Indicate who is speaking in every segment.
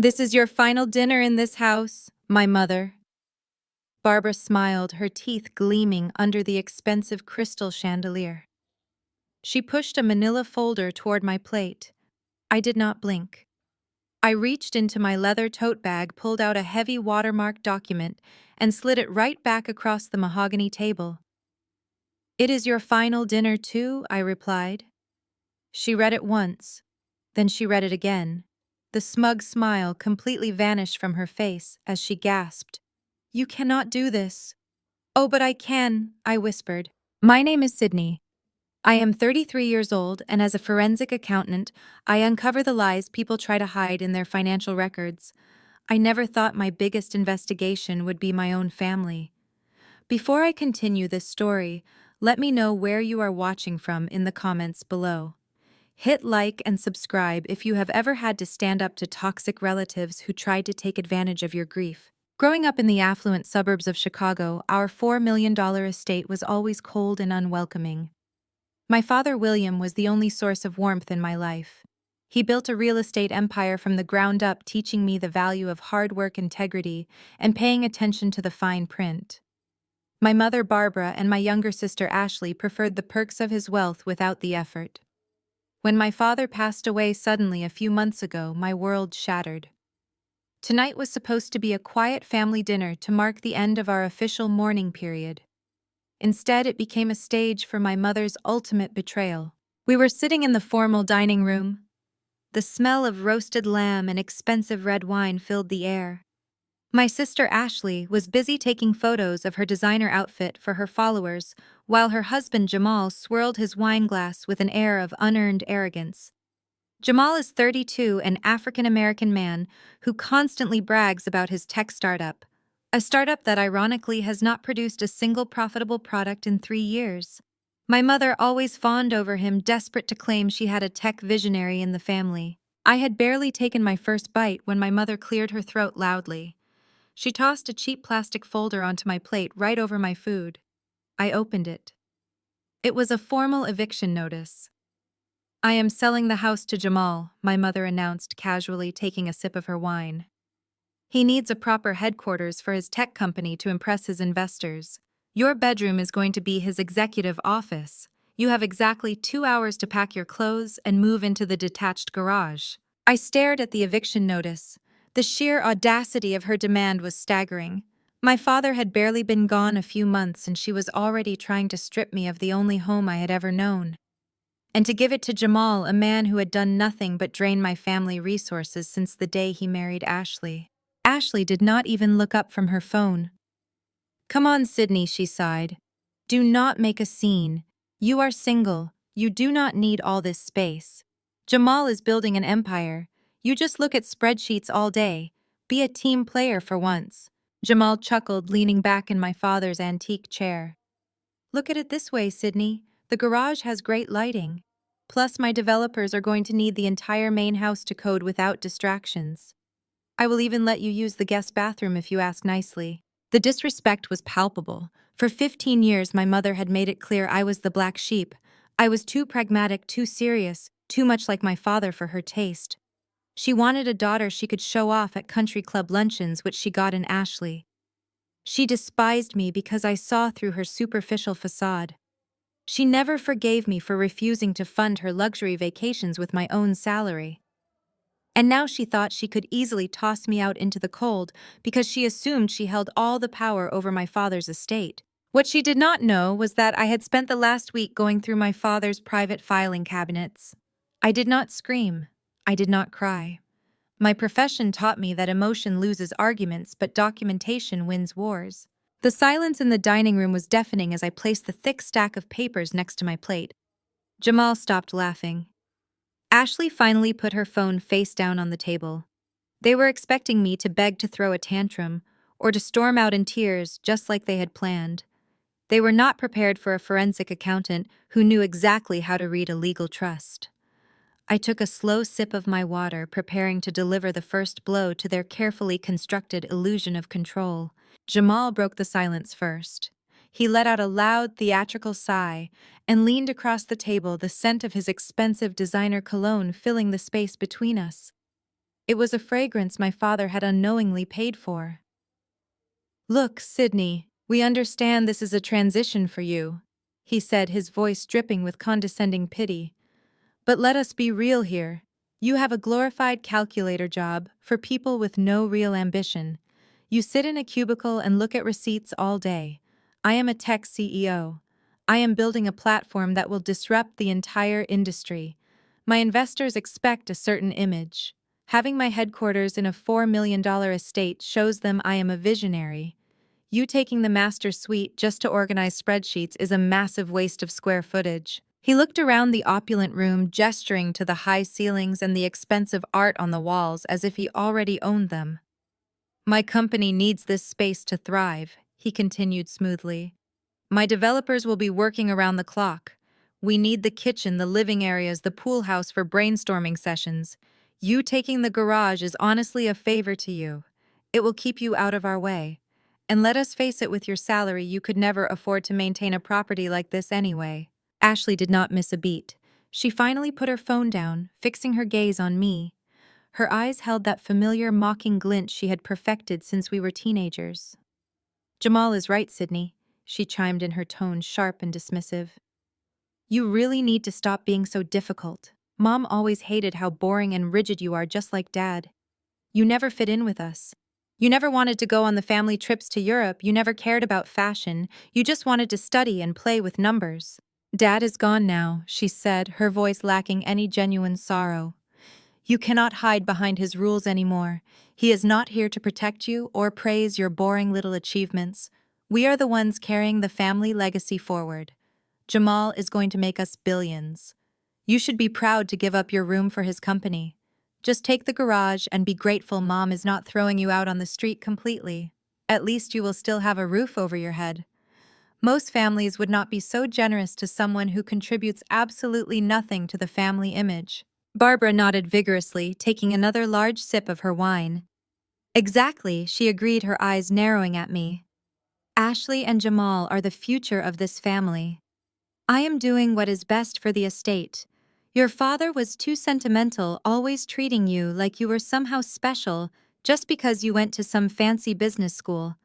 Speaker 1: This is your final dinner in this house, my mother. Barbara smiled, her teeth gleaming under the expensive crystal chandelier. She pushed a manila folder toward my plate. I did not blink. I reached into my leather tote bag, pulled out a heavy watermarked document, and slid it right back across the mahogany table. "It is your final dinner, too," I replied. She read it once. Then she read it again. The smug smile completely vanished from her face as she gasped. "You cannot do this." "Oh, but I can," I whispered. "My name is Sydney. I am 33 years old, and as a forensic accountant, I uncover the lies people try to hide in their financial records. I never thought my biggest investigation would be my own family." Before I continue this story, let me know where you are watching from in the comments below. Hit like and subscribe if you have ever had to stand up to toxic relatives who tried to take advantage of your grief. Growing up in the affluent suburbs of Chicago, our $4 million estate was always cold and unwelcoming. My father, William, was the only source of warmth in my life. He built a real estate empire from the ground up, teaching me the value of hard work, integrity, and paying attention to the fine print. My mother, Barbara, and my younger sister, Ashley, preferred the perks of his wealth without the effort. When my father passed away suddenly a few months ago, my world shattered. Tonight was supposed to be a quiet family dinner to mark the end of our official mourning period. Instead, it became a stage for my mother's ultimate betrayal. We were sitting in the formal dining room. The smell of roasted lamb and expensive red wine filled the air. My sister Ashley was busy taking photos of her designer outfit for her followers, while her husband Jamal swirled his wine glass with an air of unearned arrogance. Jamal is 32, an African-American man who constantly brags about his tech startup, a startup that ironically has not produced a single profitable product in 3 years. My mother always fawned over him, desperate to claim she had a tech visionary in the family. I had barely taken my first bite when my mother cleared her throat loudly. She tossed a cheap plastic folder onto my plate right over my food. I opened it. It was a formal eviction notice. "I am selling the house to Jamal," my mother announced casually, taking a sip of her wine. "He needs a proper headquarters for his tech company to impress his investors. Your bedroom is going to be his executive office. You have exactly 2 hours to pack your clothes and move into the detached garage." I stared at the eviction notice. The sheer audacity of her demand was staggering. My father had barely been gone a few months, and she was already trying to strip me of the only home I had ever known. And to give it to Jamal, a man who had done nothing but drain my family resources since the day he married Ashley. Ashley did not even look up from her phone. "Come on, Sydney," she sighed. "Do not make a scene. You are single. You do not need all this space. Jamal is building an empire. You just look at spreadsheets all day. Be a team player for once." Jamal chuckled, leaning back in my father's antique chair. "Look at it this way, Sydney. The garage has great lighting. Plus, my developers are going to need the entire main house to code without distractions. I will even let you use the guest bathroom if you ask nicely." The disrespect was palpable. For 15 years, my mother had made it clear I was the black sheep. I was too pragmatic, too serious, too much like my father for her taste. She wanted a daughter she could show off at country club luncheons, which she got in Ashley. She despised me because I saw through her superficial facade. She never forgave me for refusing to fund her luxury vacations with my own salary. And now she thought she could easily toss me out into the cold because she assumed she held all the power over my father's estate. What she did not know was that I had spent the last week going through my father's private filing cabinets. I did not scream. I did not cry. My profession taught me that emotion loses arguments, but documentation wins wars. The silence in the dining room was deafening as I placed the thick stack of papers next to my plate. Jamal stopped laughing. Ashley finally put her phone face down on the table. They were expecting me to beg to throw a tantrum, or to storm out in tears just like they had planned. They were not prepared for a forensic accountant who knew exactly how to read a legal trust. I took a slow sip of my water, preparing to deliver the first blow to their carefully constructed illusion of control. Jamal broke the silence first. He let out a loud, theatrical sigh and leaned across the table, the scent of his expensive designer cologne filling the space between us. It was a fragrance my father had unknowingly paid for. "Look, Sydney, we understand this is a transition for you," he said, his voice dripping with condescending pity. "But let us be real here. You have a glorified calculator job for people with no real ambition. You sit in a cubicle and look at receipts all day. I am a tech CEO. I am building a platform that will disrupt the entire industry. My investors expect a certain image. Having my headquarters in a $4 million estate shows them I am a visionary. You taking the master suite just to organize spreadsheets is a massive waste of square footage." He looked around the opulent room, gesturing to the high ceilings and the expensive art on the walls as if he already owned them. "My company needs this space to thrive," he continued smoothly. "My developers will be working around the clock. We need the kitchen, the living areas, the pool house for brainstorming sessions. You taking the garage is honestly a favor to you. It will keep you out of our way. And let us face it, with your salary, you could never afford to maintain a property like this anyway." Ashley did not miss a beat. She finally put her phone down, fixing her gaze on me. Her eyes held that familiar mocking glint she had perfected since we were teenagers. "Jamal is right, Sydney," she chimed in, her tone sharp and dismissive. "You really need to stop being so difficult. Mom always hated how boring and rigid you are, just like Dad. You never fit in with us. You never wanted to go on the family trips to Europe, you never cared about fashion, you just wanted to study and play with numbers." "Dad is gone now," she said, her voice lacking any genuine sorrow. "You cannot hide behind his rules anymore. He is not here to protect you or praise your boring little achievements. We are the ones carrying the family legacy forward. Jamal is going to make us billions. You should be proud to give up your room for his company. Just take the garage and be grateful Mom is not throwing you out on the street completely. At least you will still have a roof over your head. Most families would not be so generous to someone who contributes absolutely nothing to the family image." Barbara nodded vigorously, taking another large sip of her wine. "Exactly," she agreed, her eyes narrowing at me. "Ashley and Jamal are the future of this family. I am doing what is best for the estate. Your father was too sentimental, always treating you like you were somehow special just because you went to some fancy business school.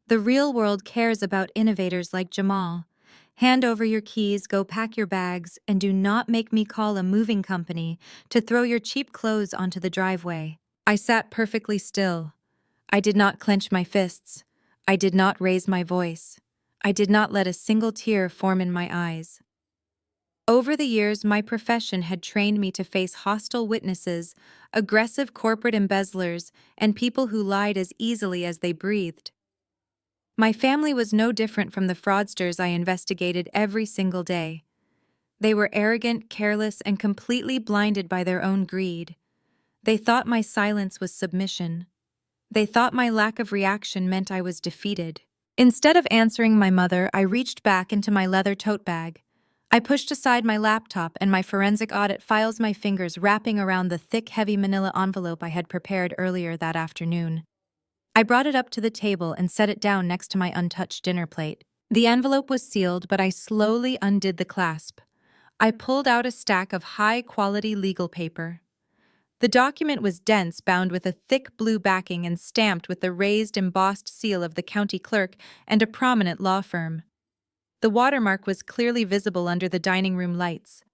Speaker 1: The real world cares about innovators like Jamal. Hand over your keys, go pack your bags, and do not make me call a moving company to throw your cheap clothes onto the driveway." I sat perfectly still. I did not clench my fists. I did not raise my voice. I did not let a single tear form in my eyes. Over the years, my profession had trained me to face hostile witnesses, aggressive corporate embezzlers, and people who lied as easily as they breathed. My family was no different from the fraudsters I investigated every single day. They were arrogant, careless, and completely blinded by their own greed. They thought my silence was submission. They thought my lack of reaction meant I was defeated. Instead of answering my mother, I reached back into my leather tote bag. I pushed aside my laptop and my forensic audit files, my fingers wrapping around the thick, heavy manila envelope I had prepared earlier that afternoon. I brought it up to the table and set it down next to my untouched dinner plate. The envelope was sealed, but I slowly undid the clasp. I pulled out a stack of high-quality legal paper. The document was dense, bound with a thick blue backing and stamped with the raised, embossed seal of the county clerk and a prominent law firm. The watermark was clearly visible under the dining room lights.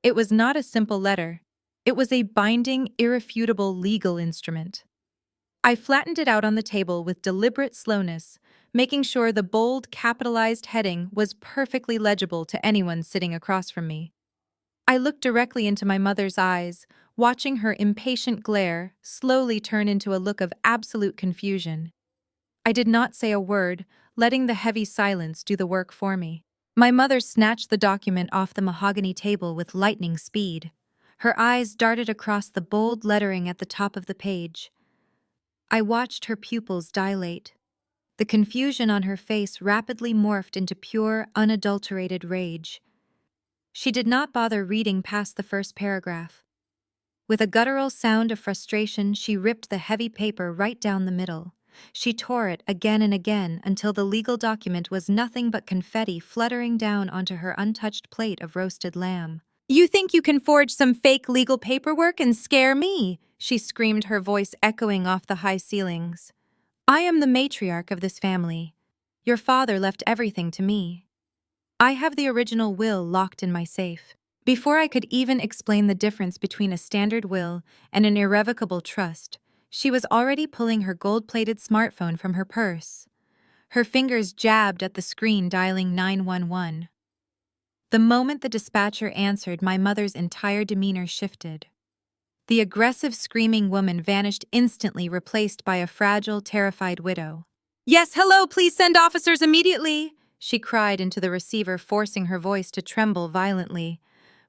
Speaker 1: It was not a simple letter. It was a binding, irrefutable legal instrument. I flattened it out on the table with deliberate slowness, making sure the bold, capitalized heading was perfectly legible to anyone sitting across from me. I looked directly into my mother's eyes, watching her impatient glare slowly turn into a look of absolute confusion. I did not say a word, letting the heavy silence do the work for me. My mother snatched the document off the mahogany table with lightning speed. Her eyes darted across the bold lettering at the top of the page. I watched her pupils dilate. The confusion on her face rapidly morphed into pure, unadulterated rage. She did not bother reading past the first paragraph. With a guttural sound of frustration, she ripped the heavy paper right down the middle. She tore it again and again until the legal document was nothing but confetti fluttering down onto her untouched plate of roasted lamb. You think you can forge some fake legal paperwork and scare me? She screamed, her voice echoing off the high ceilings. I am the matriarch of this family. Your father left everything to me. I have the original will locked in my safe. Before I could even explain the difference between a standard will and an irrevocable trust, she was already pulling her gold-plated smartphone from her purse. Her fingers jabbed at the screen, dialing 911. The moment the dispatcher answered, my mother's entire demeanor shifted. The aggressive, screaming woman vanished instantly, replaced by a fragile, terrified widow. Yes, hello, please send officers immediately, she cried into the receiver, forcing her voice to tremble violently.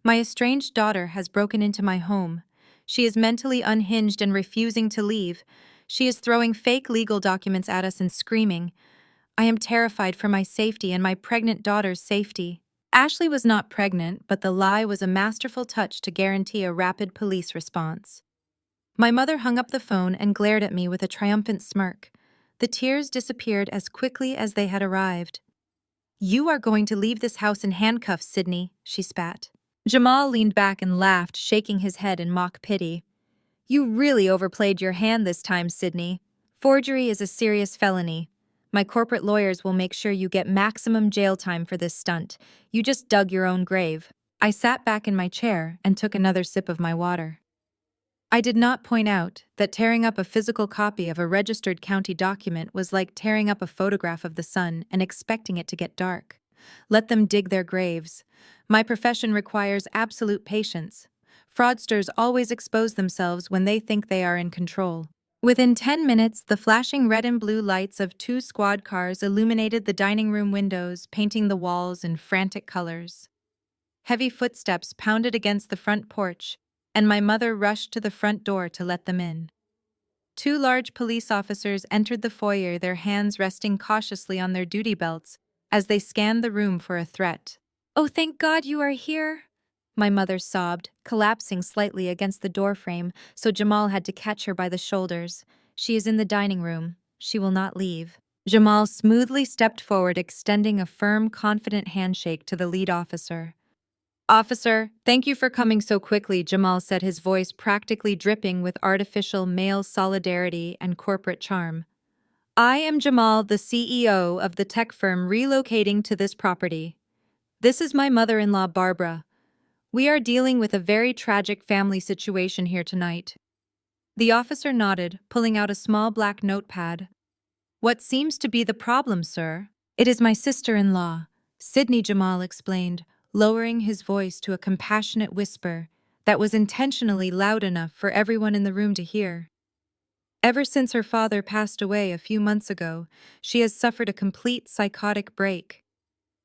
Speaker 1: My estranged daughter has broken into my home. She is mentally unhinged and refusing to leave. She is throwing fake legal documents at us and screaming. I am terrified for my safety and my pregnant daughter's safety. Ashley was not pregnant, but the lie was a masterful touch to guarantee a rapid police response. My mother hung up the phone and glared at me with a triumphant smirk. The tears disappeared as quickly as they had arrived. You are going to leave this house in handcuffs, Sydney, she spat. Jamal leaned back and laughed, shaking his head in mock pity. You really overplayed your hand this time, Sydney. Forgery is a serious felony. My corporate lawyers will make sure you get maximum jail time for this stunt. You just dug your own grave. I sat back in my chair and took another sip of my water. I did not point out that tearing up a physical copy of a registered county document was like tearing up a photograph of the sun and expecting it to get dark. Let them dig their graves. My profession requires absolute patience. Fraudsters always expose themselves when they think they are in control. Within 10 minutes, the flashing red and blue lights of 2 squad cars illuminated the dining room windows, painting the walls in frantic colors. Heavy footsteps pounded against the front porch, and my mother rushed to the front door to let them in. 2 large police officers entered the foyer, their hands resting cautiously on their duty belts as they scanned the room for a threat. Oh, thank God you are here, my mother sobbed, collapsing slightly against the doorframe, so Jamal had to catch her by the shoulders. She is in the dining room. She will not leave. Jamal smoothly stepped forward, extending a firm, confident handshake to the lead officer. Officer, thank you for coming so quickly, Jamal said, his voice practically dripping with artificial male solidarity and corporate charm. I am Jamal, the CEO of the tech firm relocating to this property. This is my mother-in-law, Barbara. We are dealing with a very tragic family situation here tonight. The officer nodded, pulling out a small black notepad. What seems to be the problem, sir? It is my sister-in-law, Sydney, Jamal explained, lowering his voice to a compassionate whisper that was intentionally loud enough for everyone in the room to hear. Ever since her father passed away a few months ago, she has suffered a complete psychotic break.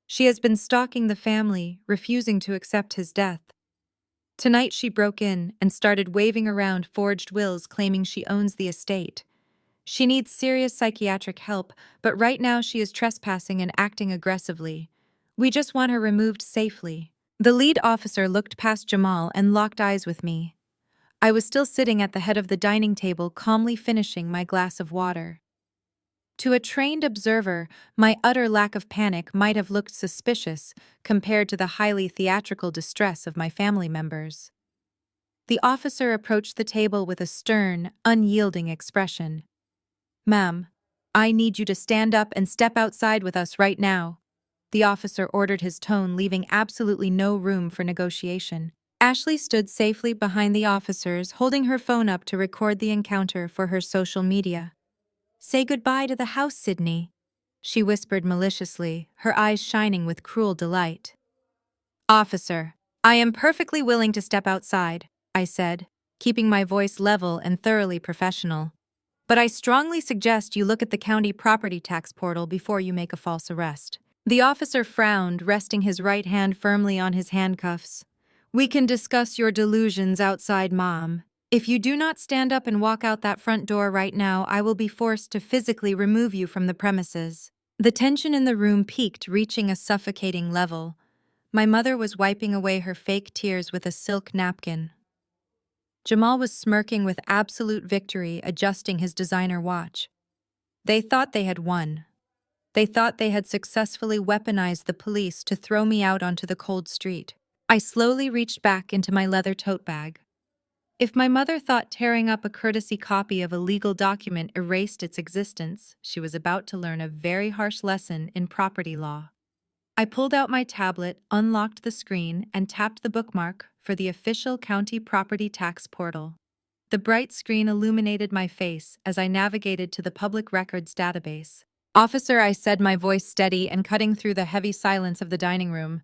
Speaker 1: She has been stalking the family, refusing to accept his death. Tonight she broke in and started waving around forged wills claiming she owns the estate. She needs serious psychiatric help, but right now she is trespassing and acting aggressively. We just want her removed safely. The lead officer looked past Jamal and locked eyes with me. I was still sitting at the head of the dining table, calmly finishing my glass of water. To a trained observer, my utter lack of panic might have looked suspicious compared to the highly theatrical distress of my family members. The officer approached the table with a stern, unyielding expression. Ma'am, I need you to stand up and step outside with us right now. The officer ordered, his tone leaving absolutely no room for negotiation. Ashley stood safely behind the officers, holding her phone up to record the encounter for her social media. Say goodbye to the house, Sydney, she whispered maliciously, her eyes shining with cruel delight. Officer, I am perfectly willing to step outside, I said, keeping my voice level and thoroughly professional. But I strongly suggest you look at the county property tax portal before you make a false arrest. The officer frowned, resting his right hand firmly on his handcuffs. We can discuss your delusions outside, Mom. If you do not stand up and walk out that front door right now, I will be forced to physically remove you from the premises. The tension in the room peaked, reaching a suffocating level. My mother was wiping away her fake tears with a silk napkin. Jamal was smirking with absolute victory, adjusting his designer watch. They thought they had won. They thought they had successfully weaponized the police to throw me out onto the cold street. I slowly reached back into my leather tote bag. If my mother thought tearing up a courtesy copy of a legal document erased its existence, she was about to learn a very harsh lesson in property law. I pulled out my tablet, unlocked the screen, and tapped the bookmark for the official county property tax portal. The bright screen illuminated my face as I navigated to the public records database. "Officer," I said, my voice steady and cutting through the heavy silence of the dining room.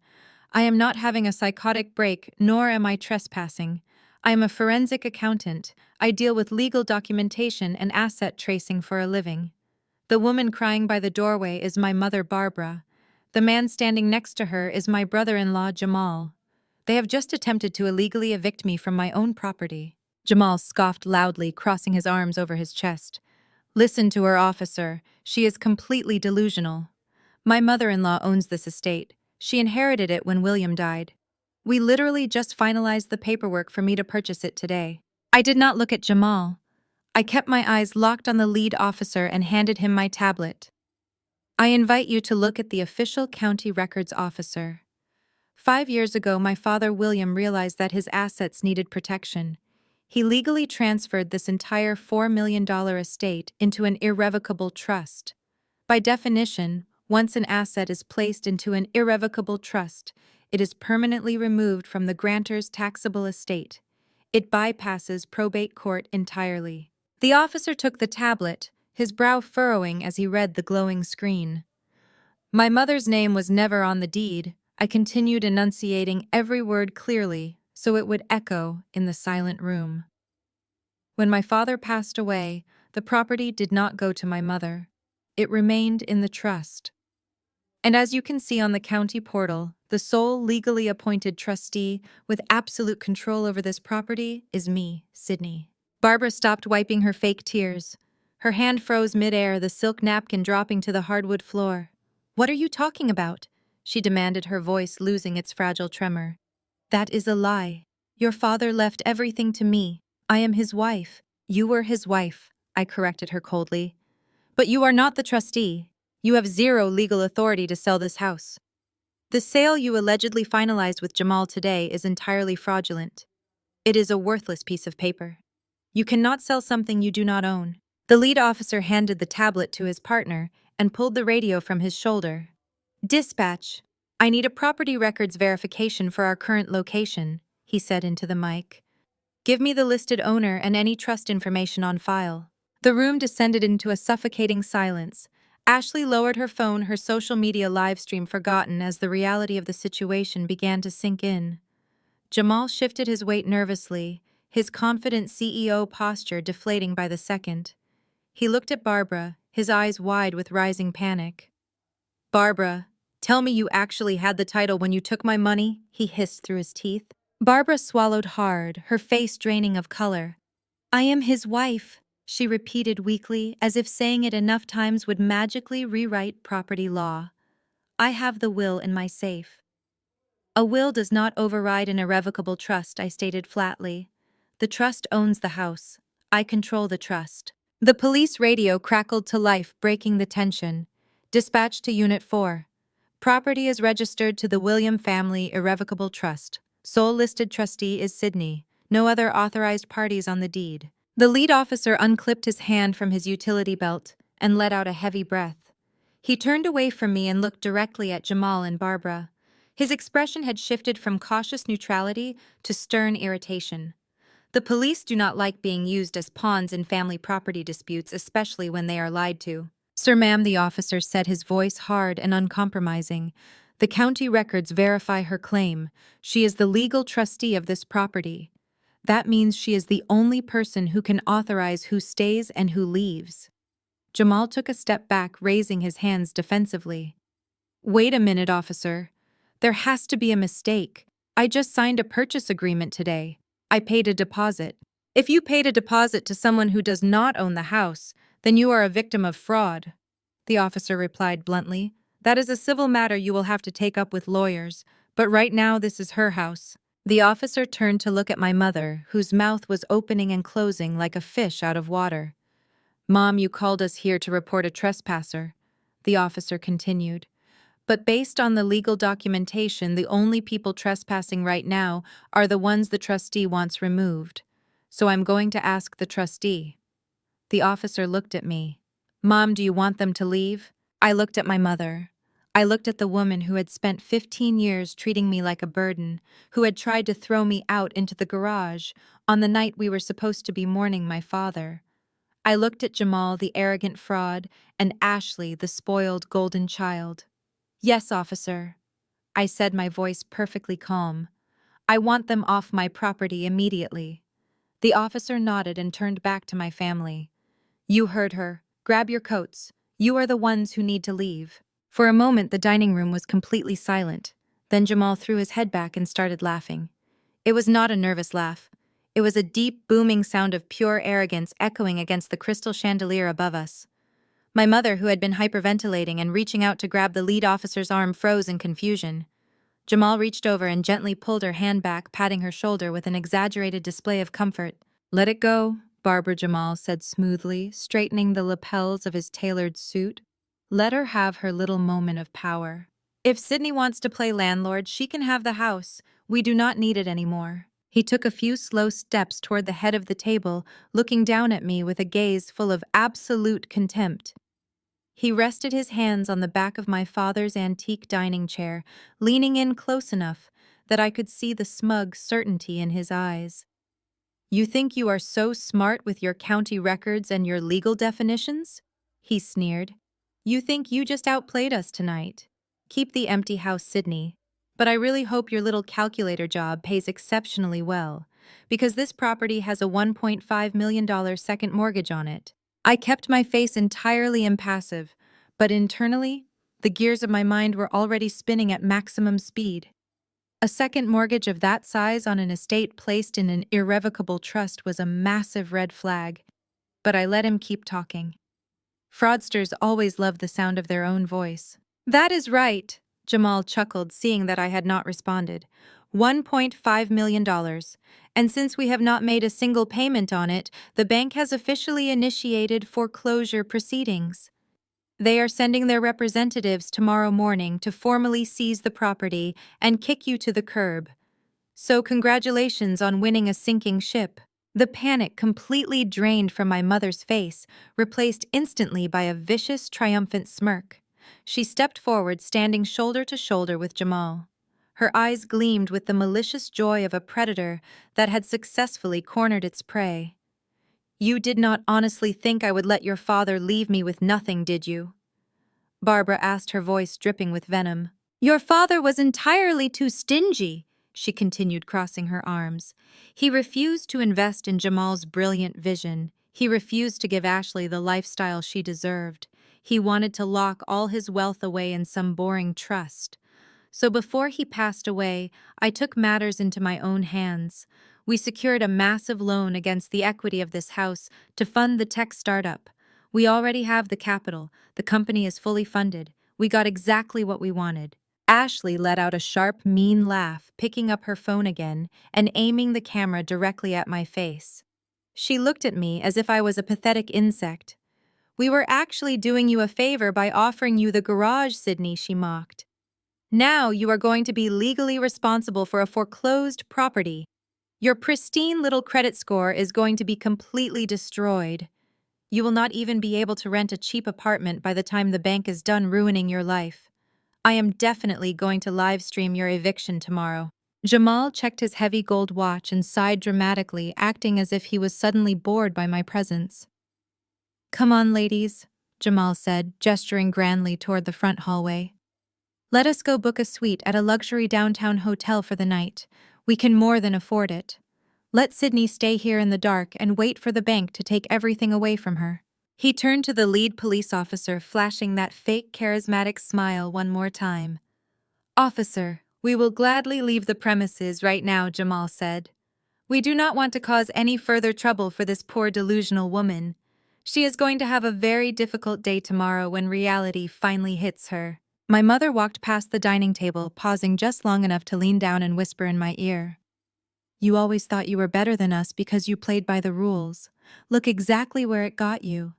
Speaker 1: "I am not having a psychotic break, nor am I trespassing. I am a forensic accountant. I deal with legal documentation and asset tracing for a living. The woman crying by the doorway is my mother, Barbara. The man standing next to her is my brother-in-law, Jamal. They have just attempted to illegally evict me from my own property." Jamal scoffed loudly, crossing his arms over his chest. "Listen to her, officer. She is completely delusional. My mother-in-law owns this estate. She inherited it when William died. We literally just finalized the paperwork for me to purchase it today." I did not look at Jamal. I kept my eyes locked on the lead officer and handed him my tablet. "I invite you to look at the official county records, officer. 5 years ago, my father William realized that his assets needed protection. He legally transferred this entire $4 million estate into an irrevocable trust. By definition, once an asset is placed into an irrevocable trust, it is permanently removed from the grantor's taxable estate. It bypasses probate court entirely." The officer took the tablet, his brow furrowing as he read the glowing screen. "My mother's name was never on the deed," I continued, enunciating every word clearly so it would echo in the silent room. "When my father passed away, the property did not go to my mother. It remained in the trust. And as you can see on the county portal, the sole legally appointed trustee with absolute control over this property is me, Sydney." Barbara stopped wiping her fake tears. Her hand froze midair, the silk napkin dropping to the hardwood floor. "What are you talking about?" she demanded, her voice losing its fragile tremor. "That is a lie. Your father left everything to me. I am his wife." "You were his wife," I corrected her coldly. "But you are not the trustee. You have zero legal authority to sell this house. The sale you allegedly finalized with Jamal today is entirely fraudulent. It is a worthless piece of paper. You cannot sell something you do not own." The lead officer handed the tablet to his partner and pulled the radio from his shoulder. "Dispatch, I need a property records verification for our current location," he said into the mic. "Give me the listed owner and any trust information on file." The room descended into a suffocating silence. Ashley lowered her phone, her social media live stream forgotten as the reality of the situation began to sink in. Jamal shifted his weight nervously, his confident CEO posture deflating by the second. He looked at Barbara, his eyes wide with rising panic. "Barbara, tell me you actually had the title when you took my money," he hissed through his teeth. Barbara swallowed hard, her face draining of color. "I am his wife," she repeated weakly, as if saying it enough times would magically rewrite property law. "I have the will in my safe." "A will does not override an irrevocable trust," I stated flatly. "The trust owns the house. I control the trust." The police radio crackled to life, breaking the tension. "Dispatch to Unit 4. Property is registered to the William Family Irrevocable Trust. Sole listed trustee is Sydney. No other authorized parties on the deed." The lead officer unclipped his hand from his utility belt and let out a heavy breath. He turned away from me and looked directly at Jamal and Barbara. His expression had shifted from cautious neutrality to stern irritation. The police do not like being used as pawns in family property disputes, especially when they are lied to. "Sir, ma'am," the officer said, his voice hard and uncompromising. "The county records verify her claim. She is the legal trustee of this property. That means she is the only person who can authorize who stays and who leaves." Jamal took a step back, raising his hands defensively. "Wait a minute, officer. There has to be a mistake. I just signed a purchase agreement today. I paid a deposit. If you paid a deposit to someone who does not own the house, then you are a victim of fraud," the officer replied bluntly. "That is a civil matter you will have to take up with lawyers, but right now this is her house." The officer turned to look at my mother, whose mouth was opening and closing like a fish out of water. "Mom, you called us here to report a trespasser," the officer continued. But based on the legal documentation, the only people trespassing right now are the ones the trustee wants removed. So I'm going to ask the trustee. The officer looked at me. Mom, do you want them to leave? I looked at my mother. I looked at the woman who had spent 15 years treating me like a burden, who had tried to throw me out into the garage on the night we were supposed to be mourning my father. I looked at Jamal, the arrogant fraud, and Ashley, the spoiled golden child. Yes, officer, I said, my voice perfectly calm. I want them off my property immediately. The officer nodded and turned back to my family. You heard her. Grab your coats. You are the ones who need to leave. For a moment, the dining room was completely silent. Then Jamal threw his head back and started laughing. It was not a nervous laugh. It was a deep, booming sound of pure arrogance echoing against the crystal chandelier above us. My mother, who had been hyperventilating and reaching out to grab the lead officer's arm, froze in confusion. Jamal reached over and gently pulled her hand back, patting her shoulder with an exaggerated display of comfort. Let it go, Barbara, Jamal said smoothly, straightening the lapels of his tailored suit. Let her have her little moment of power. If Sydney wants to play landlord, she can have the house. We do not need it anymore. He took a few slow steps toward the head of the table, looking down at me with a gaze full of absolute contempt. He rested his hands on the back of my father's antique dining chair, leaning in close enough that I could see the smug certainty in his eyes. You think you are so smart with your county records and your legal definitions? He sneered. You think you just outplayed us tonight. Keep the empty house, Sydney. But I really hope your little calculator job pays exceptionally well, because this property has a $1.5 million second mortgage on it. I kept my face entirely impassive, but internally, the gears of my mind were already spinning at maximum speed. A second mortgage of that size on an estate placed in an irrevocable trust was a massive red flag, but I let him keep talking. Fraudsters always love the sound of their own voice. That is right, Jamal chuckled, seeing that I had not responded. $1.5 million. And since we have not made a single payment on it, the bank has officially initiated foreclosure proceedings. They are sending their representatives tomorrow morning to formally seize the property and kick you to the curb. So congratulations on winning a sinking ship. The panic completely drained from my mother's face, replaced instantly by a vicious, triumphant smirk. She stepped forward, standing shoulder to shoulder with Jamal. Her eyes gleamed with the malicious joy of a predator that had successfully cornered its prey. You did not honestly think I would let your father leave me with nothing, did you? Barbara asked, her voice dripping with venom. Your father was entirely too stingy, she continued, crossing her arms. He refused to invest in Jamal's brilliant vision. He refused to give Ashley the lifestyle she deserved. He wanted to lock all his wealth away in some boring trust. So before he passed away, I took matters into my own hands. We secured a massive loan against the equity of this house to fund the tech startup. We already have the capital. The company is fully funded. We got exactly what we wanted. Ashley let out a sharp, mean laugh, picking up her phone again and aiming the camera directly at my face. She looked at me as if I was a pathetic insect. We were actually doing you a favor by offering you the garage, Sydney, she mocked. Now you are going to be legally responsible for a foreclosed property. Your pristine little credit score is going to be completely destroyed. You will not even be able to rent a cheap apartment by the time the bank is done ruining your life. I am definitely going to live stream your eviction tomorrow. Jamal checked his heavy gold watch and sighed dramatically, acting as if he was suddenly bored by my presence. Come on, ladies, Jamal said, gesturing grandly toward the front hallway. Let us go book a suite at a luxury downtown hotel for the night. We can more than afford it. Let Sydney stay here in the dark and wait for the bank to take everything away from her. He turned to the lead police officer, flashing that fake charismatic smile one more time. Officer, we will gladly leave the premises right now, Jamal said. We do not want to cause any further trouble for this poor delusional woman. She is going to have a very difficult day tomorrow when reality finally hits her. My mother walked past the dining table, pausing just long enough to lean down and whisper in my ear. You always thought you were better than us because you played by the rules. Look exactly where it got you.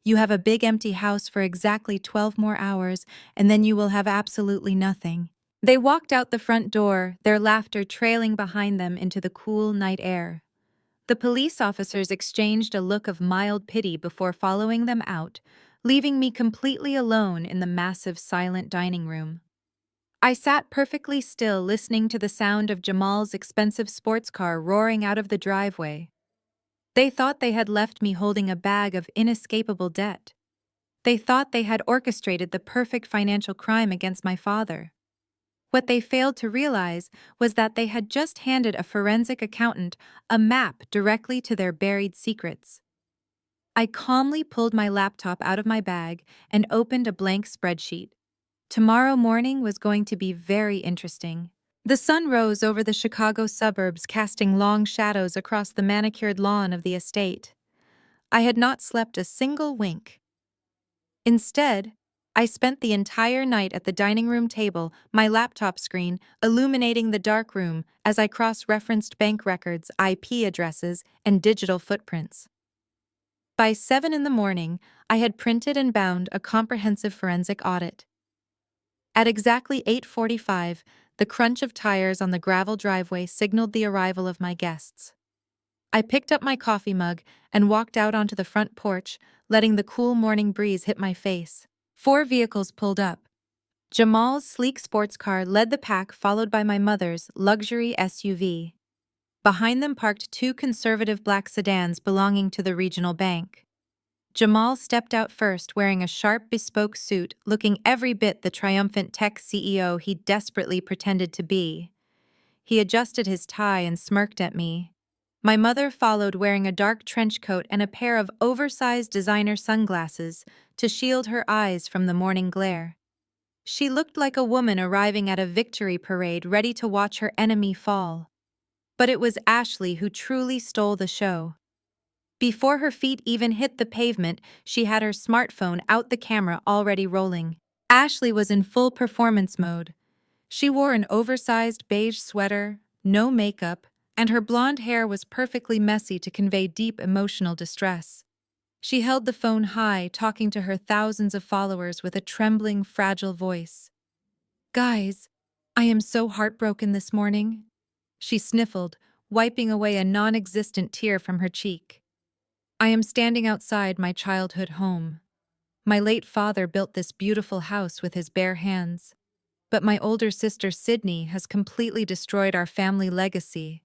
Speaker 1: You have a big empty house for exactly 12 more hours, and then you will have absolutely nothing." They walked out the front door, their laughter trailing behind them into the cool night air. The police officers exchanged a look of mild pity before following them out, leaving me completely alone in the massive, silent dining room. I sat perfectly still, listening to the sound of Jamal's expensive sports car roaring out of the driveway. They thought they had left me holding a bag of inescapable debt. They thought they had orchestrated the perfect financial crime against my father. What they failed to realize was that they had just handed a forensic accountant a map directly to their buried secrets. I calmly pulled my laptop out of my bag and opened a blank spreadsheet. Tomorrow morning was going to be very interesting. The sun rose over the Chicago suburbs, casting long shadows across the manicured lawn of the estate. I had not slept a single wink. Instead, I spent the entire night at the dining room table, my laptop screen illuminating the dark room as I cross-referenced bank records, IP addresses, and digital footprints. By 7 in the morning, I had printed and bound a comprehensive forensic audit. At exactly 8:45, the crunch of tires on the gravel driveway signaled the arrival of my guests. I picked up my coffee mug and walked out onto the front porch, letting the cool morning breeze hit my face. 4 vehicles pulled up. Jamal's sleek sports car led the pack, followed by my mother's luxury SUV. Behind them parked 2 conservative black sedans belonging to the regional bank. Jamal stepped out first, wearing a sharp, bespoke suit, looking every bit the triumphant tech CEO he desperately pretended to be. He adjusted his tie and smirked at me. My mother followed, wearing a dark trench coat and a pair of oversized designer sunglasses to shield her eyes from the morning glare. She looked like a woman arriving at a victory parade, ready to watch her enemy fall. But it was Ashley who truly stole the show. Before her feet even hit the pavement, she had her smartphone out, the camera already rolling. Ashley was in full performance mode. She wore an oversized beige sweater, no makeup, and her blonde hair was perfectly messy to convey deep emotional distress. She held the phone high, talking to her thousands of followers with a trembling, fragile voice. "Guys, I am so heartbroken this morning," she sniffled, wiping away a non-existent tear from her cheek. "I am standing outside my childhood home. My late father built this beautiful house with his bare hands, but my older sister Sydney has completely destroyed our family legacy.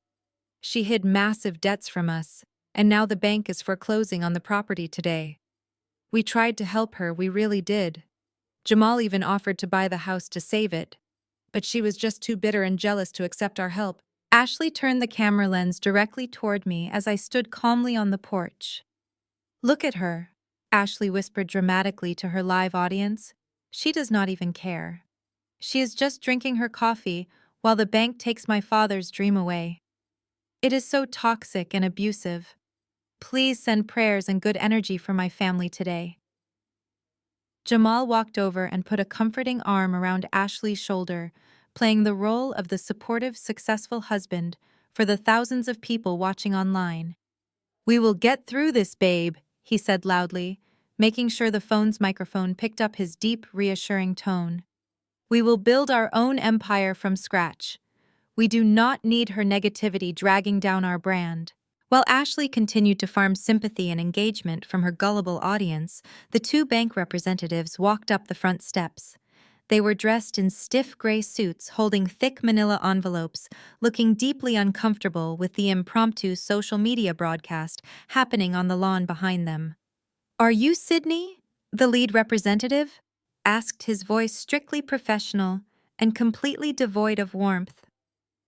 Speaker 1: She hid massive debts from us, and now the bank is foreclosing on the property today. We tried to help her, we really did. Jamal even offered to buy the house to save it, but she was just too bitter and jealous to accept our help." Ashley turned the camera lens directly toward me as I stood calmly on the porch. "Look at her," Ashley whispered dramatically to her live audience. "She does not even care. She is just drinking her coffee while the bank takes my father's dream away. It is so toxic and abusive. Please send prayers and good energy for my family today." Jamal walked over and put a comforting arm around Ashley's shoulder, playing the role of the supportive, successful husband for the thousands of people watching online. "We will get through this, babe," he said loudly, making sure the phone's microphone picked up his deep, reassuring tone. "We will build our own empire from scratch. We do not need her negativity dragging down our brand." While Ashley continued to farm sympathy and engagement from her gullible audience, the 2 bank representatives walked up the front steps. They were dressed in stiff gray suits, holding thick manila envelopes, looking deeply uncomfortable with the impromptu social media broadcast happening on the lawn behind them. "Are you Sydney, the lead representative?" asked his voice, strictly professional and completely devoid of warmth.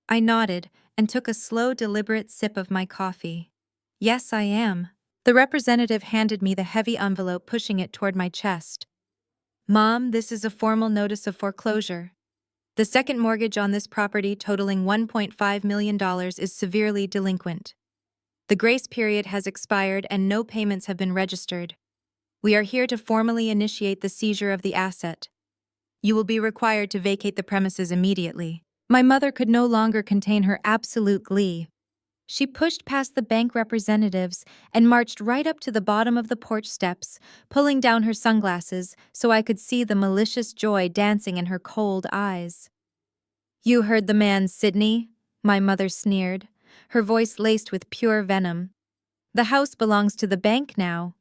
Speaker 1: I nodded and took a slow, deliberate sip of my coffee. "Yes, I am." The representative handed me the heavy envelope, pushing it toward my chest. "Mom, this is a formal notice of foreclosure. The second mortgage on this property, totaling $1.5 million, is severely delinquent. The grace period has expired and no payments have been registered. We are here to formally initiate the seizure of the asset. You will be required to vacate the premises immediately." My mother could no longer contain her absolute glee. She pushed past the bank representatives and marched right up to the bottom of the porch steps, pulling down her sunglasses so I could see the malicious joy dancing in her cold eyes. "You heard the man, Sydney," my mother sneered, her voice laced with pure venom. "The house belongs to the bank now.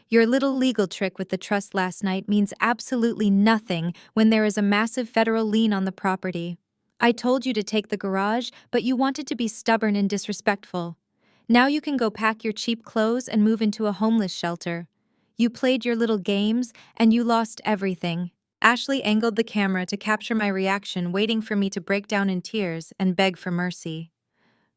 Speaker 1: Your little legal trick with the trust last night means absolutely nothing when there is a massive federal lien on the property. I told you to take the garage, but you wanted to be stubborn and disrespectful. Now you can go pack your cheap clothes and move into a homeless shelter. You played your little games, and you lost everything." Ashley angled the camera to capture my reaction, waiting for me to break down in tears and beg for mercy.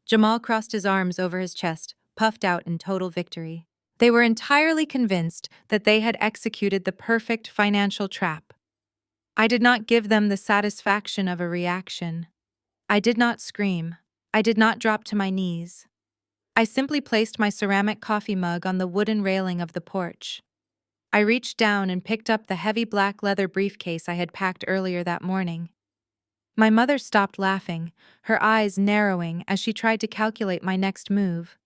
Speaker 1: Jamal crossed his arms over his chest, puffed out in total victory. They were entirely convinced that they had executed the perfect financial trap. I did not give them the satisfaction of a reaction. I did not scream. I did not drop to my knees. I simply placed my ceramic coffee mug on the wooden railing of the porch. I reached down and picked up the heavy black leather briefcase I had packed earlier that morning. My mother stopped laughing, her eyes narrowing as she tried to calculate my next move.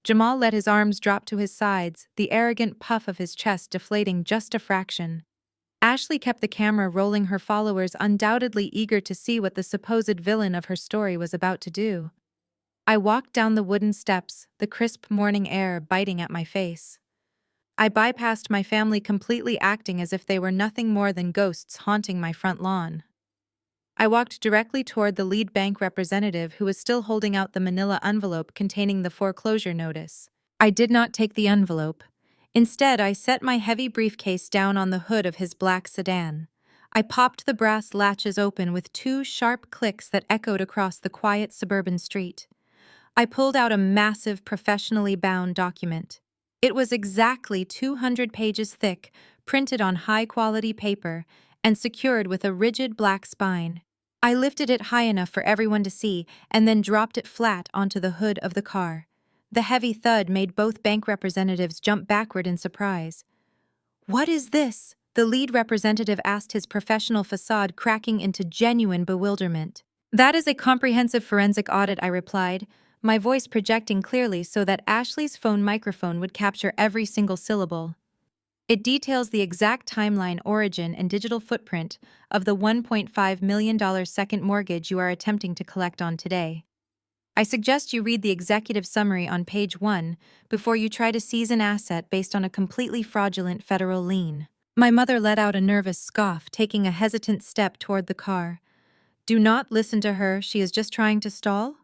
Speaker 1: Jamal let his arms drop to his sides, the arrogant puff of his chest deflating just a fraction. Ashley kept the camera rolling, her followers undoubtedly eager to see what the supposed villain of her story was about to do. I walked down the wooden steps, the crisp morning air biting at my face. I bypassed my family, completely acting as if they were nothing more than ghosts haunting my front lawn. I walked directly toward the lead bank representative, who was still holding out the manila envelope containing the foreclosure notice. I did not take the envelope. Instead, I set my heavy briefcase down on the hood of his black sedan. I popped the brass latches open with two sharp clicks that echoed across the quiet suburban street. I pulled out a massive, professionally bound document. It was exactly 200 pages thick, printed on high-quality paper, and secured with a rigid black spine. I lifted it high enough for everyone to see and then dropped it flat onto the hood of the car. The heavy thud made both bank representatives jump backward in surprise. "What is this?" the lead representative asked, his professional facade cracking into genuine bewilderment. "That is a comprehensive forensic audit," I replied, my voice projecting clearly so that Ashley's phone microphone would capture every single syllable. "It details the exact timeline, origin, and digital footprint of the $1.5 million second mortgage you are attempting to collect on today. I suggest you read the executive summary on page 1 before you try to seize an asset based on a completely fraudulent federal lien." My mother let out a nervous scoff, taking a hesitant step toward the car. "Do not listen to her, she is just trying to stall?"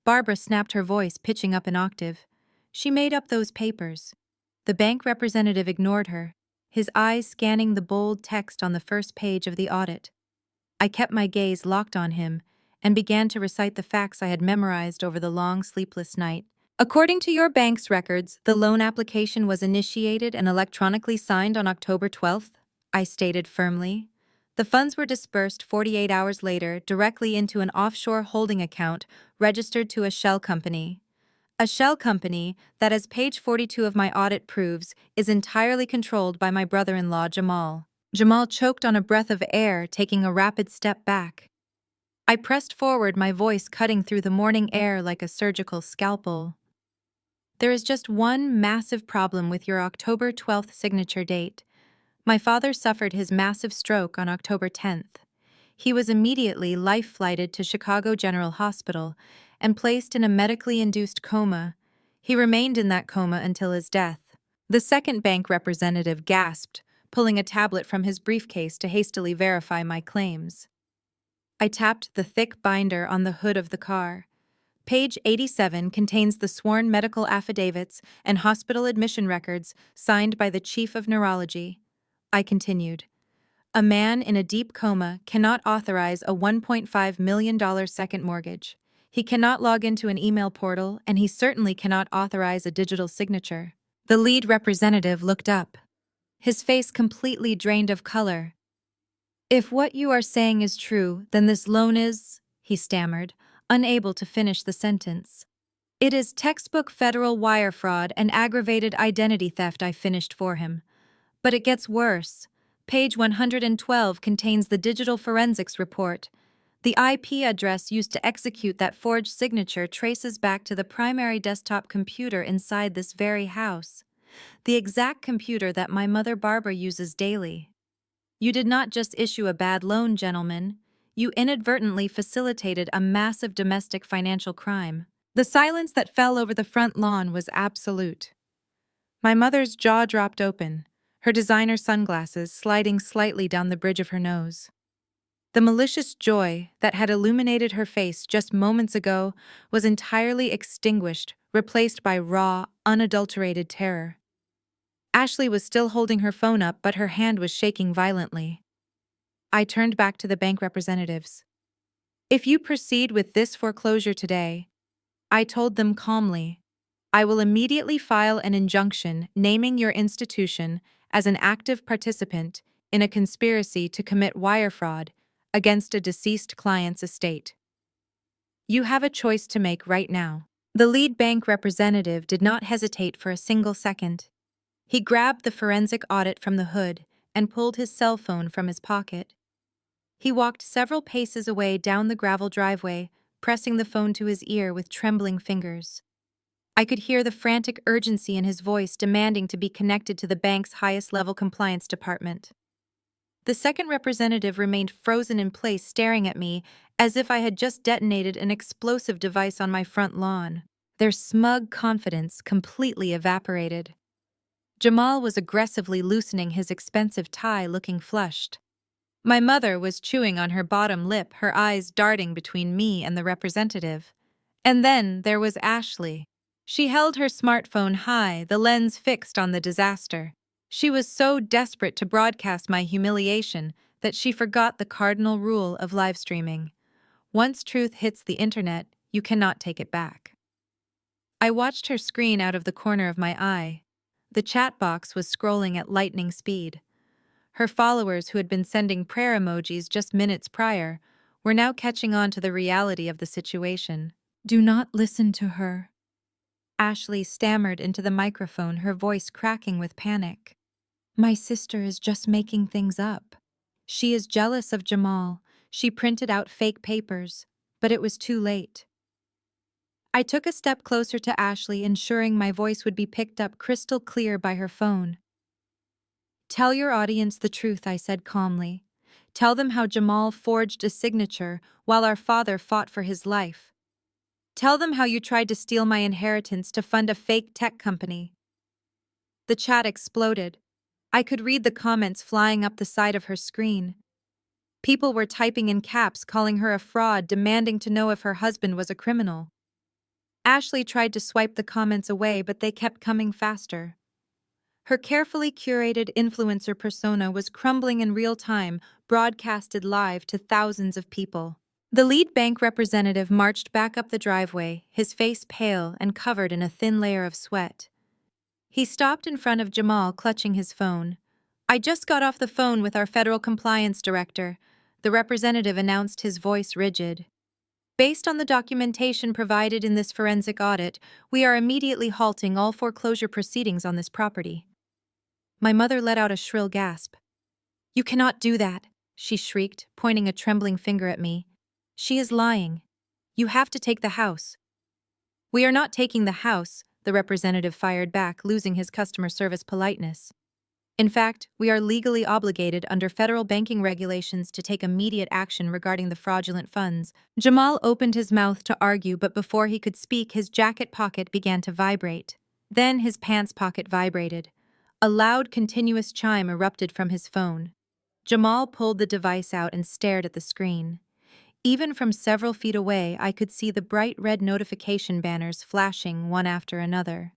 Speaker 1: Barbara snapped, her voice pitching up an octave. "She made up those papers." The bank representative ignored her, his eyes scanning the bold text on the first page of the audit. I kept my gaze locked on him and began to recite the facts I had memorized over the long, sleepless night. "According to your bank's records, the loan application was initiated and electronically signed on October 12th, I stated firmly. The funds were disbursed 48 hours later directly into an offshore holding account registered to a shell company. A shell company that, as page 42 of my audit proves, is entirely controlled by my brother-in-law, Jamal." Jamal choked on a breath of air, taking a rapid step back. I pressed forward, my voice cutting through the morning air like a surgical scalpel. "There is just one massive problem with your October 12th signature date. My father suffered his massive stroke on October 10th. He was immediately life-flighted to Chicago General Hospital and placed in a medically induced coma. He remained in that coma until his death." The second bank representative gasped, pulling a tablet from his briefcase to hastily verify my claims. I tapped the thick binder on the hood of the car. "Page 87 contains the sworn medical affidavits and hospital admission records signed by the chief of neurology," I continued. "A man in a deep coma cannot authorize a $1.5 million second mortgage. He cannot log into an email portal, and he certainly cannot authorize a digital signature." The lead representative looked up, his face completely drained of color. "If what you are saying is true, then this loan is," he stammered, unable to finish the sentence. "It is textbook federal wire fraud and aggravated identity theft," I finished for him. "But it gets worse. Page 112 contains the digital forensics report. The IP address used to execute that forged signature traces back to the primary desktop computer inside this very house, the exact computer that my mother Barbara uses daily. You did not just issue a bad loan, gentlemen. You inadvertently facilitated a massive domestic financial crime. The silence that fell over the front lawn was absolute. My mother's jaw dropped open, her designer sunglasses sliding slightly down the bridge of her nose. The malicious joy that had illuminated her face just moments ago was entirely extinguished, replaced by raw, unadulterated terror. Ashley was still holding her phone up, but her hand was shaking violently. I turned back to the bank representatives. If you proceed with this foreclosure today, I told them calmly, I will immediately file an injunction naming your institution as an active participant in a conspiracy to commit wire fraud against a deceased client's estate. You have a choice to make right now. The lead bank representative did not hesitate for a single second. He grabbed the forensic audit from the hood and pulled his cell phone from his pocket. He walked several paces away down the gravel driveway, pressing the phone to his ear with trembling fingers. I could hear the frantic urgency in his voice demanding to be connected to the bank's highest-level compliance department. The second representative remained frozen in place, staring at me as if I had just detonated an explosive device on my front lawn. Their smug confidence completely evaporated. Jamal was aggressively loosening his expensive tie, looking flushed. My mother was chewing on her bottom lip, her eyes darting between me and the representative. And then there was Ashley. She held her smartphone high, the lens fixed on the disaster. She was so desperate to broadcast my humiliation that she forgot the cardinal rule of live streaming. Once truth hits the internet, you cannot take it back. I watched her screen out of the corner of my eye. The chat box was scrolling at lightning speed. Her followers, who had been sending prayer emojis just minutes prior, were now catching on to the reality of the situation. Do not listen to her. Ashley stammered into the microphone, her voice cracking with panic. My sister is just making things up. She is jealous of Jamal. She printed out fake papers, but it was too late. I took a step closer to Ashley, ensuring my voice would be picked up crystal clear by her phone. Tell your audience the truth, I said calmly. Tell them how Jamal forged a signature while our father fought for his life. Tell them how you tried to steal my inheritance to fund a fake tech company. The chat exploded. I could read the comments flying up the side of her screen. People were typing in caps, calling her a fraud, demanding to know if her husband was a criminal. Ashley tried to swipe the comments away, but they kept coming faster. Her carefully curated influencer persona was crumbling in real time, broadcasted live to thousands of people. The lead bank representative marched back up the driveway, his face pale and covered in a thin layer of sweat. He stopped in front of Jamal, clutching his phone. I just got off the phone with our federal compliance director, the representative announced, his voice rigid. Based on the documentation provided in this forensic audit, we are immediately halting all foreclosure proceedings on this property. My mother let out a shrill gasp. You cannot do that, she shrieked, pointing a trembling finger at me. She is lying. You have to take the house. We are not taking the house, the representative fired back, losing his customer service politeness. In fact, we are legally obligated under federal banking regulations to take immediate action regarding the fraudulent funds. Jamal opened his mouth to argue, but before he could speak, his jacket pocket began to vibrate. Then his pants pocket vibrated. A loud, continuous chime erupted from his phone. Jamal pulled the device out and stared at the screen. Even from several feet away, I could see the bright red notification banners flashing one after another.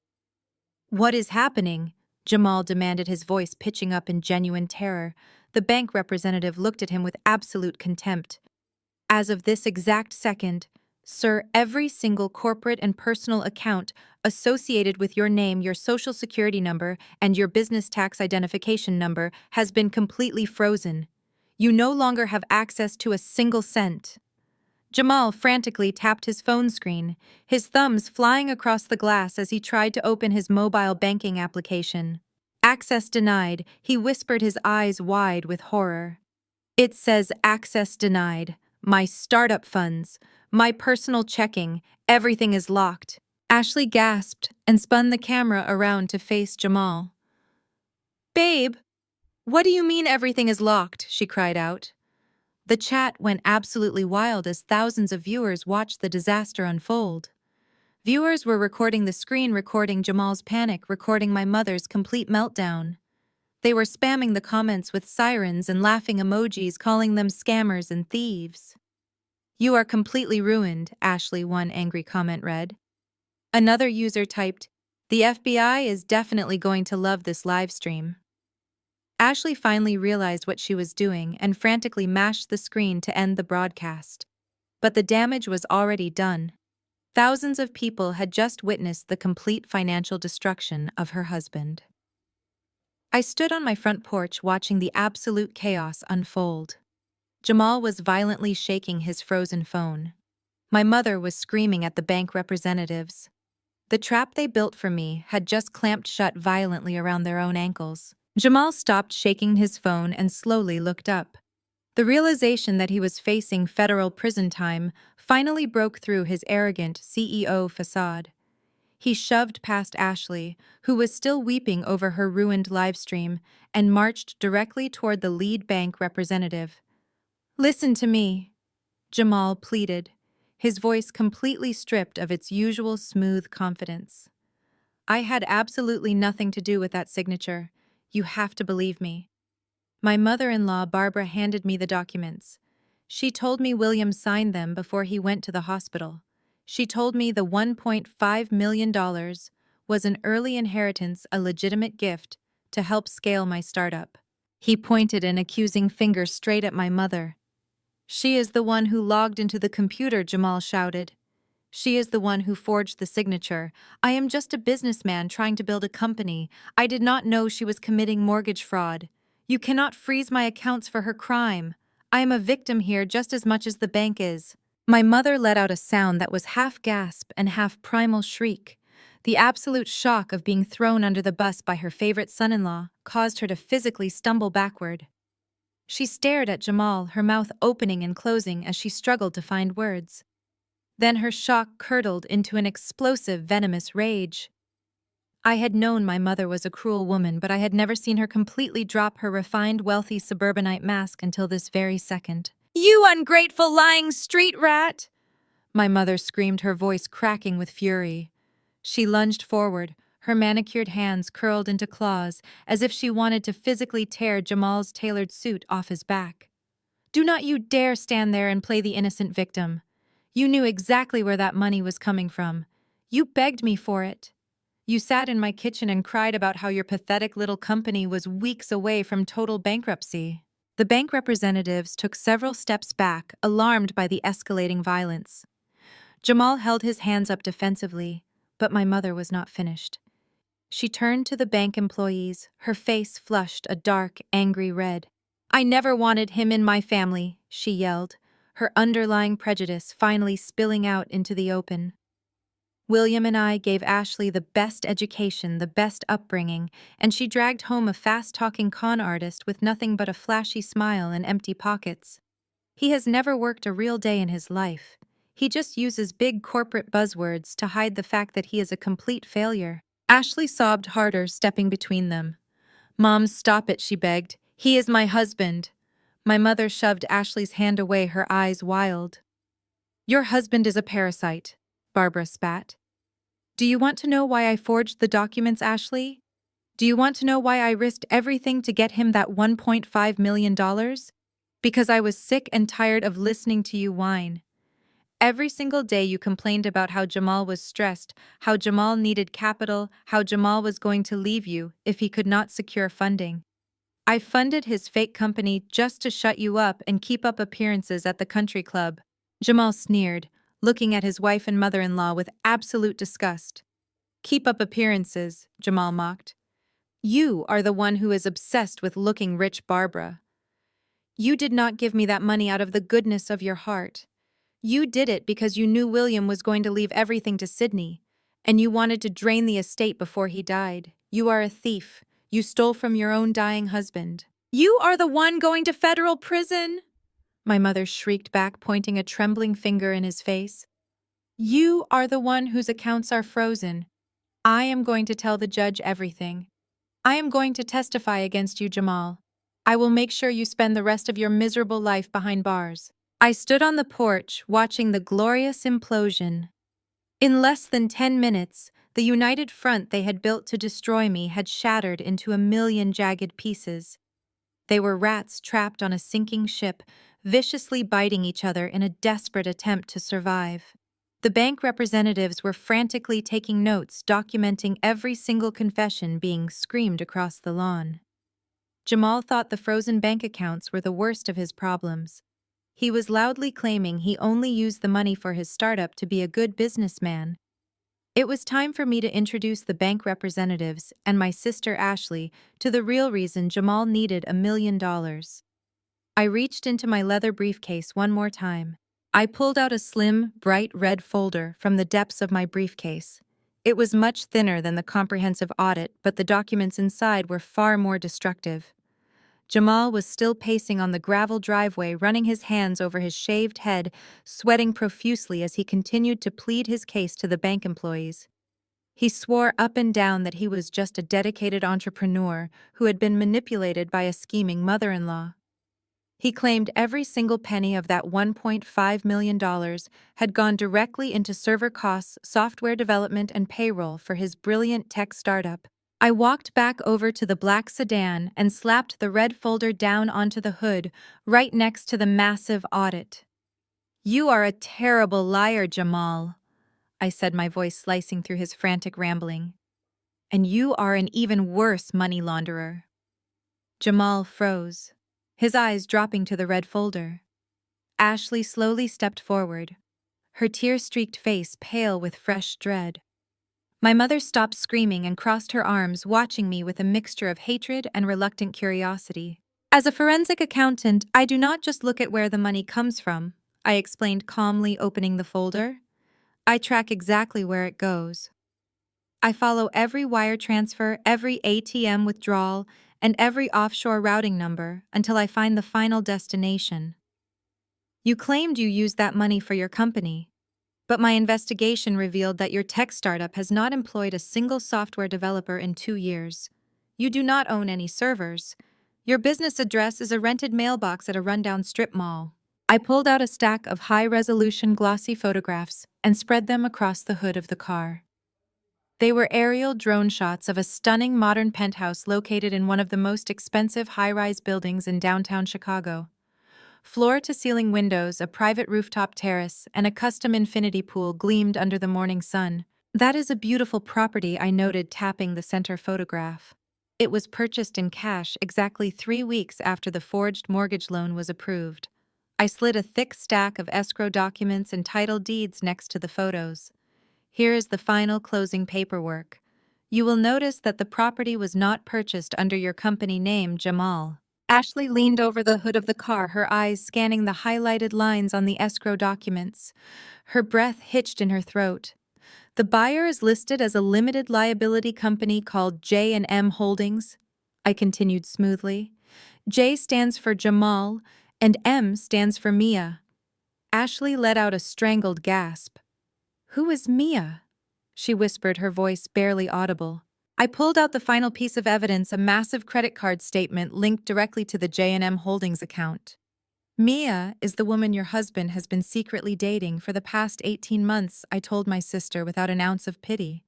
Speaker 1: What is happening? Jamal demanded, his voice pitching up in genuine terror. The bank representative looked at him with absolute contempt. As of this exact second, sir, every single corporate and personal account associated with your name, your social security number, and your business tax identification number has been completely frozen. You no longer have access to a single cent. Jamal frantically tapped his phone screen, his thumbs flying across the glass as he tried to open his mobile banking application. Access denied, he whispered, his eyes wide with horror. It says access denied. My startup funds, my personal checking, everything is locked. Ashley gasped and spun the camera around to face Jamal. Babe, what do you mean everything is locked? She cried out. The chat went absolutely wild as thousands of viewers watched the disaster unfold. Viewers were recording the screen, recording Jamal's panic, recording my mother's complete meltdown. They were spamming the comments with sirens and laughing emojis, calling them scammers and thieves. You are completely ruined, Ashley, one angry comment read. Another user typed, the FBI is definitely going to love this live stream. Ashley finally realized what she was doing and frantically mashed the screen to end the broadcast. But the damage was already done. Thousands of people had just witnessed the complete financial destruction of her husband. I stood on my front porch watching the absolute chaos unfold. Jamal was violently shaking his frozen phone. My mother was screaming at the bank representatives. The trap they built for me had just clamped shut violently around their own ankles. Jamal stopped shaking his phone and slowly looked up. The realization that he was facing federal prison time finally broke through his arrogant CEO facade. He shoved past Ashley, who was still weeping over her ruined livestream, and marched directly toward the lead bank representative. Listen to me, Jamal pleaded, his voice completely stripped of its usual smooth confidence. I had absolutely nothing to do with that signature. You have to believe me. My mother-in-law, Barbara, handed me the documents. She told me William signed them before he went to the hospital. She told me the $1.5 million was an early inheritance, a legitimate gift, to help scale my startup. He pointed an accusing finger straight at my mother. She is the one who logged into the computer, Jamal shouted. She is the one who forged the signature. I am just a businessman trying to build a company. I did not know she was committing mortgage fraud. You cannot freeze my accounts for her crime. I am a victim here just as much as the bank is. My mother let out a sound that was half gasp and half primal shriek. The absolute shock of being thrown under the bus by her favorite son-in-law caused her to physically stumble backward. She stared at Jamal, her mouth opening and closing as she struggled to find words. Then her shock curdled into an explosive, venomous rage. I had known my mother was a cruel woman, but I had never seen her completely drop her refined, wealthy suburbanite mask until this very second. You ungrateful, lying street rat! My mother screamed, her voice cracking with fury. She lunged forward, her manicured hands curled into claws, as if she wanted to physically tear Jamal's tailored suit off his back. Do not you dare stand there and play the innocent victim. You knew exactly where that money was coming from. You begged me for it. You sat in my kitchen and cried about how your pathetic little company was weeks away from total bankruptcy. The bank representatives took several steps back, alarmed by the escalating violence. Jamal held his hands up defensively, but my mother was not finished. She turned to the bank employees, her face flushed a dark, angry red. I never wanted him in my family, she yelled, her underlying prejudice finally spilling out into the open. William and I gave Ashley the best education, the best upbringing, and she dragged home a fast-talking con artist with nothing but a flashy smile and empty pockets. He has never worked a real day in his life. He just uses big corporate buzzwords to hide the fact that he is a complete failure. Ashley sobbed harder, stepping between them. Mom, stop it, she begged. He is my husband. My mother shoved Ashley's hand away, her eyes wild. Your husband is a parasite, Barbara spat. Do you want to know why I forged the documents, Ashley? Do you want to know why I risked everything to get him that $1.5 million? Because I was sick and tired of listening to you whine. Every single day you complained about how Jamal was stressed, how Jamal needed capital, how Jamal was going to leave you if he could not secure funding. I funded his fake company just to shut you up and keep up appearances at the country club. Jamal sneered, looking at his wife and mother-in-law with absolute disgust. Keep up appearances, Jamal mocked. You are the one who is obsessed with looking rich, Barbara. You did not give me that money out of the goodness of your heart. You did it because you knew William was going to leave everything to Sydney, and you wanted to drain the estate before he died. You are a thief. You stole from your own dying husband. You are the one going to federal prison. My mother shrieked back, pointing a trembling finger in his face. You are the one whose accounts are frozen. I am going to tell the judge everything. I am going to testify against you, Jamal. I will make sure you spend the rest of your miserable life behind bars. I stood on the porch, watching the glorious implosion. In less than 10 minutes, the united front they had built to destroy me had shattered into a million jagged pieces. They were rats trapped on a sinking ship, viciously biting each other in a desperate attempt to survive. The bank representatives were frantically taking notes, documenting every single confession being screamed across the lawn. Jamal thought the frozen bank accounts were the worst of his problems. He was loudly claiming he only used the money for his startup to be a good businessman. It was time for me to introduce the bank representatives and my sister Ashley to the real reason Jamal needed $1 million. I reached into my leather briefcase one more time. I pulled out a slim, bright red folder from the depths of my briefcase. It was much thinner than the comprehensive audit, but the documents inside were far more destructive. Jamal was still pacing on the gravel driveway, running his hands over his shaved head, sweating profusely as he continued to plead his case to the bank employees. He swore up and down that he was just a dedicated entrepreneur who had been manipulated by a scheming mother-in-law. He claimed every single penny of that $1.5 million had gone directly into server costs, software development, and payroll for his brilliant tech startup. I walked back over to the black sedan and slapped the red folder down onto the hood, right next to the massive audit. You are a terrible liar, Jamal, I said, my voice slicing through his frantic rambling. And you are an even worse money launderer. Jamal froze, his eyes dropping to the red folder. Ashley slowly stepped forward, her tear-streaked face pale with fresh dread. My mother stopped screaming and crossed her arms, watching me with a mixture of hatred and reluctant curiosity. As a forensic accountant, I do not just look at where the money comes from, I explained calmly, opening the folder. I track exactly where it goes. I follow every wire transfer, every ATM withdrawal, and every offshore routing number until I find the final destination. You claimed you used that money for your company, but my investigation revealed that your tech startup has not employed a single software developer in 2 years. You do not own any servers. Your business address is a rented mailbox at a rundown strip mall. I pulled out a stack of high-resolution glossy photographs and spread them across the hood of the car. They were aerial drone shots of a stunning modern penthouse located in one of the most expensive high-rise buildings in downtown Chicago. Floor-to-ceiling windows, a private rooftop terrace, and a custom infinity pool gleamed under the morning sun. That is a beautiful property, I noted, tapping the center photograph. It was purchased in cash exactly 3 weeks after the forged mortgage loan was approved. I slid a thick stack of escrow documents and title deeds next to the photos. Here is the final closing paperwork. You will notice that the property was not purchased under your company name, Jamal. Ashley leaned over the hood of the car, her eyes scanning the highlighted lines on the escrow documents. Her breath hitched in her throat. The buyer is listed as a limited liability company called J&M Holdings, I continued smoothly. J stands for Jamal, and M stands for Mia. Ashley let out a strangled gasp. Who is Mia? She whispered, her voice barely audible. I pulled out the final piece of evidence, a massive credit card statement linked directly to the J&M Holdings account. Mia is the woman your husband has been secretly dating for the past 18 months, I told my sister without an ounce of pity.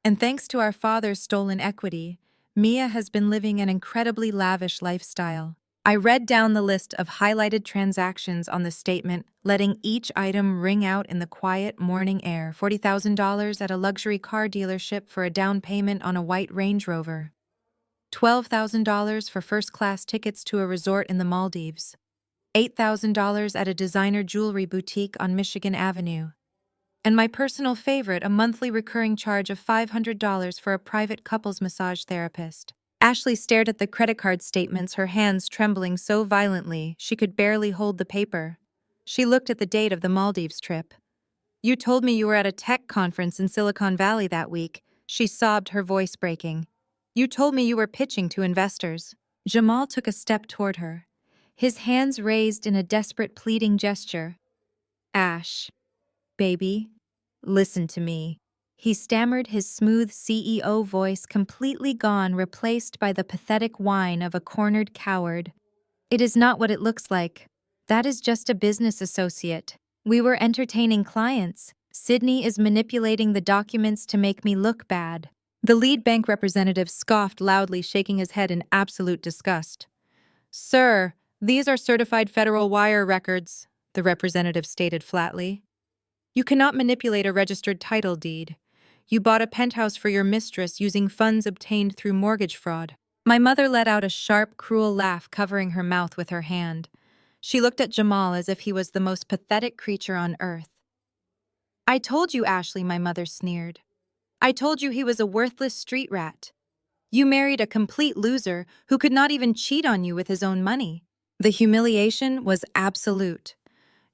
Speaker 1: And thanks to our father's stolen equity, Mia has been living an incredibly lavish lifestyle. I read down the list of highlighted transactions on the statement, letting each item ring out in the quiet morning air. $40,000 at a luxury car dealership for a down payment on a white Range Rover. $12,000 for first-class tickets to a resort in the Maldives. $8,000 at a designer jewelry boutique on Michigan Avenue. And my personal favorite, a monthly recurring charge of $500 for a private couples massage therapist. Ashley stared at the credit card statements, her hands trembling so violently she could barely hold the paper. She looked at the date of the Maldives trip. You told me you were at a tech conference in Silicon Valley that week, she sobbed, her voice breaking. You told me you were pitching to investors. Jamal took a step toward her. his hands raised in a desperate pleading gesture. Ash, baby, listen to me. He stammered, his smooth CEO voice completely gone, replaced by the pathetic whine of a cornered coward. It is not what it looks like. That is just a business associate. We were entertaining clients. Sydney is manipulating the documents to make me look bad. The lead bank representative scoffed loudly, shaking his head in absolute disgust. Sir, these are certified federal wire records, the representative stated flatly. You cannot manipulate a registered title deed. You bought a penthouse for your mistress using funds obtained through mortgage fraud. My mother let out a sharp, cruel laugh, covering her mouth with her hand. She looked at Jamal as if he was the most pathetic creature on earth. I told you, Ashley, my mother sneered. I told you he was a worthless street rat. You married a complete loser who could not even cheat on you with his own money. The humiliation was absolute.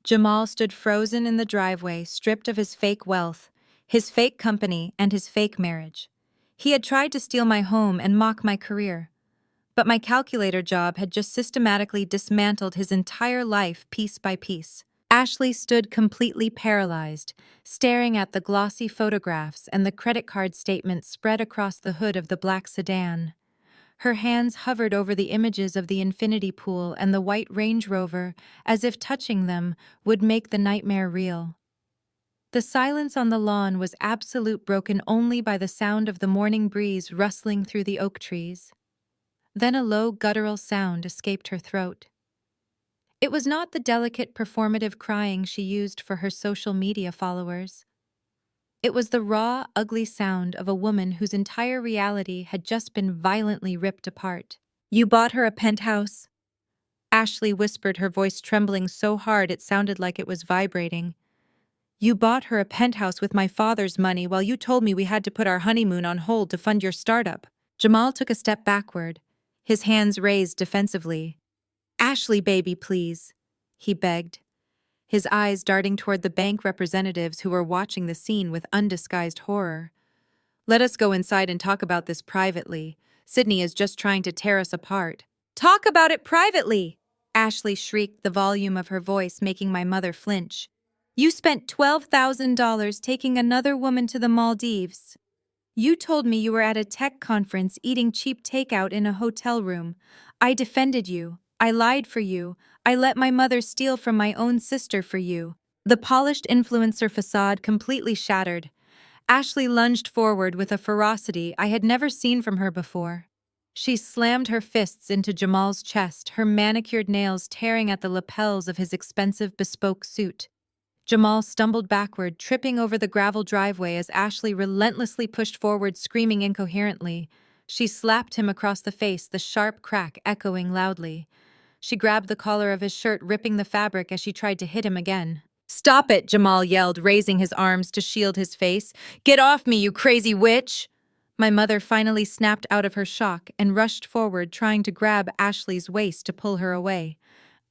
Speaker 1: Jamal stood frozen in the driveway, stripped of his fake wealth, his fake company, and his fake marriage. He had tried to steal my home and mock my career. But my calculator job had just systematically dismantled his entire life piece by piece. Ashley stood completely paralyzed, staring at the glossy photographs and the credit card statements spread across the hood of the black sedan. Her hands hovered over the images of the infinity pool and the white Range Rover, as if touching them would make the nightmare real. The silence on the lawn was absolute, broken only by the sound of the morning breeze rustling through the oak trees. Then a low, guttural sound escaped her throat. It was not the delicate, performative crying she used for her social media followers. It was the raw, ugly sound of a woman whose entire reality had just been violently ripped apart. You bought her a penthouse? Ashley whispered, her voice trembling so hard it sounded like it was vibrating. You bought her a penthouse with my father's money while you told me we had to put our honeymoon on hold to fund your startup. Jamal took a step backward, his hands raised defensively. Ashley, baby, please, he begged, his eyes darting toward the bank representatives who were watching the scene with undisguised horror. Let us go inside and talk about this privately. Sydney is just trying to tear us apart. Talk about it privately! Ashley shrieked, the volume of her voice making my mother flinch. You spent $12,000 taking another woman to the Maldives. You told me you were at a tech conference eating cheap takeout in a hotel room. I defended you. I lied for you. I let my mother steal from my own sister for you. The polished influencer facade completely shattered. Ashley lunged forward with a ferocity I had never seen from her before. She slammed her fists into Jamal's chest, her manicured nails tearing at the lapels of his expensive bespoke suit. Jamal stumbled backward, tripping over the gravel driveway as Ashley relentlessly pushed forward, screaming incoherently. She slapped him across the face, the sharp crack echoing loudly. She grabbed the collar of his shirt, ripping the fabric as she tried to hit him again. Stop it, Jamal yelled, raising his arms to shield his face. Get off me, you crazy witch! My mother finally snapped out of her shock and rushed forward, trying to grab Ashley's waist to pull her away.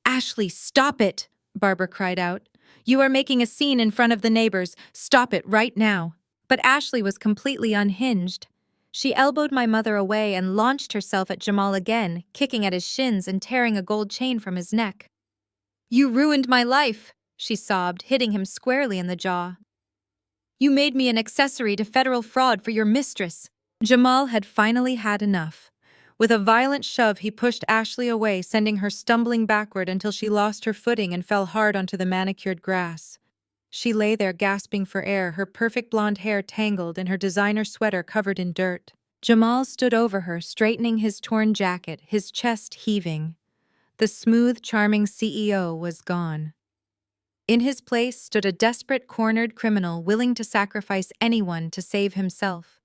Speaker 1: Ashley, stop it! Barbara cried out. You are making a scene in front of the neighbors. Stop it right now. But Ashley was completely unhinged. She elbowed my mother away and launched herself at Jamal again, kicking at his shins and tearing a gold chain from his neck. You ruined my life, she sobbed, hitting him squarely in the jaw. You made me an accessory to federal fraud for your mistress. Jamal had finally had enough. With a violent shove, he pushed Ashley away, sending her stumbling backward until she lost her footing and fell hard onto the manicured grass. She lay there gasping for air, her perfect blonde hair tangled and her designer sweater covered in dirt. Jamal stood over her, straightening his torn jacket, his chest heaving. The smooth, charming CEO was gone. In his place stood a desperate, cornered criminal willing to sacrifice anyone to save himself.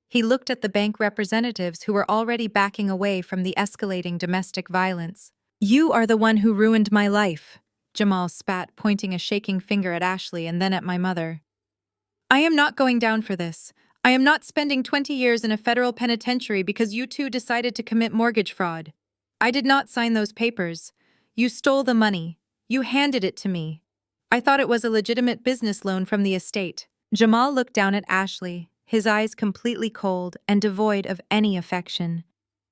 Speaker 1: He looked at the bank representatives who were already backing away from the escalating domestic violence. You are the one who ruined my life, Jamal spat, pointing a shaking finger at Ashley and then at my mother. I am not going down for this. I am not spending 20 years in a federal penitentiary because you two decided to commit mortgage fraud. I did not sign those papers. You stole the money. You handed it to me. I thought it was a legitimate business loan from the estate. Jamal looked down at Ashley, his eyes completely cold and devoid of any affection.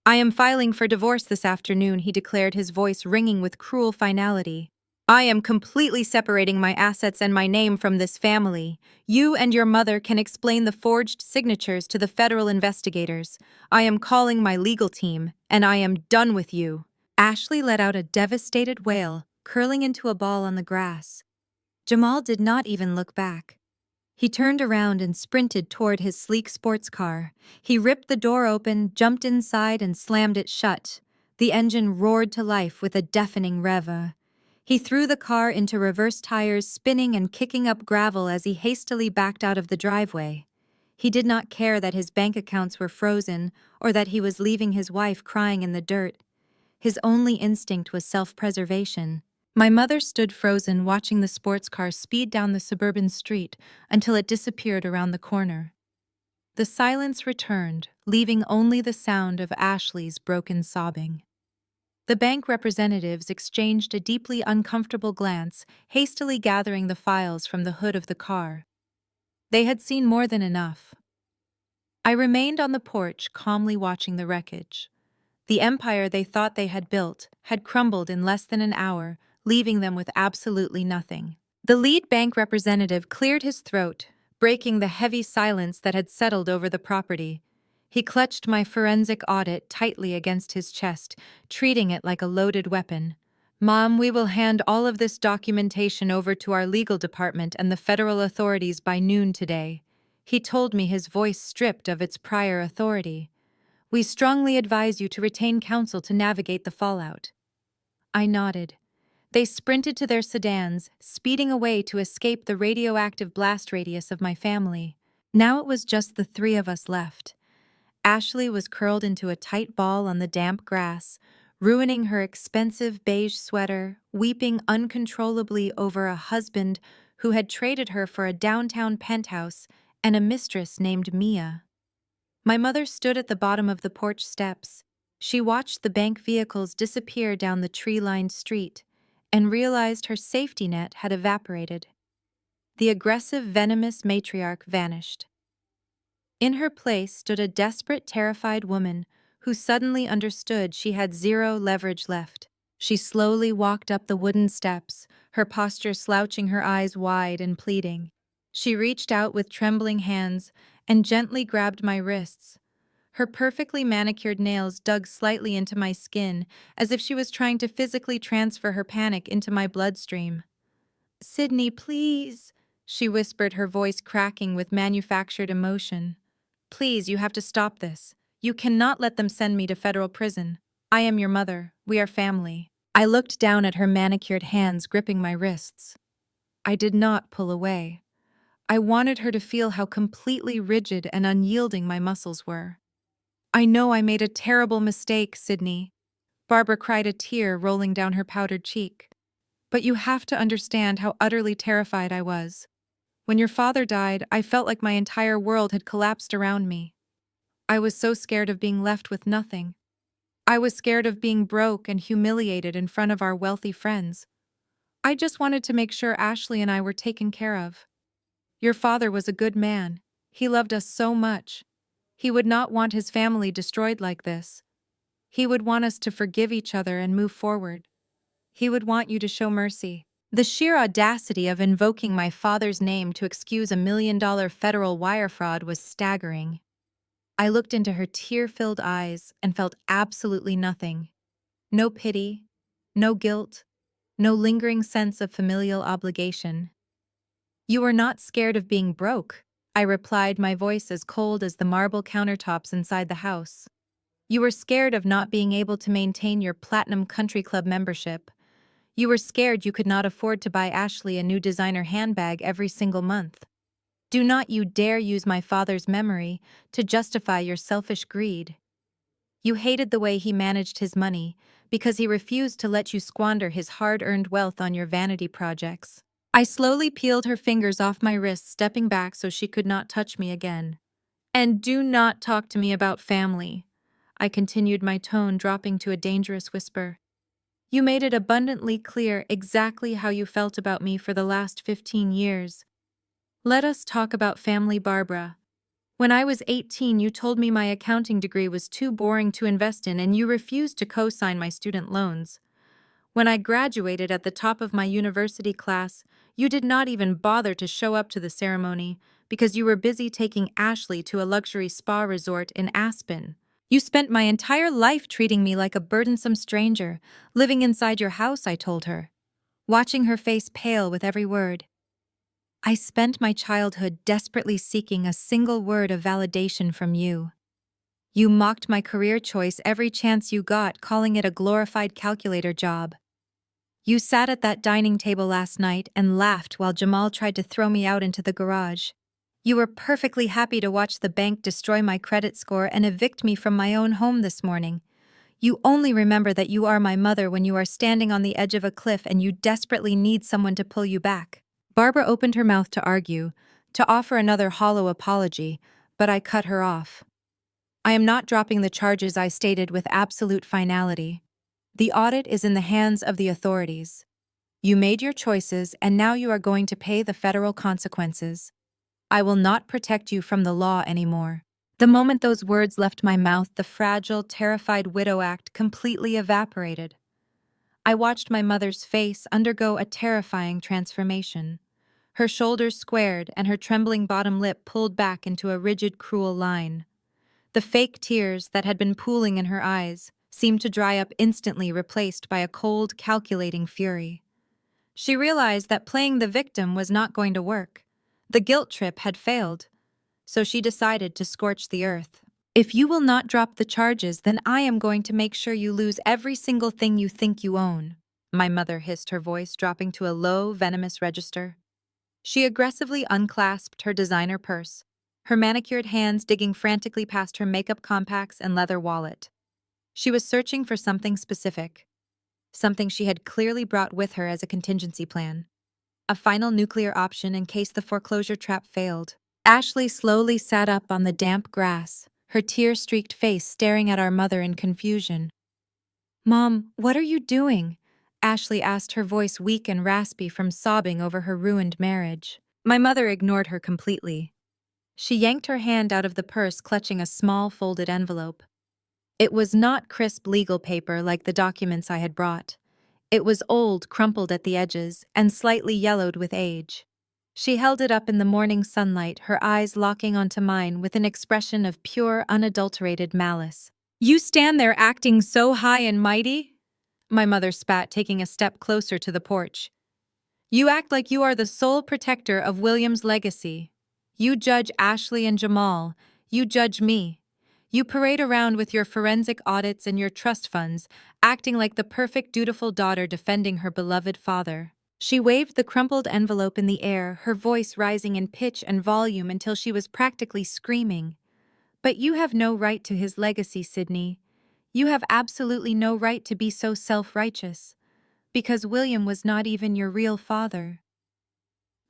Speaker 1: I am filing for divorce this afternoon, he declared, his voice ringing with cruel finality. I am completely separating my assets and my name from this family. You and your mother can explain the forged signatures to the federal investigators. I am calling my legal team, and I am done with you. Ashley let out a devastated wail, curling into a ball on the grass. Jamal did not even look back. He turned around and sprinted toward his sleek sports car. He ripped the door open, jumped inside, and slammed it shut. The engine roared to life with a deafening rev. He threw the car into reverse tires, spinning and kicking up gravel as he hastily backed out of the driveway. He did not care that his bank accounts were frozen or that he was leaving his wife crying in the dirt. His only instinct was self-preservation. My mother stood frozen, watching the sports car speed down the suburban street until it disappeared around the corner. The silence returned, leaving only the sound of Ashley's broken sobbing. The bank representatives exchanged a deeply uncomfortable glance, hastily gathering the files from the hood of the car. They had seen more than enough. I remained on the porch, calmly watching the wreckage. The empire they thought they had built had crumbled in less than an hour, leaving them with absolutely nothing. The lead bank representative cleared his throat, breaking the heavy silence that had settled over the property. He clutched my forensic audit tightly against his chest, treating it like a loaded weapon. Mom, we will hand all of this documentation over to our legal department and the federal authorities by noon today. He told me, his voice stripped of its prior authority. We strongly advise you to retain counsel to navigate the fallout. I nodded. They sprinted to their sedans, speeding away to escape the radioactive blast radius of my family. Now it was just the three of us left. Ashley was curled into a tight ball on the damp grass, ruining her expensive beige sweater, weeping uncontrollably over a husband who had traded her for a downtown penthouse and a mistress named Mia. My mother stood at the bottom of the porch steps. She watched the bank vehicles disappear down the tree-lined street and realized her safety net had evaporated. The aggressive, venomous matriarch vanished. In her place stood a desperate, terrified woman who suddenly understood she had zero leverage left. She slowly walked up the wooden steps, her posture slouching, her eyes wide and pleading. She reached out with trembling hands and gently grabbed my wrists. Her perfectly manicured nails dug slightly into my skin, as if she was trying to physically transfer her panic into my bloodstream. "Sydney, please," she whispered, her voice cracking with manufactured emotion. "Please, you have to stop this. You cannot let them send me to federal prison. I am your mother. We are family." I looked down at her manicured hands gripping my wrists. I did not pull away. I wanted her to feel how completely rigid and unyielding my muscles were. "I know I made a terrible mistake, Sydney." Barbara cried, a tear rolling down her powdered cheek. "But you have to understand how utterly terrified I was. When your father died, I felt like my entire world had collapsed around me. I was so scared of being left with nothing. I was scared of being broke and humiliated in front of our wealthy friends. I just wanted to make sure Ashley and I were taken care of. Your father was a good man. He loved us so much. He would not want his family destroyed like this. He would want us to forgive each other and move forward. He would want you to show mercy." The sheer audacity of invoking my father's name to excuse $1 million federal wire fraud was staggering. I looked into her tear-filled eyes and felt absolutely nothing. No pity, no guilt, no lingering sense of familial obligation. "You were not scared of being broke," I replied, my voice as cold as the marble countertops inside the house. "You were scared of not being able to maintain your Platinum Country Club membership. You were scared you could not afford to buy Ashley a new designer handbag every single month. Do not you dare use my father's memory to justify your selfish greed. You hated the way he managed his money because he refused to let you squander his hard-earned wealth on your vanity projects." I slowly peeled her fingers off my wrists, stepping back so she could not touch me again. "And do not talk to me about family," I continued, my tone dropping to a dangerous whisper. "You made it abundantly clear exactly how you felt about me for the last 15 years. Let us talk about family, Barbara. When I was 18, you told me my accounting degree was too boring to invest in and you refused to co-sign my student loans. When I graduated at the top of my university class, you did not even bother to show up to the ceremony because you were busy taking Ashley to a luxury spa resort in Aspen. You spent my entire life treating me like a burdensome stranger, living inside your house, I told her, watching her face pale with every word. I spent my childhood desperately seeking a single word of validation from you. You mocked my career choice every chance you got, calling it a glorified calculator job. You sat at that dining table last night and laughed while Jamal tried to throw me out into the garage. You were perfectly happy to watch the bank destroy my credit score and evict me from my own home this morning. You only remember that you are my mother when you are standing on the edge of a cliff and you desperately need someone to pull you back. Barbara opened her mouth to argue, to offer another hollow apology, but I cut her off. I am not dropping the charges, I stated with absolute finality. The audit is in the hands of the authorities. You made your choices and now you are going to pay the federal consequences. I will not protect you from the law anymore. The moment those words left my mouth, the fragile, terrified widow act completely evaporated. I watched my mother's face undergo a terrifying transformation. Her shoulders squared and her trembling bottom lip pulled back into a rigid, cruel line. The fake tears that had been pooling in her eyes seemed to dry up instantly, replaced by a cold, calculating fury. She realized that playing the victim was not going to work. The guilt trip had failed, so she decided to scorch the earth. If you will not drop the charges, then I am going to make sure you lose every single thing you think you own, my mother hissed, her voice dropping to a low, venomous register. She aggressively unclasped her designer purse, her manicured hands digging frantically past her makeup compacts and leather wallet. She was searching for something specific, something she had clearly brought with her as a contingency plan. A final nuclear option in case the foreclosure trap failed. Ashley slowly sat up on the damp grass, her tear-streaked face staring at our mother in confusion. "Mom, what are you doing?" Ashley asked, her voice weak and raspy from sobbing over her ruined marriage. My mother ignored her completely. She yanked her hand out of the purse, clutching a small folded envelope. It was not crisp legal paper like the documents I had brought. It was old, crumpled at the edges, and slightly yellowed with age. She held it up in the morning sunlight, her eyes locking onto mine with an expression of pure, unadulterated malice. "You stand there acting so high and mighty?" My mother spat, taking a step closer to the porch. "You act like you are the sole protector of William's legacy. You judge Ashley and Jamal. You judge me. You parade around with your forensic audits and your trust funds, acting like the perfect, dutiful daughter defending her beloved father." She waved the crumpled envelope in the air, her voice rising in pitch and volume until she was practically screaming. "But you have no right to his legacy, Sydney. You have absolutely no right to be so self-righteous, because William was not even your real father."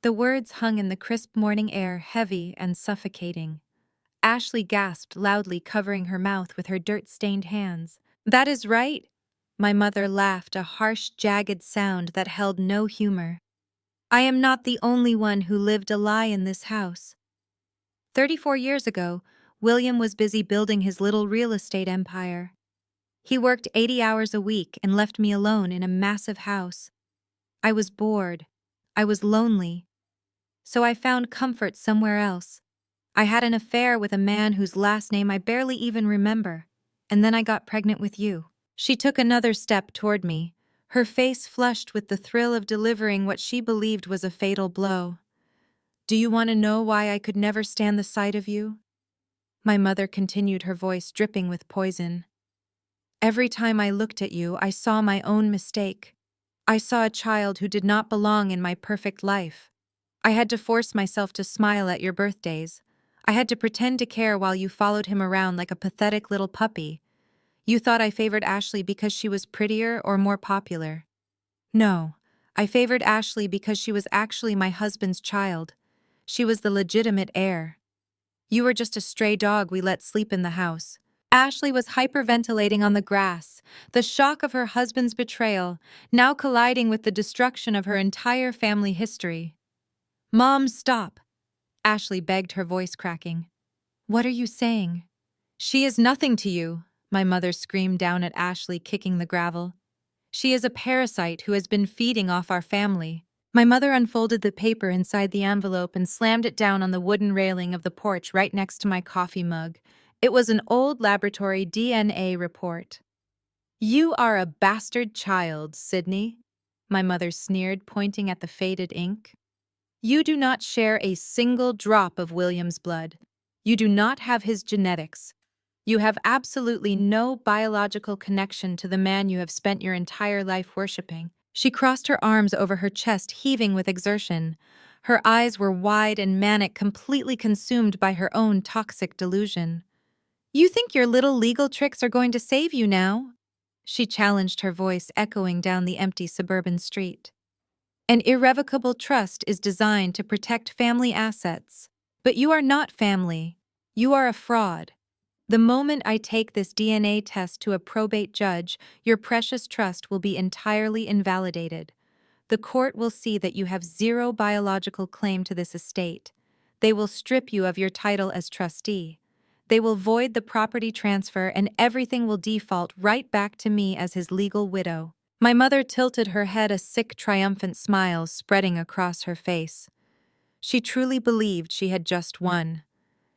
Speaker 1: The words hung in the crisp morning air, heavy and suffocating. Ashley gasped loudly, covering her mouth with her dirt-stained hands. "That is right." My mother laughed, a harsh, jagged sound that held no humor. "I am not the only one who lived a lie in this house. 34 years ago, William was busy building his little real estate empire. He worked 80 hours a week and left me alone in a massive house. I was bored. I was lonely. So I found comfort somewhere else. I had an affair with a man whose last name I barely even remember, and then I got pregnant with you." She took another step toward me, her face flushed with the thrill of delivering what she believed was a fatal blow. "Do you want to know why I could never stand the sight of you?" My mother continued, her voice dripping with poison. "Every time I looked at you, I saw my own mistake. I saw a child who did not belong in my perfect life. I had to force myself to smile at your birthdays. I had to pretend to care while you followed him around like a pathetic little puppy. You thought I favored Ashley because she was prettier or more popular. No, I favored Ashley because she was actually my husband's child. She was the legitimate heir. You were just a stray dog we let sleep in the house." Ashley was hyperventilating on the grass, the shock of her husband's betrayal now colliding with the destruction of her entire family history. "Mom, stop," Ashley begged, her voice cracking. What are you saying? She is nothing to you, my mother screamed down at Ashley, kicking the gravel. She is a parasite who has been feeding off our family. My mother unfolded the paper inside the envelope and slammed it down on the wooden railing of the porch right next to my coffee mug. It was an old laboratory DNA report. You are a bastard child, Sydney, my mother sneered, pointing at the faded ink. You do not share a single drop of William's blood. You do not have his genetics. You have absolutely no biological connection to the man you have spent your entire life worshipping. She crossed her arms over her chest, heaving with exertion. Her eyes were wide and manic, completely consumed by her own toxic delusion. You think your little legal tricks are going to save you now? She challenged, her voice echoing down the empty suburban street. An irrevocable trust is designed to protect family assets. But you are not family. You are a fraud. The moment I take this DNA test to a probate judge, your precious trust will be entirely invalidated. The court will see that you have zero biological claim to this estate. They will strip you of your title as trustee. They will void the property transfer, and everything will default right back to me as his legal widow. My mother tilted her head, a sick, triumphant smile spreading across her face. She truly believed she had just won.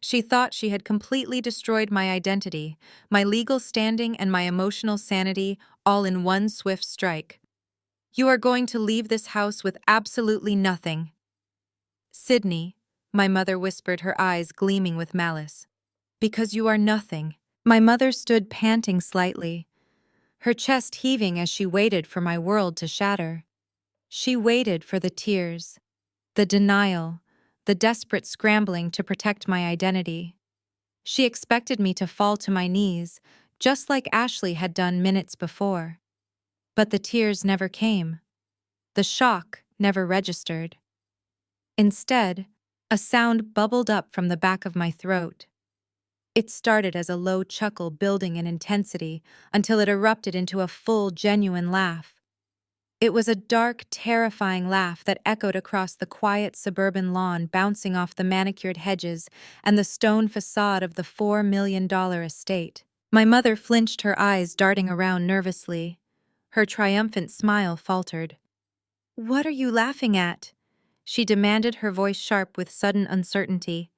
Speaker 1: She thought she had completely destroyed my identity, my legal standing, and my emotional sanity, all in one swift strike. You are going to leave this house with absolutely nothing. Sydney, my mother whispered, her eyes gleaming with malice. Because you are nothing. My mother stood panting slightly, her chest heaving as she waited for my world to shatter. She waited for the tears, the denial, the desperate scrambling to protect my identity. She expected me to fall to my knees, just like Ashley had done minutes before. But the tears never came. The shock never registered. Instead, a sound bubbled up from the back of my throat. It started as a low chuckle, building in intensity until it erupted into a full, genuine laugh. It was a dark, terrifying laugh that echoed across the quiet suburban lawn, bouncing off the manicured hedges and the stone facade of the $4 million estate. My mother flinched, her eyes darting around nervously. Her triumphant smile faltered. "What are you laughing at?" she demanded, her voice sharp with sudden uncertainty.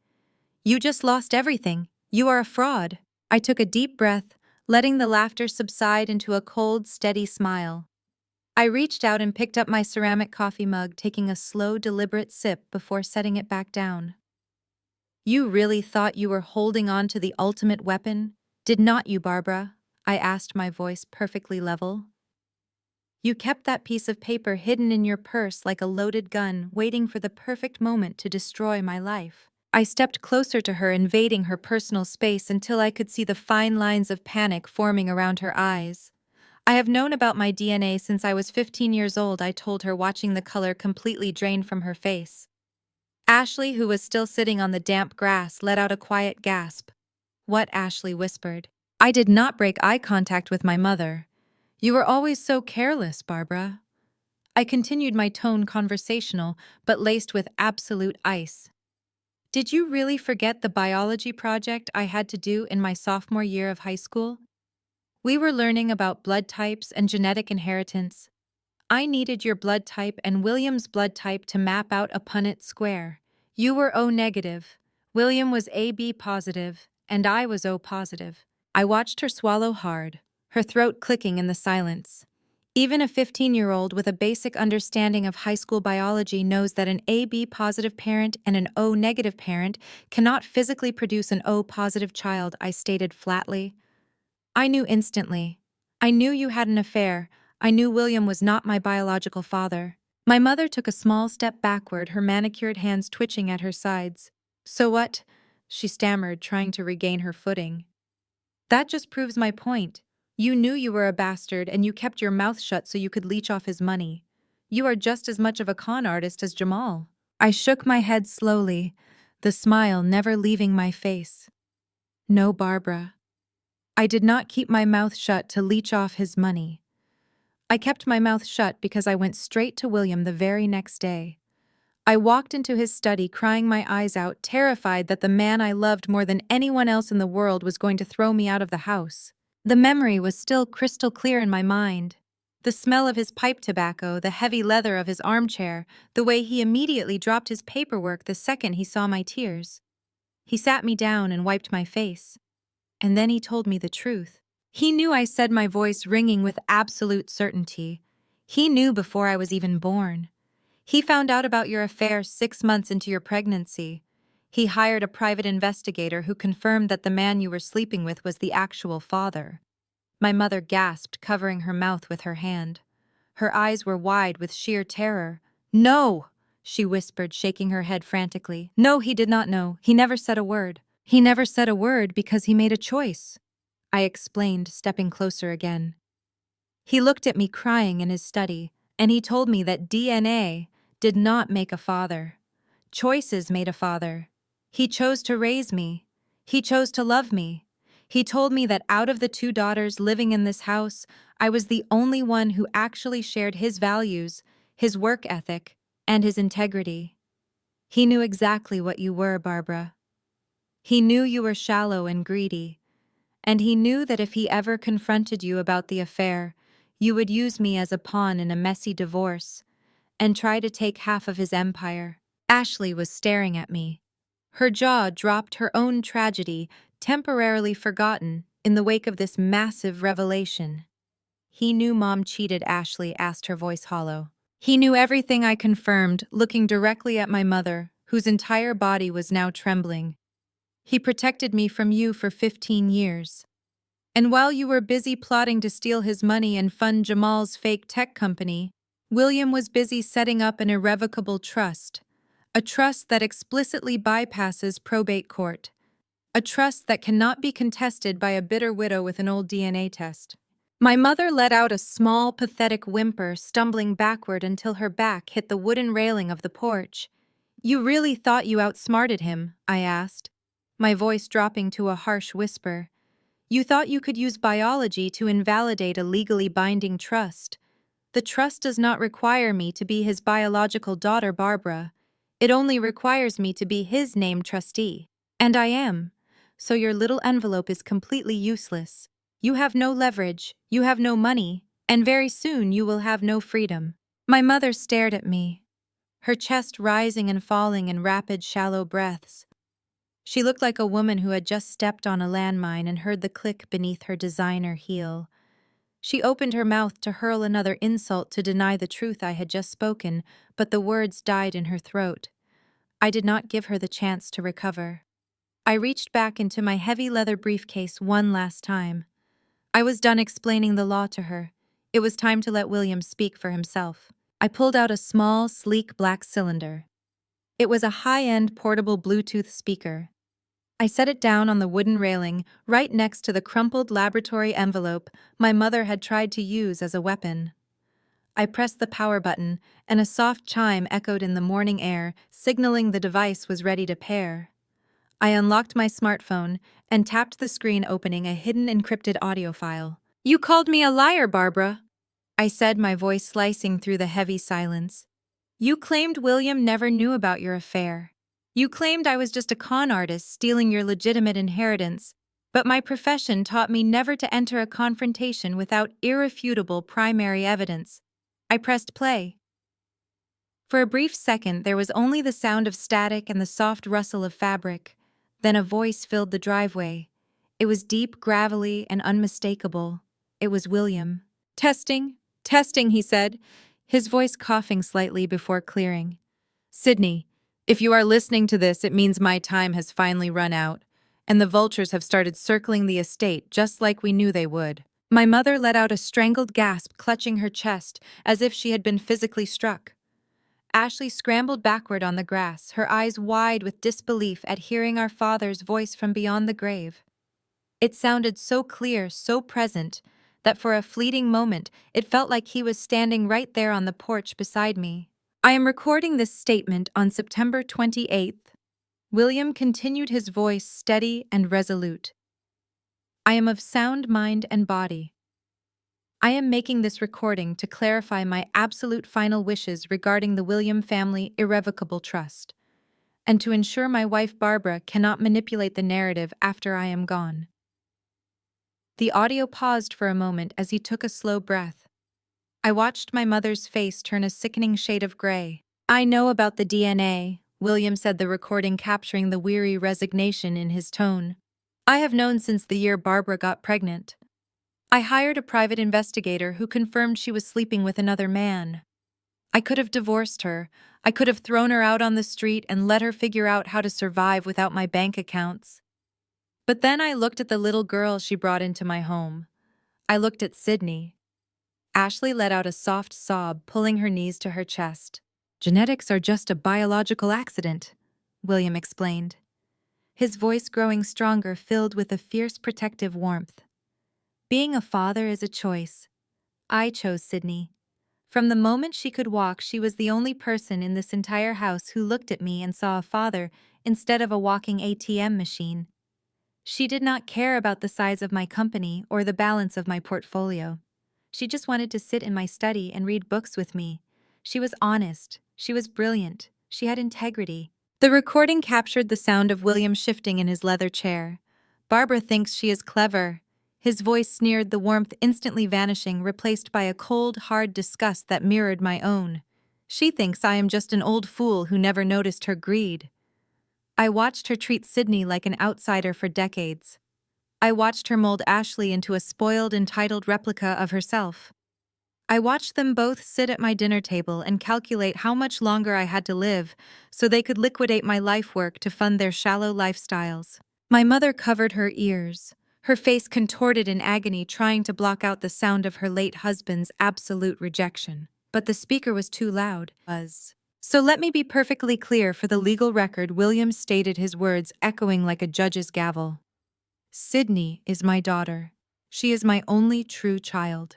Speaker 1: "You just lost everything. You are a fraud." I took a deep breath, letting the laughter subside into a cold, steady smile. I reached out and picked up my ceramic coffee mug, taking a slow, deliberate sip before setting it back down. "You really thought you were holding on to the ultimate weapon, did not you, Barbara?" I asked, my voice perfectly level. "You kept that piece of paper hidden in your purse like a loaded gun, waiting for the perfect moment to destroy my life." I stepped closer to her, invading her personal space until I could see the fine lines of panic forming around her eyes. "I have known about my DNA since I was 15 years old," I told her, watching the color completely drain from her face. Ashley, who was still sitting on the damp grass, let out a quiet gasp. "What?" Ashley whispered. I did not break eye contact with my mother. "You were always so careless, Barbara." I continued, my tone conversational, but laced with absolute ice. "Did you really forget the biology project I had to do in my sophomore year of high school? We were learning about blood types and genetic inheritance. I needed your blood type and William's blood type to map out a Punnett square. You were O negative, William was AB positive, and I was O positive." I watched her swallow hard, her throat clicking in the silence. Even a 15-year-old with a basic understanding of high school biology knows that an AB positive parent and an O negative parent cannot physically produce an O positive child, I stated flatly. "I knew instantly. I knew you had an affair. I knew William was not my biological father." My mother took a small step backward, her manicured hands twitching at her sides. "So what?" she stammered, trying to regain her footing. "That just proves my point. You knew you were a bastard and you kept your mouth shut so you could leech off his money. You are just as much of a con artist as Jamal." I shook my head slowly, the smile never leaving my face. "No, Barbara. I did not keep my mouth shut to leech off his money. I kept my mouth shut because I went straight to William the very next day. I walked into his study crying my eyes out, terrified that the man I loved more than anyone else in the world was going to throw me out of the house. The memory was still crystal clear in my mind. The smell of his pipe tobacco, the heavy leather of his armchair, the way he immediately dropped his paperwork the second he saw my tears. He sat me down and wiped my face. And then he told me the truth. He knew, I said, my voice ringing with absolute certainty. He knew before I was even born. He found out about your affair 6 months into your pregnancy. He hired a private investigator who confirmed that the man you were sleeping with was the actual father. My mother gasped, covering her mouth with her hand. Her eyes were wide with sheer terror. "No!" she whispered, shaking her head frantically. "No, he did not know. He never said a word. He never said a word because he made a choice," I explained, stepping closer again. He looked at me crying in his study, and he told me that DNA did not make a father. Choices made a father. He chose to raise me. He chose to love me. He told me that out of the 2 daughters living in this house, I was the only one who actually shared his values, his work ethic, and his integrity. He knew exactly what you were, Barbara. He knew you were shallow and greedy, and he knew that if he ever confronted you about the affair, you would use me as a pawn in a messy divorce and try to take half of his empire. Ashley was staring at me. Her jaw dropped, her own tragedy temporarily forgotten in the wake of this massive revelation. "He knew Mom cheated," Ashley asked, her voice hollow. "He knew everything," I confirmed, looking directly at my mother, whose entire body was now trembling. "He protected me from you for 15 years. And while you were busy plotting to steal his money and fund Jamal's fake tech company, William was busy setting up an irrevocable trust. A trust that explicitly bypasses probate court. A trust that cannot be contested by a bitter widow with an old DNA test." My mother let out a small, pathetic whimper, stumbling backward until her back hit the wooden railing of the porch. "You really thought you outsmarted him?" I asked, my voice dropping to a harsh whisper. "You thought you could use biology to invalidate a legally binding trust? The trust does not require me to be his biological daughter, Barbara. It only requires me to be his named trustee. And I am. So your little envelope is completely useless. You have no leverage, you have no money, and very soon you will have no freedom." My mother stared at me, her chest rising and falling in rapid, shallow breaths. She looked like a woman who had just stepped on a landmine and heard the click beneath her designer heel. She opened her mouth to hurl another insult to deny the truth I had just spoken, but the words died in her throat. I did not give her the chance to recover. I reached back into my heavy leather briefcase one last time. I was done explaining the law to her. It was time to let William speak for himself. I pulled out a small, sleek black cylinder. It was a high-end portable Bluetooth speaker. I set it down on the wooden railing, right next to the crumpled laboratory envelope my mother had tried to use as a weapon. I pressed the power button, and a soft chime echoed in the morning air, signaling the device was ready to pair. I unlocked my smartphone and tapped the screen, opening a hidden encrypted audio file. "You called me a liar, Barbara," I said, my voice slicing through the heavy silence. "You claimed William never knew about your affair. You claimed I was just a con artist stealing your legitimate inheritance, but my profession taught me never to enter a confrontation without irrefutable primary evidence." I pressed play. For a brief second, there was only the sound of static and the soft rustle of fabric. Then a voice filled the driveway. It was deep, gravelly, and unmistakable. It was William. "Testing, testing," he said, his voice coughing slightly before clearing. "Sydney, if you are listening to this, it means my time has finally run out, and the vultures have started circling the estate just like we knew they would." My mother let out a strangled gasp, clutching her chest, as if she had been physically struck. Ashley scrambled backward on the grass, her eyes wide with disbelief at hearing our father's voice from beyond the grave. It sounded so clear, so present, that for a fleeting moment it felt like he was standing right there on the porch beside me. "I am recording this statement on September 28th. William continued, his voice steady and resolute. "I am of sound mind and body. I am making this recording to clarify my absolute final wishes regarding the William family irrevocable trust, and to ensure my wife Barbara cannot manipulate the narrative after I am gone." The audio paused for a moment as he took a slow breath. I watched my mother's face turn a sickening shade of gray. "I know about the DNA," William said, the recording capturing the weary resignation in his tone. "I have known since the year Barbara got pregnant. I hired a private investigator who confirmed she was sleeping with another man. I could have divorced her. I could have thrown her out on the street and let her figure out how to survive without my bank accounts. But then I looked at the little girl she brought into my home. I looked at Sydney." Ashley let out a soft sob, pulling her knees to her chest. "Genetics are just a biological accident," William explained, his voice growing stronger, filled with a fierce protective warmth. "Being a father is a choice. I chose Sydney. From the moment she could walk, she was the only person in this entire house who looked at me and saw a father instead of a walking ATM machine. She did not care about the size of my company or the balance of my portfolio. She just wanted to sit in my study and read books with me. She was honest. She was brilliant. She had integrity." The recording captured the sound of William shifting in his leather chair. "Barbara thinks she is clever." His voice sneered, the warmth instantly vanishing, replaced by a cold, hard disgust that mirrored my own. "She thinks I am just an old fool who never noticed her greed." I watched her treat Sydney like an outsider for decades. I watched her mold Ashley into a spoiled, entitled replica of herself. I watched them both sit at my dinner table and calculate how much longer I had to live so they could liquidate my life work to fund their shallow lifestyles. My mother covered her ears, her face contorted in agony, trying to block out the sound of her late husband's absolute rejection. But the speaker was too loud. "So let me be perfectly clear for the legal record," William stated, his words echoing like a judge's gavel. "Sydney is my daughter. She is my only true child.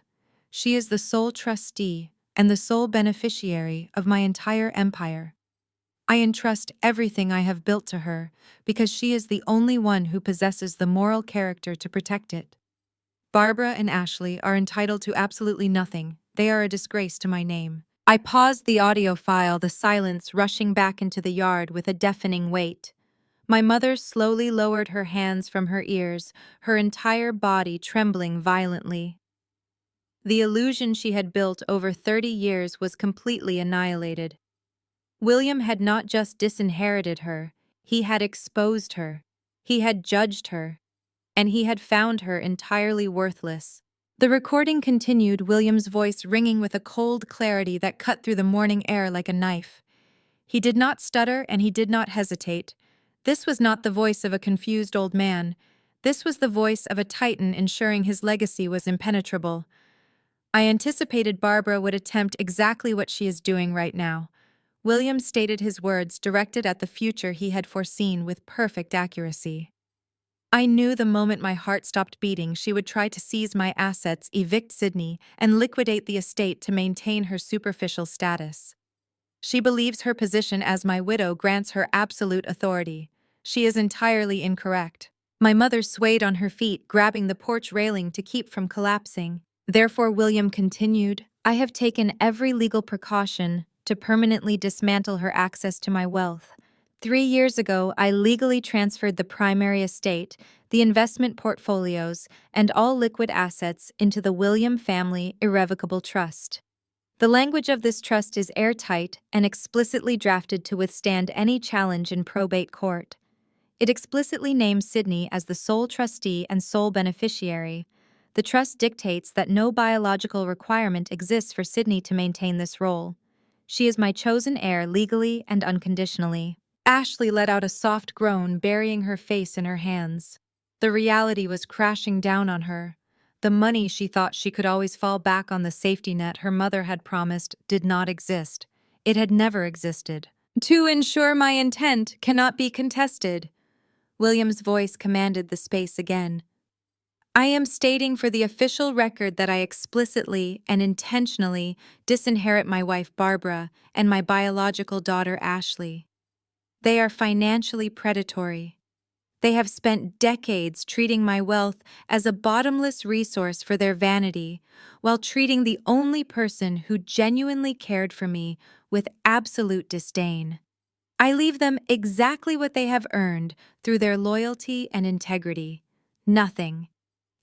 Speaker 1: She is the sole trustee and the sole beneficiary of my entire empire. I entrust everything I have built to her because she is the only one who possesses the moral character to protect it. Barbara and Ashley are entitled to absolutely nothing. They are a disgrace to my name." I paused the audio file, the silence rushing back into the yard with a deafening weight. My mother slowly lowered her hands from her ears, her entire body trembling violently. The illusion she had built over 30 years was completely annihilated. William had not just disinherited her, he had exposed her. He had judged her, and he had found her entirely worthless. The recording continued, William's voice ringing with a cold clarity that cut through the morning air like a knife. He did not stutter and he did not hesitate. This was not the voice of a confused old man. This was the voice of a titan ensuring his legacy was impenetrable. "I anticipated Barbara would attempt exactly what she is doing right now." William stated, his words directed at the future he had foreseen with perfect accuracy. "I knew the moment my heart stopped beating, she would try to seize my assets, evict Sydney, and liquidate the estate to maintain her superficial status. She believes her position as my widow grants her absolute authority. She is entirely incorrect." My mother swayed on her feet, grabbing the porch railing to keep from collapsing. "Therefore," William continued, "I have taken every legal precaution to permanently dismantle her access to my wealth. 3 years ago, I legally transferred the primary estate, the investment portfolios, and all liquid assets into the William Family Irrevocable Trust. The language of this trust is airtight and explicitly drafted to withstand any challenge in probate court. It explicitly names Sydney as the sole trustee and sole beneficiary. The trust dictates that no biological requirement exists for Sydney to maintain this role. She is my chosen heir legally and unconditionally." Ashley let out a soft groan, burying her face in her hands. The reality was crashing down on her. The money she thought she could always fall back on, the safety net her mother had promised, did not exist. It had never existed. "To ensure my intent cannot be contested," William's voice commanded the space again. "I am stating for the official record that I explicitly and intentionally disinherit my wife Barbara and my biological daughter Ashley. They are financially predatory. They have spent decades treating my wealth as a bottomless resource for their vanity, while treating the only person who genuinely cared for me with absolute disdain. I leave them exactly what they have earned through their loyalty and integrity. Nothing.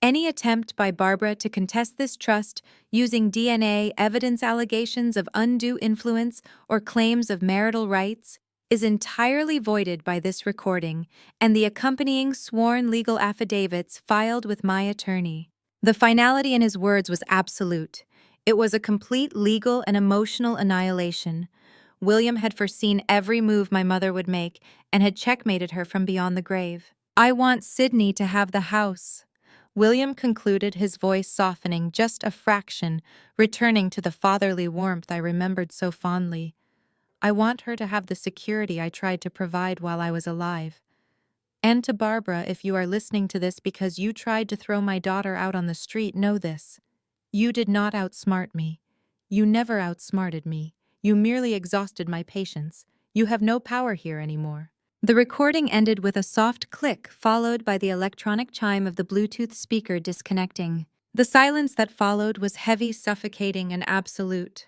Speaker 1: Any attempt by Barbara to contest this trust using DNA evidence allegations of undue influence or claims of marital rights is entirely voided by this recording and the accompanying sworn legal affidavits filed with my attorney. The finality in his words was absolute. It was a complete legal and emotional annihilation. William had foreseen every move my mother would make and had checkmated her from beyond the grave. "I want Sydney to have the house," William concluded, his voice softening just a fraction, returning to the fatherly warmth I remembered so fondly. "I want her to have the security I tried to provide while I was alive. And to Barbara, if you are listening to this because you tried to throw my daughter out on the street, know this. You did not outsmart me. You never outsmarted me. You merely exhausted my patience. You have no power here anymore." The recording ended with a soft click, followed by the electronic chime of the Bluetooth speaker disconnecting. The silence that followed was heavy, suffocating, and absolute.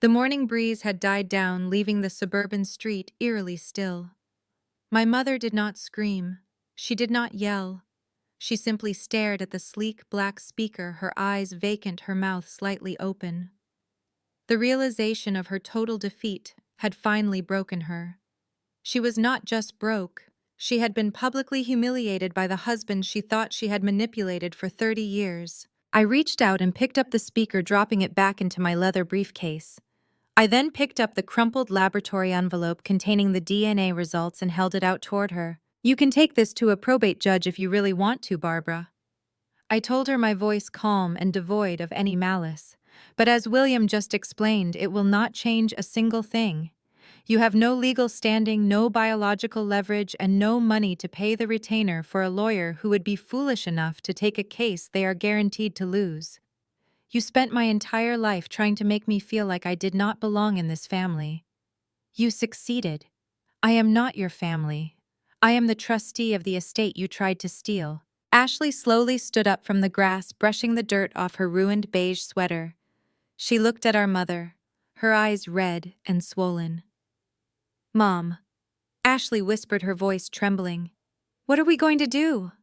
Speaker 1: The morning breeze had died down, leaving the suburban street eerily still. My mother did not scream. She did not yell. She simply stared at the sleek black speaker, her eyes vacant, her mouth slightly open. The realization of her total defeat had finally broken her. She was not just broke. She had been publicly humiliated by the husband she thought she had manipulated for 30 years. I reached out and picked up the speaker, dropping it back into my leather briefcase. I then picked up the crumpled laboratory envelope containing the DNA results and held it out toward her. "You can take this to a probate judge if you really want to, Barbara," I told her, my voice calm and devoid of any malice. "But as William just explained, it will not change a single thing. You have no legal standing, no biological leverage, and no money to pay the retainer for a lawyer who would be foolish enough to take a case they are guaranteed to lose. You spent my entire life trying to make me feel like I did not belong in this family. You succeeded. I am not your family. I am the trustee of the estate you tried to steal." Ashley slowly stood up from the grass, brushing the dirt off her ruined beige sweater. She looked at our mother, her eyes red and swollen. "Mom," Ashley whispered, her voice trembling, "what are we going to do?"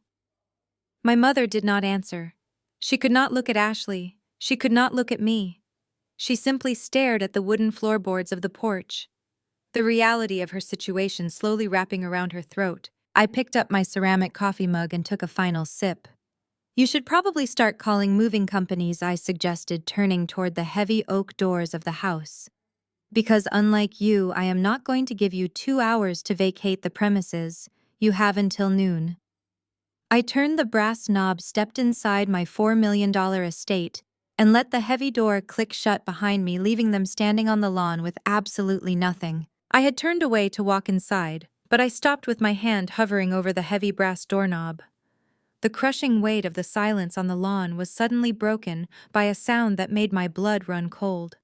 Speaker 1: My mother did not answer. She could not look at Ashley. She could not look at me. She simply stared at the wooden floorboards of the porch. The reality of her situation slowly wrapping around her throat, I picked up my ceramic coffee mug and took a final sip. "You should probably start calling moving companies," I suggested, turning toward the heavy oak doors of the house. "Because unlike you, I am not going to give you 2 hours to vacate the premises. You have until noon." I turned the brass knob, stepped inside my $4 million estate, and let the heavy door click shut behind me, leaving them standing on the lawn with absolutely nothing. I had turned away to walk inside, but I stopped with my hand hovering over the heavy brass doorknob. The crushing weight of the silence on the lawn was suddenly broken by a sound that made my blood run cold.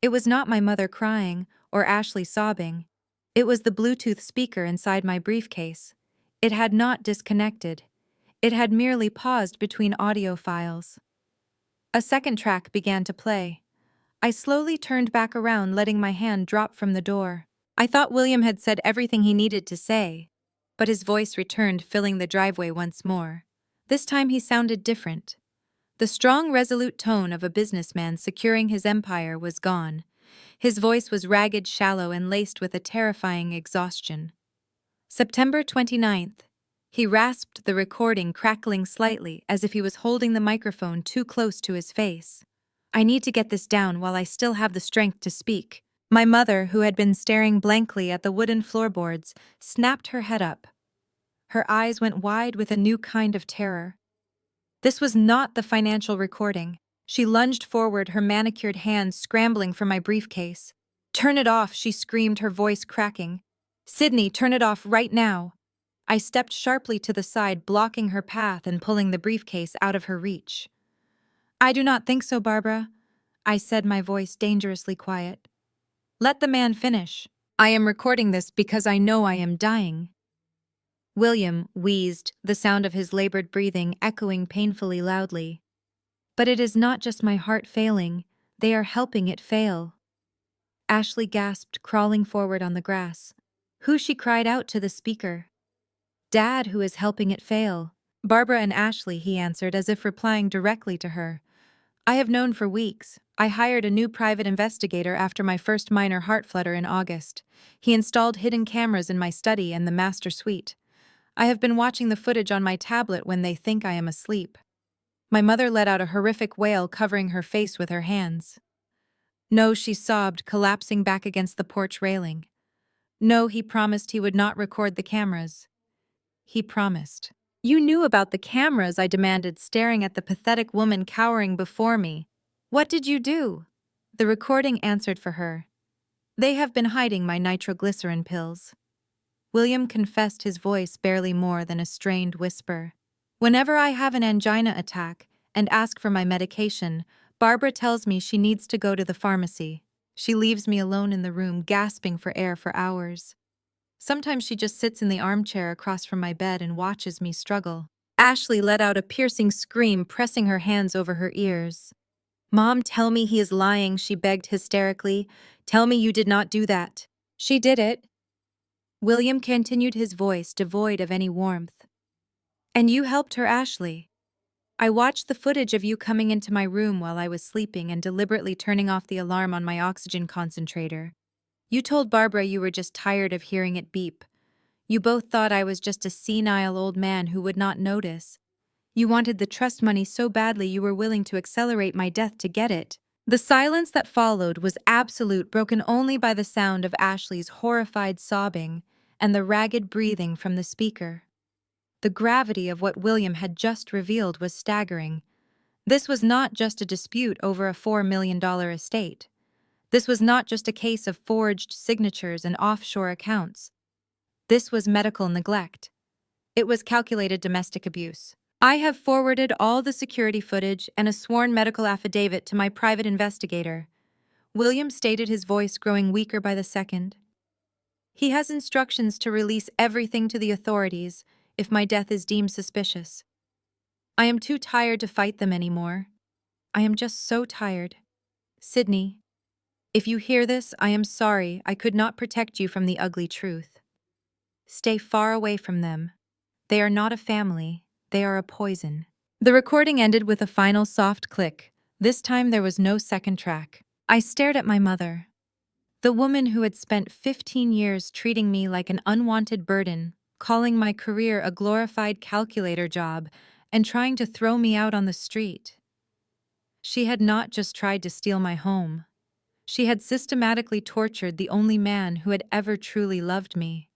Speaker 1: It was not my mother crying or Ashley sobbing. It was the Bluetooth speaker inside my briefcase. It had not disconnected. It had merely paused between audio files. A second track began to play. I slowly turned back around, letting my hand drop from the door. I thought William had said everything he needed to say, but his voice returned, filling the driveway once more. This time he sounded different. The strong, resolute tone of a businessman securing his empire was gone. His voice was ragged, shallow, and laced with a terrifying exhaustion. "September 29th. He rasped the recording, crackling slightly, as if he was holding the microphone too close to his face. "I need to get this down while I still have the strength to speak." My mother, who had been staring blankly at the wooden floorboards, snapped her head up. Her eyes went wide with a new kind of terror. This was not the financial recording. She lunged forward, her manicured hands scrambling for my briefcase. "Turn it off," she screamed, her voice cracking. "Sydney, turn it off right now." I stepped sharply to the side, blocking her path and pulling the briefcase out of her reach. "I do not think so, Barbara," I said, my voice dangerously quiet. "Let the man finish. I am recording this because I know I am dying." William wheezed, the sound of his labored breathing echoing painfully loudly. But it is not just my heart failing, they are helping it fail. Ashley gasped, crawling forward on the grass. Who, she cried out to the speaker. Dad, who is helping it fail. Barbara and Ashley, he answered, as if replying directly to her. I have known for weeks. I hired a new private investigator after my first minor heart flutter in August. He installed hidden cameras in my study and the master suite. I have been watching the footage on my tablet when they think I am asleep. My mother let out a horrific wail, covering her face with her hands. No, she sobbed, collapsing back against the porch railing. No, he promised he would not record the cameras. He promised. You knew about the cameras, I demanded, staring at the pathetic woman cowering before me. What did you do? The recording answered for her. They have been hiding my nitroglycerin pills. William confessed, his voice barely more than a strained whisper. Whenever I have an angina attack and ask for my medication, Barbara tells me she needs to go to the pharmacy. She leaves me alone in the room, gasping for air for hours. Sometimes she just sits in the armchair across from my bed and watches me struggle. Ashley let out a piercing scream, pressing her hands over her ears. Mom, tell me he is lying, she begged hysterically. Tell me you did not do that. She did it. William continued, his voice devoid of any warmth. And you helped her, Ashley. I watched the footage of you coming into my room while I was sleeping and deliberately turning off the alarm on my oxygen concentrator. You told Barbara you were just tired of hearing it beep. You both thought I was just a senile old man who would not notice. You wanted the trust money so badly you were willing to accelerate my death to get it. The silence that followed was absolute, broken only by the sound of Ashley's horrified sobbing and the ragged breathing from the speaker. The gravity of what William had just revealed was staggering. This was not just a dispute over a $4 million estate. This was not just a case of forged signatures and offshore accounts. This was medical neglect. It was calculated domestic abuse. I have forwarded all the security footage and a sworn medical affidavit to my private investigator. William stated, his voice growing weaker by the second. He has instructions to release everything to the authorities if my death is deemed suspicious. I am too tired to fight them anymore. I am just so tired. Sydney, if you hear this, I am sorry I could not protect you from the ugly truth. Stay far away from them. They are not a family, they are a poison. The recording ended with a final soft click. This time there was no second track. I stared at my mother. The woman who had spent 15 years treating me like an unwanted burden, calling my career a glorified calculator job, and trying to throw me out on the street. She had not just tried to steal my home. She had systematically tortured the only man who had ever truly loved me.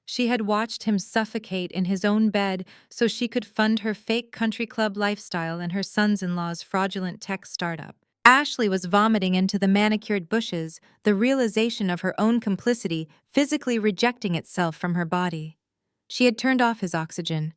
Speaker 1: She had watched him suffocate in his own bed so she could fund her fake country club lifestyle and her sons-in-law's fraudulent tech startup. Ashley was vomiting into the manicured bushes, the realization of her own complicity physically rejecting itself from her body. She had turned off his oxygen.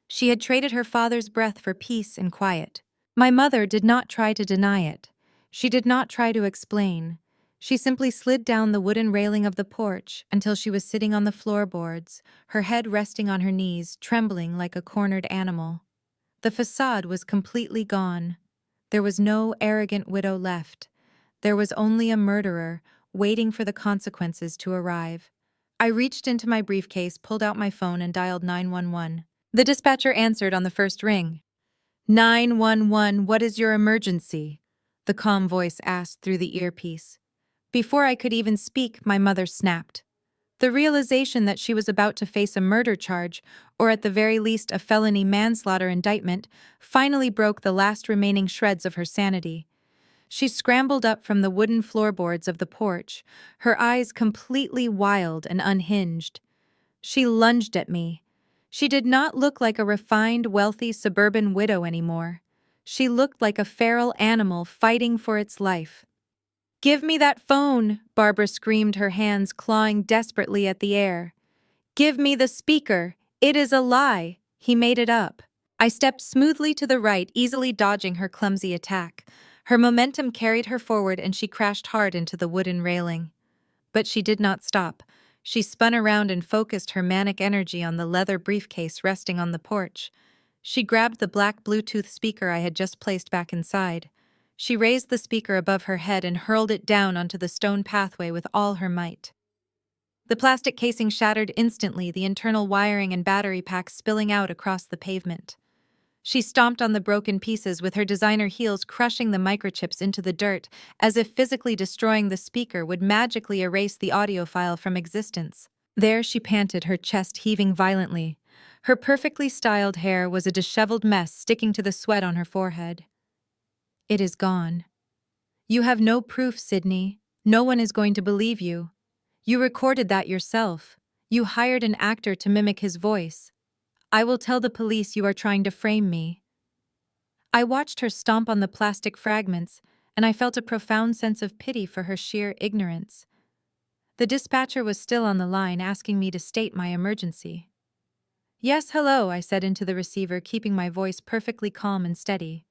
Speaker 1: She had traded her father's breath for peace and quiet. My mother did not try to deny it. She did not try to explain. She simply slid down the wooden railing of the porch until she was sitting on the floorboards, her head resting on her knees, trembling like a cornered animal. The facade was completely gone. There was no arrogant widow left. There was only a murderer, waiting for the consequences to arrive. I reached into my briefcase, pulled out my phone, and dialed 911. The dispatcher answered on the first ring. 911, what is your emergency? The calm voice asked through the earpiece. Before I could even speak, my mother snapped. The realization that she was about to face a murder charge, or at the very least a felony manslaughter indictment, finally broke the last remaining shreds of her sanity. She scrambled up from the wooden floorboards of the porch, her eyes completely wild and unhinged. She lunged at me. She did not look like a refined, wealthy suburban widow anymore. She looked like a feral animal fighting for its life. "Give me that phone," Barbara screamed, her hands clawing desperately at the air. "Give me the speaker. It is a lie. He made it up." I stepped smoothly to the right, easily dodging her clumsy attack. Her momentum carried her forward and she crashed hard into the wooden railing. But she did not stop. She spun around and focused her manic energy on the leather briefcase resting on the porch. She grabbed the black Bluetooth speaker I had just placed back inside. She raised the speaker above her head and hurled it down onto the stone pathway with all her might. The plastic casing shattered instantly, the internal wiring and battery packs spilling out across the pavement. She stomped on the broken pieces with her designer heels, crushing the microchips into the dirt, as if physically destroying the speaker would magically erase the audio file from existence. There she panted, her chest heaving violently. Her perfectly styled hair was a disheveled mess sticking to the sweat on her forehead. "It is gone. You have no proof, Sydney. No one is going to believe you. You recorded that yourself. You hired an actor to mimic his voice. I will tell the police you are trying to frame me." I watched her stomp on the plastic fragments, and I felt a profound sense of pity for her sheer ignorance. The dispatcher was still on the line, asking me to state my emergency. "Yes, hello," I said into the receiver, keeping my voice perfectly calm and steady.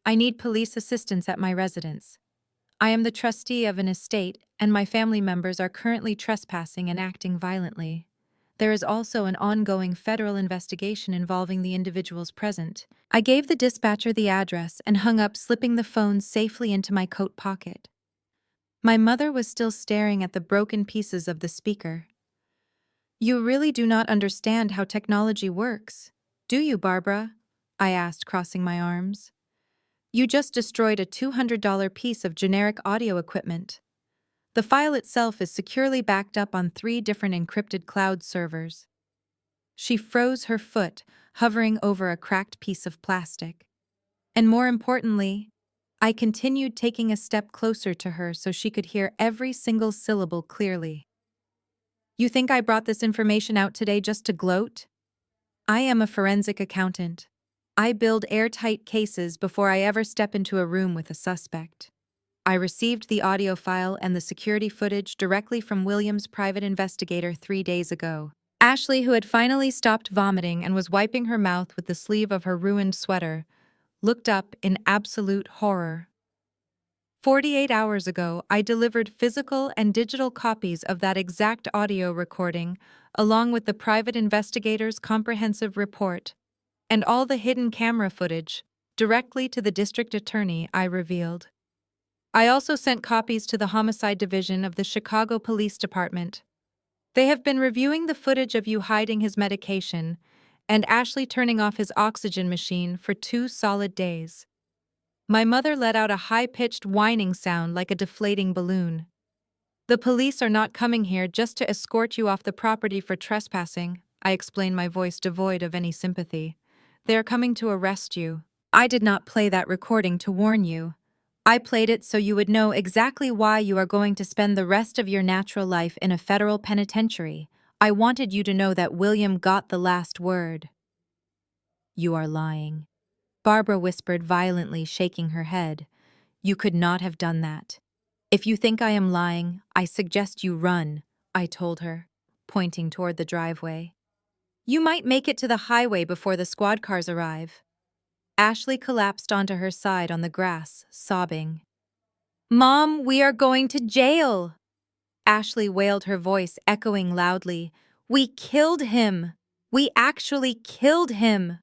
Speaker 1: "I need police assistance at my residence. I am the trustee of an estate, and my family members are currently trespassing and acting violently. There is also an ongoing federal investigation involving the individuals present." I gave the dispatcher the address and hung up, slipping the phone safely into my coat pocket. My mother was still staring at the broken pieces of the speaker. "You really do not understand how technology works, do you, Barbara?" I asked, crossing my arms. "You just destroyed a $200 piece of generic audio equipment. The file itself is securely backed up on 3 different encrypted cloud servers." She froze her foot, hovering over a cracked piece of plastic. And more importantly, I continued, taking a step closer to her so she could hear every single syllable clearly. "You think I brought this information out today just to gloat? I am a forensic accountant. I build airtight cases before I ever step into a room with a suspect. I received the audio file and the security footage directly from William's private investigator 3 days ago." Ashley, who had finally stopped vomiting and was wiping her mouth with the sleeve of her ruined sweater, looked up in absolute horror. 48 hours ago, I delivered physical and digital copies of that exact audio recording, along with the private investigator's comprehensive report, and all the hidden camera footage, directly to the district attorney, I revealed. I also sent copies to the Homicide Division of the Chicago Police Department. They have been reviewing the footage of you hiding his medication and Ashley turning off his oxygen machine for 2 solid days. My mother let out a high-pitched whining sound like a deflating balloon. "The police are not coming here just to escort you off the property for trespassing," I explained, my voice devoid of any sympathy. "They are coming to arrest you. I did not play that recording to warn you. I played it so you would know exactly why you are going to spend the rest of your natural life in a federal penitentiary. I wanted you to know that William got the last word." "You are lying," Barbara whispered violently, shaking her head. "You could not have done that. If you think I am lying, I suggest you run," I told her, pointing toward the driveway. "You might make it to the highway before the squad cars arrive." Ashley collapsed onto her side on the grass, sobbing. "Mom, we are going to jail!" Ashley wailed, her voice echoing loudly. "We killed him! We actually killed him!"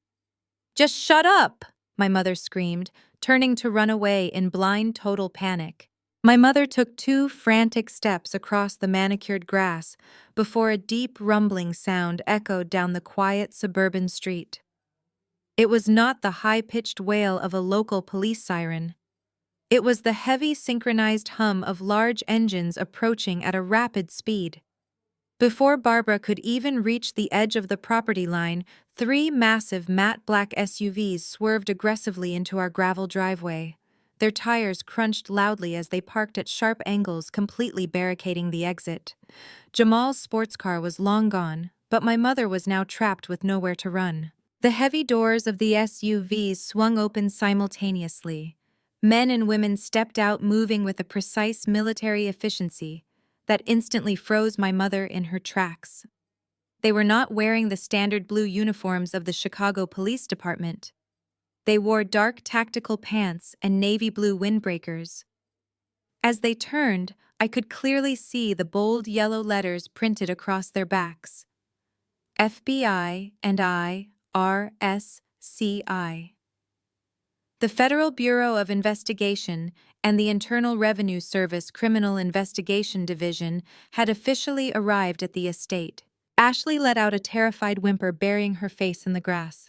Speaker 1: "Just shut up!" my mother screamed, turning to run away in blind, total panic. My mother took 2 frantic steps across the manicured grass before a deep rumbling sound echoed down the quiet suburban street. It was not the high-pitched wail of a local police siren. It was the heavy, synchronized hum of large engines approaching at a rapid speed. Before Barbara could even reach the edge of the property line, 3 massive matte black SUVs swerved aggressively into our gravel driveway. Their tires crunched loudly as they parked at sharp angles, completely barricading the exit. Jamal's sports car was long gone, but my mother was now trapped with nowhere to run. The heavy doors of the SUVs swung open simultaneously. Men and women stepped out, moving with a precise military efficiency that instantly froze my mother in her tracks. They were not wearing the standard blue uniforms of the Chicago Police Department. They wore dark tactical pants and navy blue windbreakers. As they turned, I could clearly see the bold yellow letters printed across their backs. FBI and IRSCI. The Federal Bureau of Investigation and the Internal Revenue Service Criminal Investigation Division had officially arrived at the estate. Ashley let out a terrified whimper, burying her face in the grass.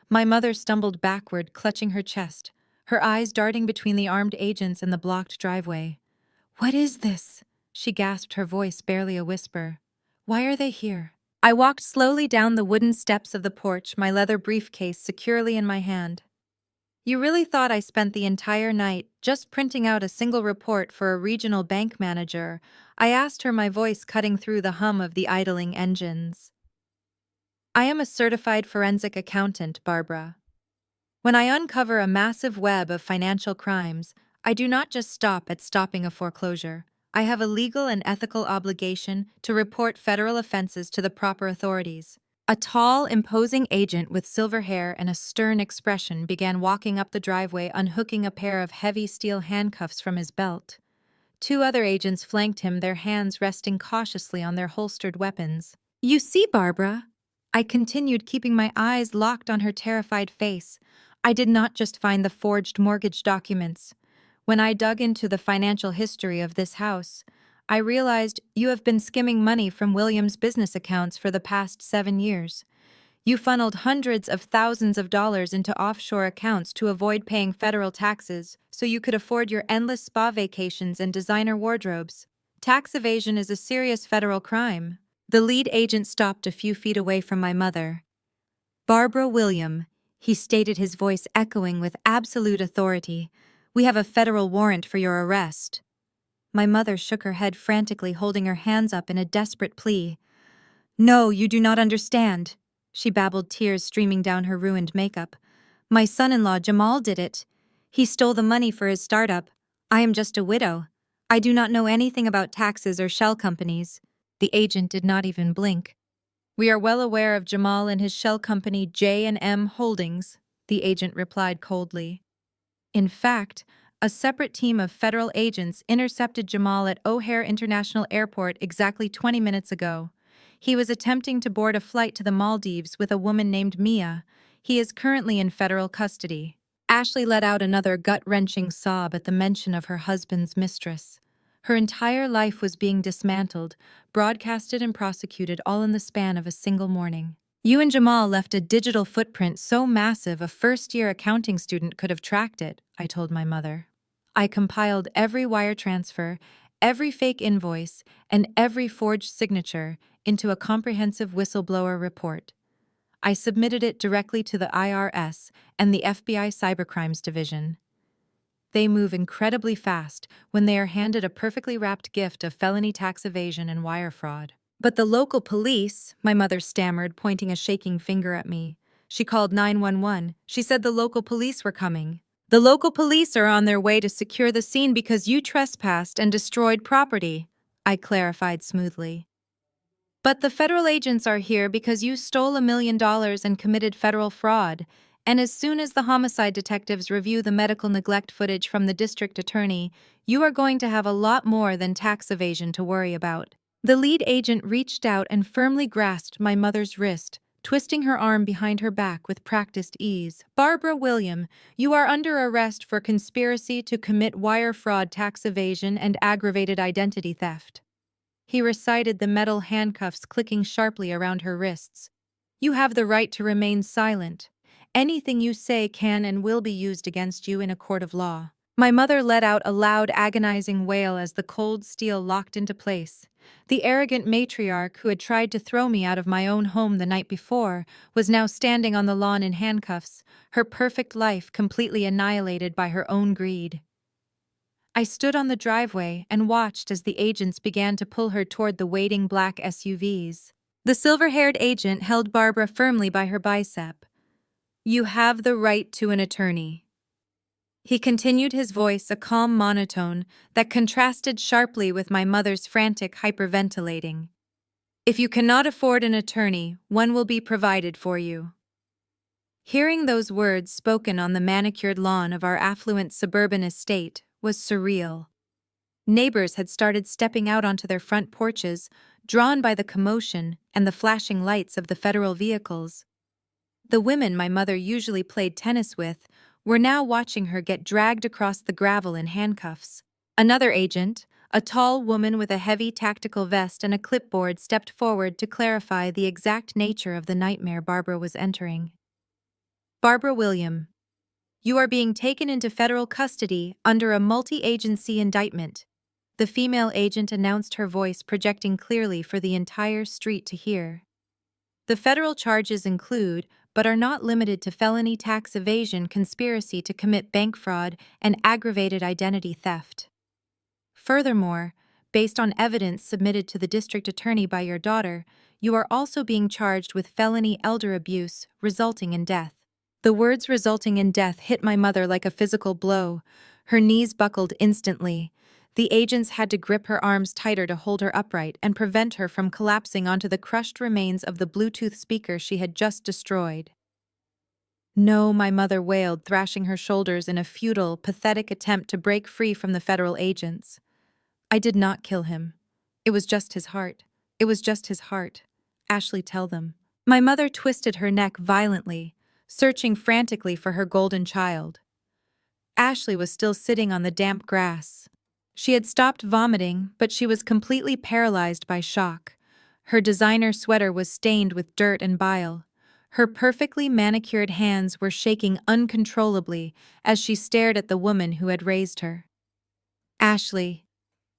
Speaker 1: My mother stumbled backward, clutching her chest, her eyes darting between the armed agents and the blocked driveway. "What is this?" she gasped, her voice barely a whisper. "Why are they here?" I walked slowly down the wooden steps of the porch, my leather briefcase securely in my hand. "You really thought I spent the entire night just printing out a single report for a regional bank manager?" I asked her, my voice cutting through the hum of the idling engines. "I am a certified forensic accountant, Barbara. When I uncover a massive web of financial crimes, I do not just stop at stopping a foreclosure. I have a legal and ethical obligation to report federal offenses to the proper authorities." A tall, imposing agent with silver hair and a stern expression began walking up the driveway, unhooking a pair of heavy steel handcuffs from his belt. Two other agents flanked him, their hands resting cautiously on their holstered weapons. "You see, Barbara," I continued, keeping my eyes locked on her terrified face, "I did not just find the forged mortgage documents. When I dug into the financial history of this house, I realized you have been skimming money from William's business accounts for the past 7 years. You funneled hundreds of thousands of dollars into offshore accounts to avoid paying federal taxes so you could afford your endless spa vacations and designer wardrobes. Tax evasion is a serious federal crime." The lead agent stopped a few feet away from my mother. "Barbara William," he stated, his voice echoing with absolute authority, "we have a federal warrant for your arrest." My mother shook her head frantically, holding her hands up in a desperate plea. "No, you do not understand," she babbled, tears streaming down her ruined makeup. "My son-in-law Jamal did it. He stole the money for his startup. I am just a widow. I do not know anything about taxes or shell companies." The agent did not even blink. "We are well aware of Jamal and his shell company J&M Holdings," the agent replied coldly. In fact, a separate team of federal agents intercepted Jamal at O'Hare International Airport exactly 20 minutes ago. He was attempting to board a flight to the Maldives with a woman named Mia. He is currently in federal custody. Ashley let out another gut-wrenching sob at the mention of her husband's mistress. Her entire life was being dismantled, broadcasted and prosecuted, all in the span of a single morning. "You and Jamal left a digital footprint so massive a first-year accounting student could have tracked it," I told my mother. "I compiled every wire transfer, every fake invoice, and every forged signature into a comprehensive whistleblower report. I submitted it directly to the IRS and the FBI Cybercrimes Division. They move incredibly fast when they are handed a perfectly wrapped gift of felony tax evasion and wire fraud." "But the local police," my mother stammered, pointing a shaking finger at me. "She called 911. She said the local police were coming." "The local police are on their way to secure the scene because you trespassed and destroyed property," I clarified smoothly. "But the federal agents are here because you stole $1 million and committed federal fraud. And as soon as the homicide detectives review the medical neglect footage from the district attorney, you are going to have a lot more than tax evasion to worry about." The lead agent reached out and firmly grasped my mother's wrist, twisting her arm behind her back with practiced ease. "Barbara William, you are under arrest for conspiracy to commit wire fraud, tax evasion, and aggravated identity theft." He recited, the metal handcuffs clicking sharply around her wrists. "You have the right to remain silent. Anything you say can and will be used against you in a court of law." My mother let out a loud, agonizing wail as the cold steel locked into place. The arrogant matriarch who had tried to throw me out of my own home the night before was now standing on the lawn in handcuffs, her perfect life completely annihilated by her own greed. I stood on the driveway and watched as the agents began to pull her toward the waiting black SUVs. The silver-haired agent held Barbara firmly by her bicep. "You have the right to an attorney." He continued, his voice a calm monotone that contrasted sharply with my mother's frantic hyperventilating. "If you cannot afford an attorney, one will be provided for you." Hearing those words spoken on the manicured lawn of our affluent suburban estate was surreal. Neighbors had started stepping out onto their front porches, drawn by the commotion and the flashing lights of the federal vehicles. The women my mother usually played tennis with were now watching her get dragged across the gravel in handcuffs. Another agent, a tall woman with a heavy tactical vest and a clipboard, stepped forward to clarify the exact nature of the nightmare Barbara was entering. Barbara William, you are being taken into federal custody under a multi-agency indictment. The female agent announced, her voice projecting clearly for the entire street to hear. The federal charges include, but are not limited to, felony tax evasion, conspiracy to commit bank fraud, and aggravated identity theft. Furthermore, based on evidence submitted to the district attorney by your daughter, you are also being charged with felony elder abuse resulting in death. The words "resulting in death" hit my mother like a physical blow. Her knees buckled instantly. The agents had to grip her arms tighter to hold her upright and prevent her from collapsing onto the crushed remains of the Bluetooth speaker she had just destroyed. No, my mother wailed, thrashing her shoulders in a futile, pathetic attempt to break free from the federal agents. I did not kill him. It was just his heart. It was just his heart. Ashley, tell them. My mother twisted her neck violently, searching frantically for her golden child. Ashley was still sitting on the damp grass. She had stopped vomiting, but she was completely paralyzed by shock. Her designer sweater was stained with dirt and bile. Her perfectly manicured hands were shaking uncontrollably as she stared at the woman who had raised her. Ashley,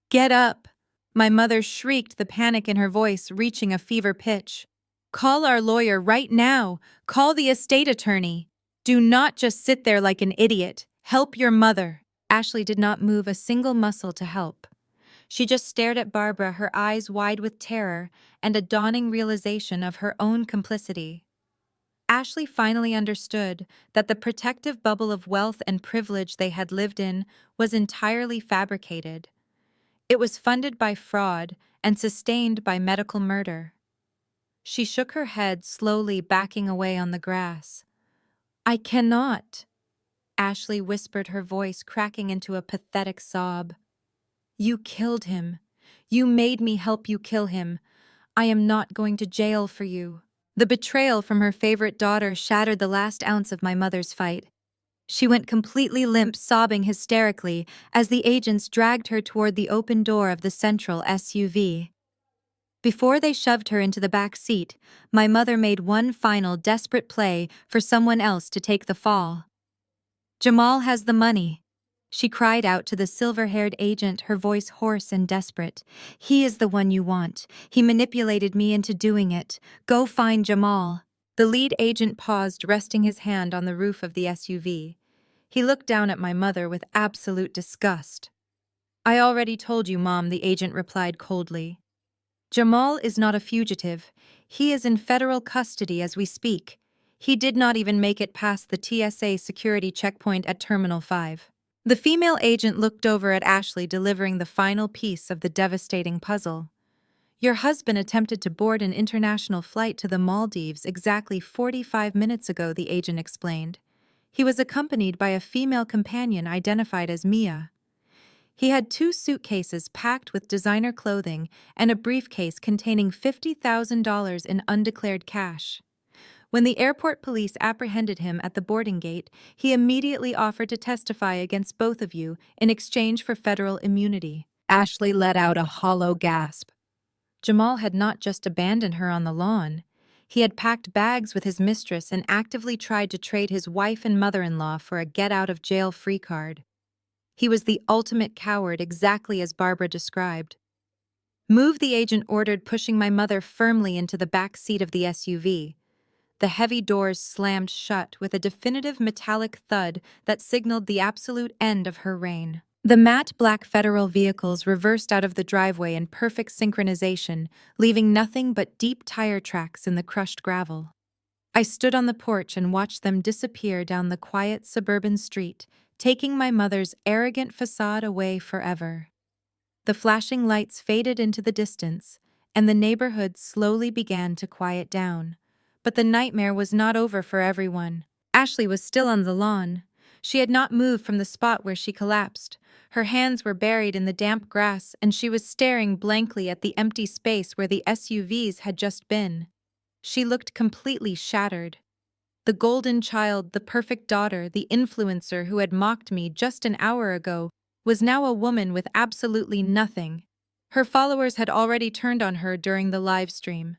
Speaker 1: get up! My mother shrieked, the panic in her voice reaching a fever pitch. Call our lawyer right now! Call the estate attorney! Do not just sit there like an idiot. Help your mother! Ashley did not move a single muscle to help. She just stared at Barbara, her eyes wide with terror and a dawning realization of her own complicity. Ashley finally understood that the protective bubble of wealth and privilege they had lived in was entirely fabricated. It was funded by fraud and sustained by medical murder. She shook her head, slowly backing away on the grass. I cannot, Ashley whispered, her voice cracking into a pathetic sob. You killed him. You made me help you kill him. I am not going to jail for you. The betrayal from her favorite daughter shattered the last ounce of my mother's fight. She went completely limp, sobbing hysterically as the agents dragged her toward the open door of the central SUV. Before they shoved her into the back seat, my mother made one final desperate play for someone else to take the fall. Jamal has the money, she cried out to the silver-haired agent, her voice hoarse and desperate. He is the one you want. He manipulated me into doing it. Go find Jamal. The lead agent paused, resting his hand on the roof of the SUV. He looked down at my mother with absolute disgust. I already told you, Mom, the agent replied coldly. Jamal is not a fugitive. He is in federal custody as we speak. He did not even make it past the TSA security checkpoint at Terminal 5. The female agent looked over at Ashley, delivering the final piece of the devastating puzzle. Your husband attempted to board an international flight to the Maldives exactly 45 minutes ago, the agent explained. He was accompanied by a female companion identified as Mia. He had 2 suitcases packed with designer clothing and a briefcase containing $50,000 in undeclared cash. When the airport police apprehended him at the boarding gate, he immediately offered to testify against both of you in exchange for federal immunity. Ashley let out a hollow gasp. Jamal had not just abandoned her on the lawn. He had packed bags with his mistress and actively tried to trade his wife and mother-in-law for a get-out-of-jail-free card. He was the ultimate coward, exactly as Barbara described. Move, the agent ordered, pushing my mother firmly into the back seat of the SUV. The heavy doors slammed shut with a definitive metallic thud that signaled the absolute end of her reign. The matte black federal vehicles reversed out of the driveway in perfect synchronization, leaving nothing but deep tire tracks in the crushed gravel. I stood on the porch and watched them disappear down the quiet suburban street, taking my mother's arrogant facade away forever. The flashing lights faded into the distance, and the neighborhood slowly began to quiet down. But the nightmare was not over for everyone. Ashley was still on the lawn. She had not moved from the spot where she collapsed. Her hands were buried in the damp grass, and she was staring blankly at the empty space where the SUVs had just been. She looked completely shattered. The golden child, the perfect daughter, the influencer who had mocked me just an hour ago, was now a woman with absolutely nothing. Her followers had already turned on her during the live stream.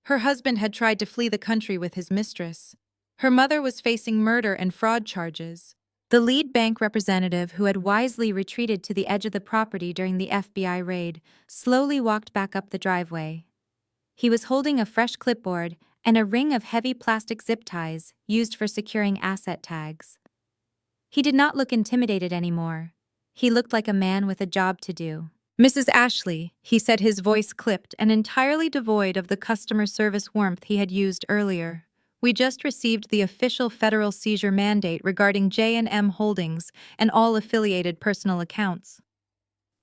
Speaker 1: Her husband had tried to flee the country with his mistress. Her mother was facing murder and fraud charges. The lead bank representative, who had wisely retreated to the edge of the property during the FBI raid, slowly walked back up the driveway. He was holding a fresh clipboard and a ring of heavy plastic zip ties used for securing asset tags. He did not look intimidated anymore. He looked like a man with a job to do. "Mrs. Ashley," he said, his voice clipped and entirely devoid of the customer service warmth he had used earlier. "We just received the official federal seizure mandate regarding J&M Holdings and all affiliated personal accounts."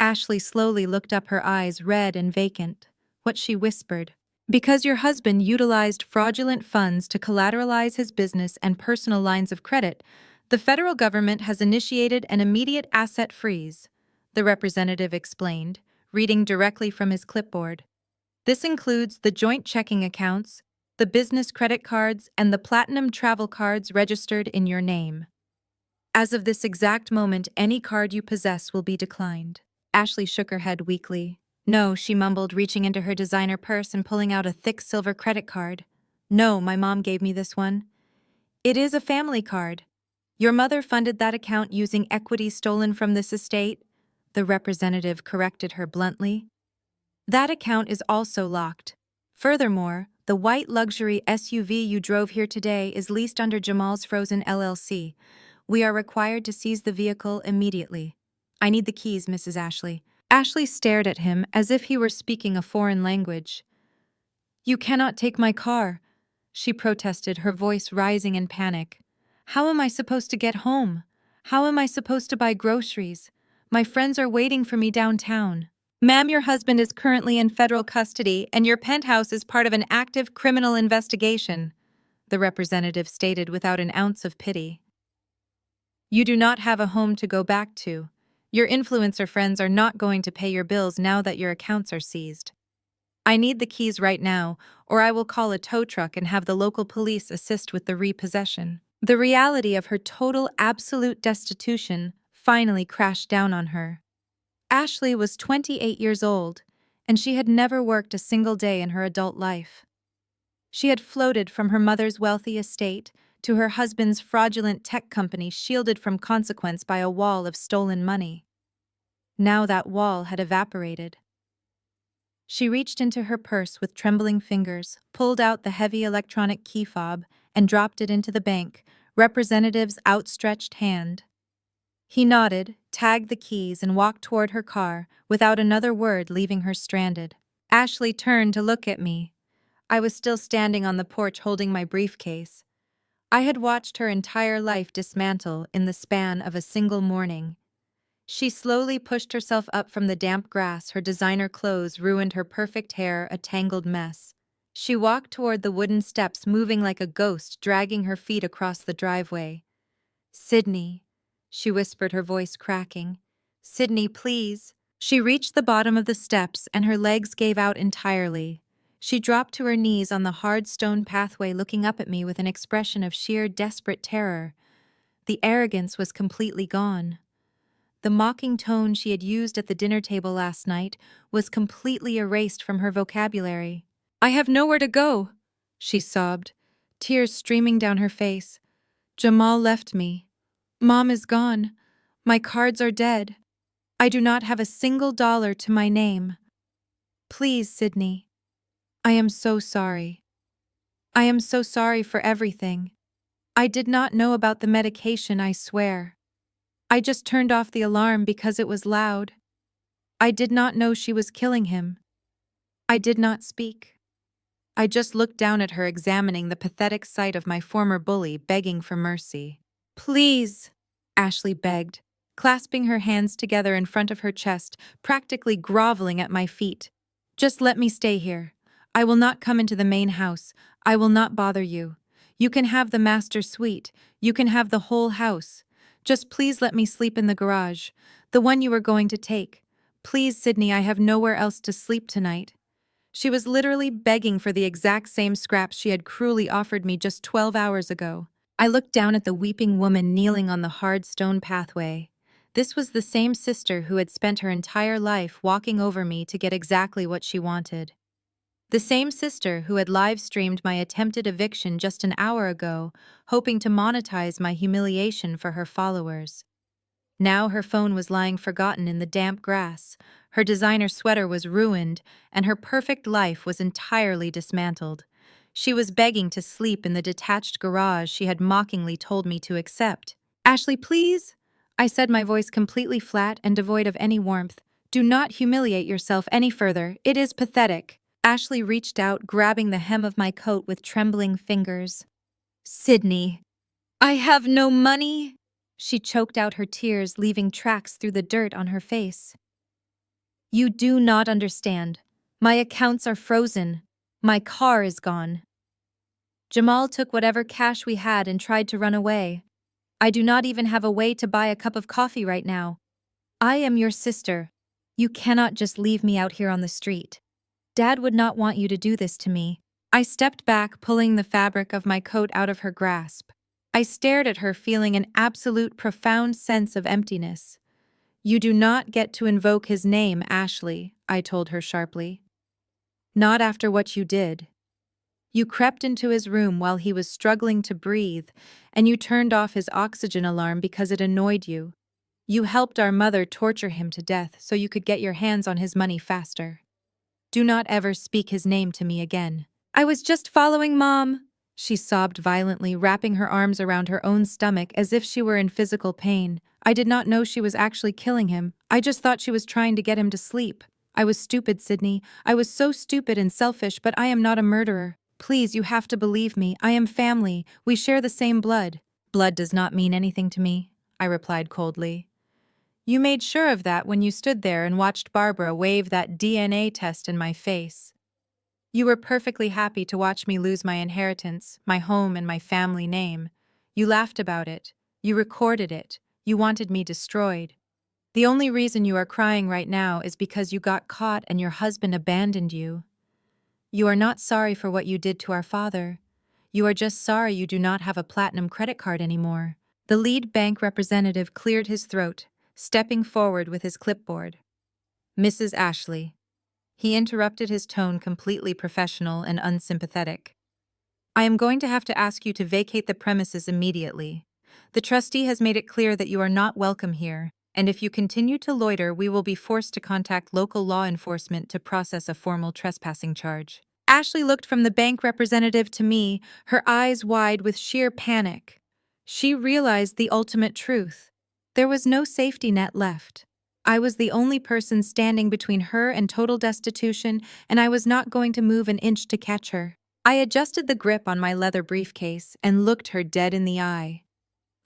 Speaker 1: Ashley slowly looked up, her eyes red and vacant. What she whispered. "Because your husband utilized fraudulent funds to collateralize his business and personal lines of credit, the federal government has initiated an immediate asset freeze," the representative explained, reading directly from his clipboard. "This includes the joint checking accounts, the business credit cards, and the platinum travel cards registered in your name. As of this exact moment, any card you possess will be declined." Ashley shook her head weakly. "No," she mumbled, reaching into her designer purse and pulling out a thick silver credit card. "No, my mom gave me this one. It is a family card. Your mother funded that account using equity stolen from this estate," the representative corrected her bluntly. "That account is also locked. Furthermore, the white luxury SUV you drove here today is leased under Jamal's Frozen LLC. We are required to seize the vehicle immediately. I need the keys, Mrs. Ashley." Ashley stared at him as if he were speaking a foreign language. "You cannot take my car," she protested, her voice rising in panic. "How am I supposed to get home? How am I supposed to buy groceries? My friends are waiting for me downtown." "Ma'am, your husband is currently in federal custody and your penthouse is part of an active criminal investigation," the representative stated without an ounce of pity. "You do not have a home to go back to. Your influencer friends are not going to pay your bills now that your accounts are seized. I need the keys right now, or I will call a tow truck and have the local police assist with the repossession." The reality of her total, absolute destitution finally crashed down on her. Ashley was 28 years old, and she had never worked a single day in her adult life. She had floated from her mother's wealthy estate to her husband's fraudulent tech company, shielded from consequence by a wall of stolen money. Now that wall had evaporated. She reached into her purse with trembling fingers, pulled out the heavy electronic key fob, and dropped it into the bank, representative's outstretched hand. He nodded, tagged the keys, and walked toward her car, without another word, leaving her stranded. Ashley turned to look at me. I was still standing on the porch holding my briefcase. I had watched her entire life dismantle in the span of a single morning. She slowly pushed herself up from the damp grass, her designer clothes ruined, her perfect hair a tangled mess. She walked toward the wooden steps, moving like a ghost, dragging her feet across the driveway. "Sydney," she whispered, her voice cracking. "Sydney, please." She reached the bottom of the steps and her legs gave out entirely. She dropped to her knees on the hard stone pathway, looking up at me with an expression of sheer, desperate terror. The arrogance was completely gone. The mocking tone she had used at the dinner table last night was completely erased from her vocabulary. "I have nowhere to go," she sobbed, tears streaming down her face. "Jamal left me. Mom is gone. My cards are dead. I do not have a single dollar to my name. Please, Sydney. I am so sorry. I am so sorry for everything. I did not know about the medication, I swear. I just turned off the alarm because it was loud. I did not know she was killing him. I did not speak. I just looked down at her, examining the pathetic sight of my former bully, begging for mercy. Please, Ashley begged, clasping her hands together in front of her chest, practically groveling at my feet. Just let me stay here. I will not come into the main house. I will not bother you. You can have the master suite. You can have the whole house. Just please let me sleep in the garage, the one you were going to take. Please, Sydney, I have nowhere else to sleep tonight. She was literally begging for the exact same scraps she had cruelly offered me just 12 hours ago. I looked down at the weeping woman kneeling on the hard stone pathway. This was the same sister who had spent her entire life walking over me to get exactly what she wanted. The same sister who had live-streamed my attempted eviction just an hour ago, hoping to monetize my humiliation for her followers. Now her phone was lying forgotten in the damp grass, her designer sweater was ruined, and her perfect life was entirely dismantled. She was begging to sleep in the detached garage she had mockingly told me to accept. "Ashley, please?" I said, my voice completely flat and devoid of any warmth. "Do not humiliate yourself any further. It is pathetic." Ashley reached out, grabbing the hem of my coat with trembling fingers. "Sydney, I have no money." She choked out her tears, leaving tracks through the dirt on her face. "You do not understand. My accounts are frozen. My car is gone. Jamal took whatever cash we had and tried to run away. I do not even have a way to buy a cup of coffee right now. I am your sister. You cannot just leave me out here on the street. Dad would not want you to do this to me." I stepped back, pulling the fabric of my coat out of her grasp. I stared at her, feeling an absolute profound sense of emptiness. "You do not get to invoke his name, Ashley," I told her sharply. "Not after what you did. You crept into his room while he was struggling to breathe, and you turned off his oxygen alarm because it annoyed you. You helped our mother torture him to death so you could get your hands on his money faster. Do not ever speak his name to me again." "I was just following Mom," she sobbed violently, wrapping her arms around her own stomach as if she were in physical pain. "I did not know she was actually killing him. I just thought she was trying to get him to sleep. I was stupid, Sydney. I was so stupid and selfish, but I am not a murderer. Please, you have to believe me. I am family. We share the same blood." "Blood does not mean anything to me," I replied coldly. "You made sure of that when you stood there and watched Barbara wave that DNA test in my face. You were perfectly happy to watch me lose my inheritance, my home, and my family name. You laughed about it. You recorded it. You wanted me destroyed. The only reason you are crying right now is because you got caught and your husband abandoned you. You are not sorry for what you did to our father. You are just sorry you do not have a platinum credit card anymore." The lead bank representative cleared his throat, stepping forward with his clipboard. "Mrs. Ashley." He interrupted, his tone completely professional and unsympathetic. "I am going to have to ask you to vacate the premises immediately. The trustee has made it clear that you are not welcome here, and if you continue to loiter, we will be forced to contact local law enforcement to process a formal trespassing charge." Ashley looked from the bank representative to me, her eyes wide with sheer panic. She realized the ultimate truth. There was no safety net left. I was the only person standing between her and total destitution, and I was not going to move an inch to catch her. I adjusted the grip on my leather briefcase and looked her dead in the eye.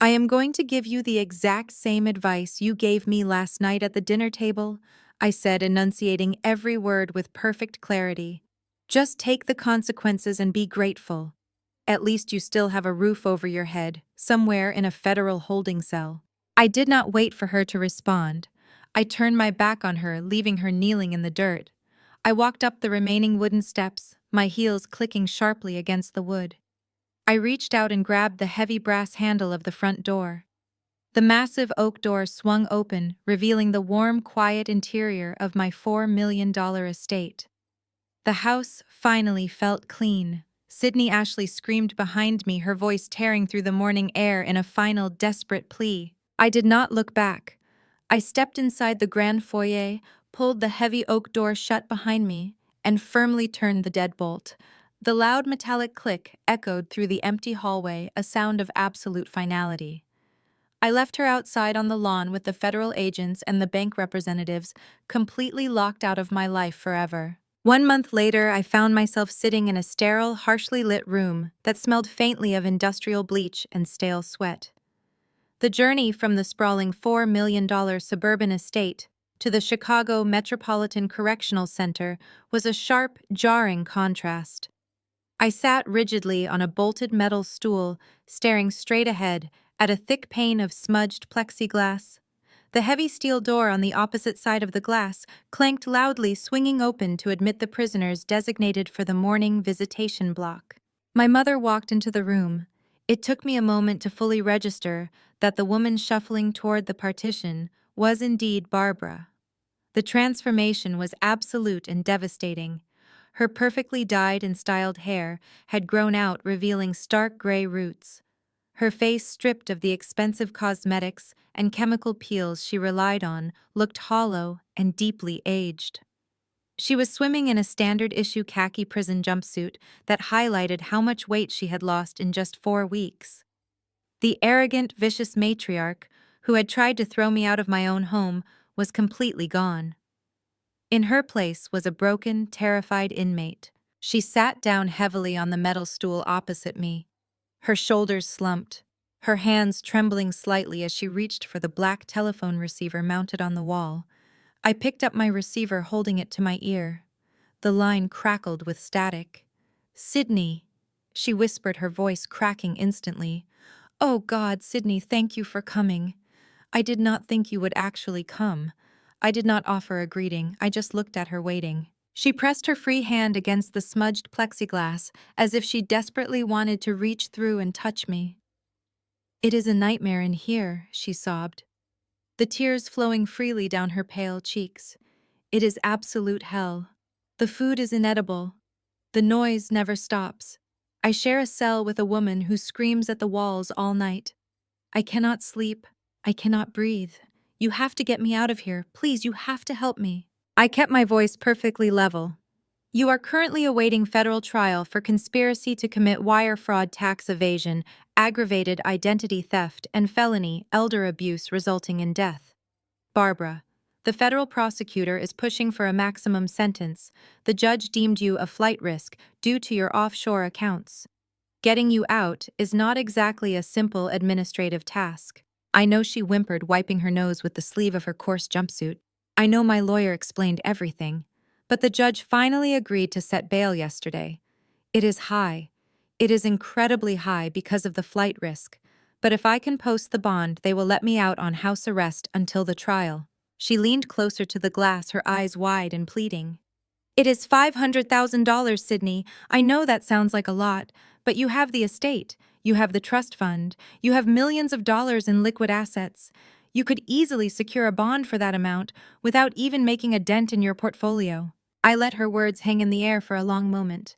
Speaker 1: "I am going to give you the exact same advice you gave me last night at the dinner table," I said, enunciating every word with perfect clarity. "Just take the consequences and be grateful. At least you still have a roof over your head, somewhere in a federal holding cell." I did not wait for her to respond. I turned my back on her, leaving her kneeling in the dirt. I walked up the remaining wooden steps, my heels clicking sharply against the wood. I reached out and grabbed the heavy brass handle of the front door. The massive oak door swung open, revealing the warm, quiet interior of my $4 million estate. The house finally felt clean. Sydney Ashley screamed behind me, her voice tearing through the morning air in a final desperate plea. I did not look back. I stepped inside the grand foyer, pulled the heavy oak door shut behind me, and firmly turned the deadbolt. The loud metallic click echoed through the empty hallway, a sound of absolute finality. I left her outside on the lawn with the federal agents and the bank representatives, completely locked out of my life forever. 1 month later, I found myself sitting in a sterile, harshly lit room that smelled faintly of industrial bleach and stale sweat. The journey from the sprawling $4 million suburban estate to the Chicago Metropolitan Correctional Center was a sharp, jarring contrast. I sat rigidly on a bolted metal stool, staring straight ahead at a thick pane of smudged plexiglass. The heavy steel door on the opposite side of the glass clanked loudly, swinging open to admit the prisoners designated for the morning visitation block. My mother walked into the room. It took me a moment to fully register that the woman shuffling toward the partition was indeed Barbara. The transformation was absolute and devastating. Her perfectly dyed and styled hair had grown out, revealing stark gray roots. Her face, stripped of the expensive cosmetics and chemical peels she relied on, looked hollow and deeply aged. She was swimming in a standard-issue khaki prison jumpsuit that highlighted how much weight she had lost in just 4 weeks. The arrogant, vicious matriarch, who had tried to throw me out of my own home, was completely gone. In her place was a broken, terrified inmate. She sat down heavily on the metal stool opposite me, her shoulders slumped, her hands trembling slightly as she reached for the black telephone receiver mounted on the wall. I picked up my receiver, holding it to my ear. The line crackled with static. "Sydney," she whispered, her voice cracking instantly. "Oh God, Sydney, thank you for coming. I did not think you would actually come." I did not offer a greeting, I just looked at her, waiting. She pressed her free hand against the smudged plexiglass, as if she desperately wanted to reach through and touch me. "It is a nightmare in here," she sobbed, the tears flowing freely down her pale cheeks. "It is absolute hell. The food is inedible. The noise never stops. I share a cell with a woman who screams at the walls all night. I cannot sleep. I cannot breathe. You have to get me out of here. Please, you have to help me." I kept my voice perfectly level. "You are currently awaiting federal trial for conspiracy to commit wire fraud, tax evasion, aggravated identity theft, and felony elder abuse resulting in death. Barbara, the federal prosecutor is pushing for a maximum sentence. The judge deemed you a flight risk due to your offshore accounts. Getting you out is not exactly a simple administrative task." I know, she whimpered, wiping her nose with the sleeve of her coarse jumpsuit. "I know, my lawyer explained everything. But the judge finally agreed to set bail yesterday. It is high. It is incredibly high because of the flight risk. But if I can post the bond, they will let me out on house arrest until the trial." She leaned closer to the glass, her eyes wide and pleading. "It is $500,000, Sydney. I know that sounds like a lot, but you have the estate, you have the trust fund, you have millions of dollars in liquid assets. You could easily secure a bond for that amount without even making a dent in your portfolio." I let her words hang in the air for a long moment.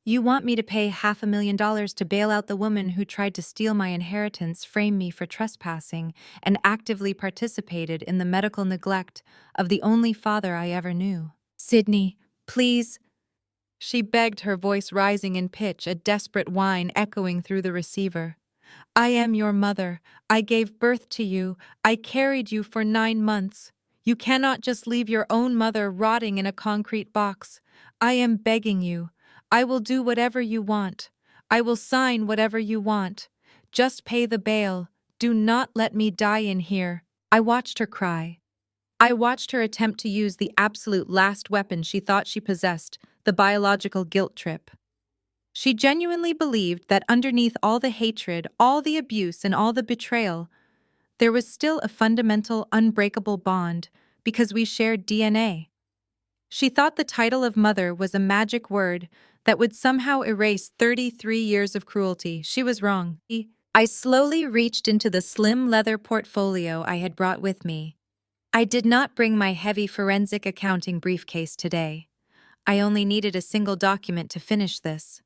Speaker 1: "You want me to pay $500,000 to bail out the woman who tried to steal my inheritance, frame me for trespassing, and actively participated in the medical neglect of the only father I ever knew? Sydney, please." She begged, her voice rising in pitch, a desperate whine echoing through the receiver. "I am your mother. I gave birth to you. I carried you for 9 months. You cannot just leave your own mother rotting in a concrete box. I am begging you. I will do whatever you want. I will sign whatever you want. Just pay the bail. Do not let me die in here." I watched her cry. I watched her attempt to use the absolute last weapon she thought she possessed, the biological guilt trip. She genuinely believed that underneath all the hatred, all the abuse, and all the betrayal, there was still a fundamental, unbreakable bond because we shared DNA. She thought the title of mother was a magic word that would somehow erase 33 years of cruelty. She was wrong. I slowly reached into the slim leather portfolio I had brought with me. I did not bring my heavy forensic accounting briefcase today. I only needed a single document to finish this.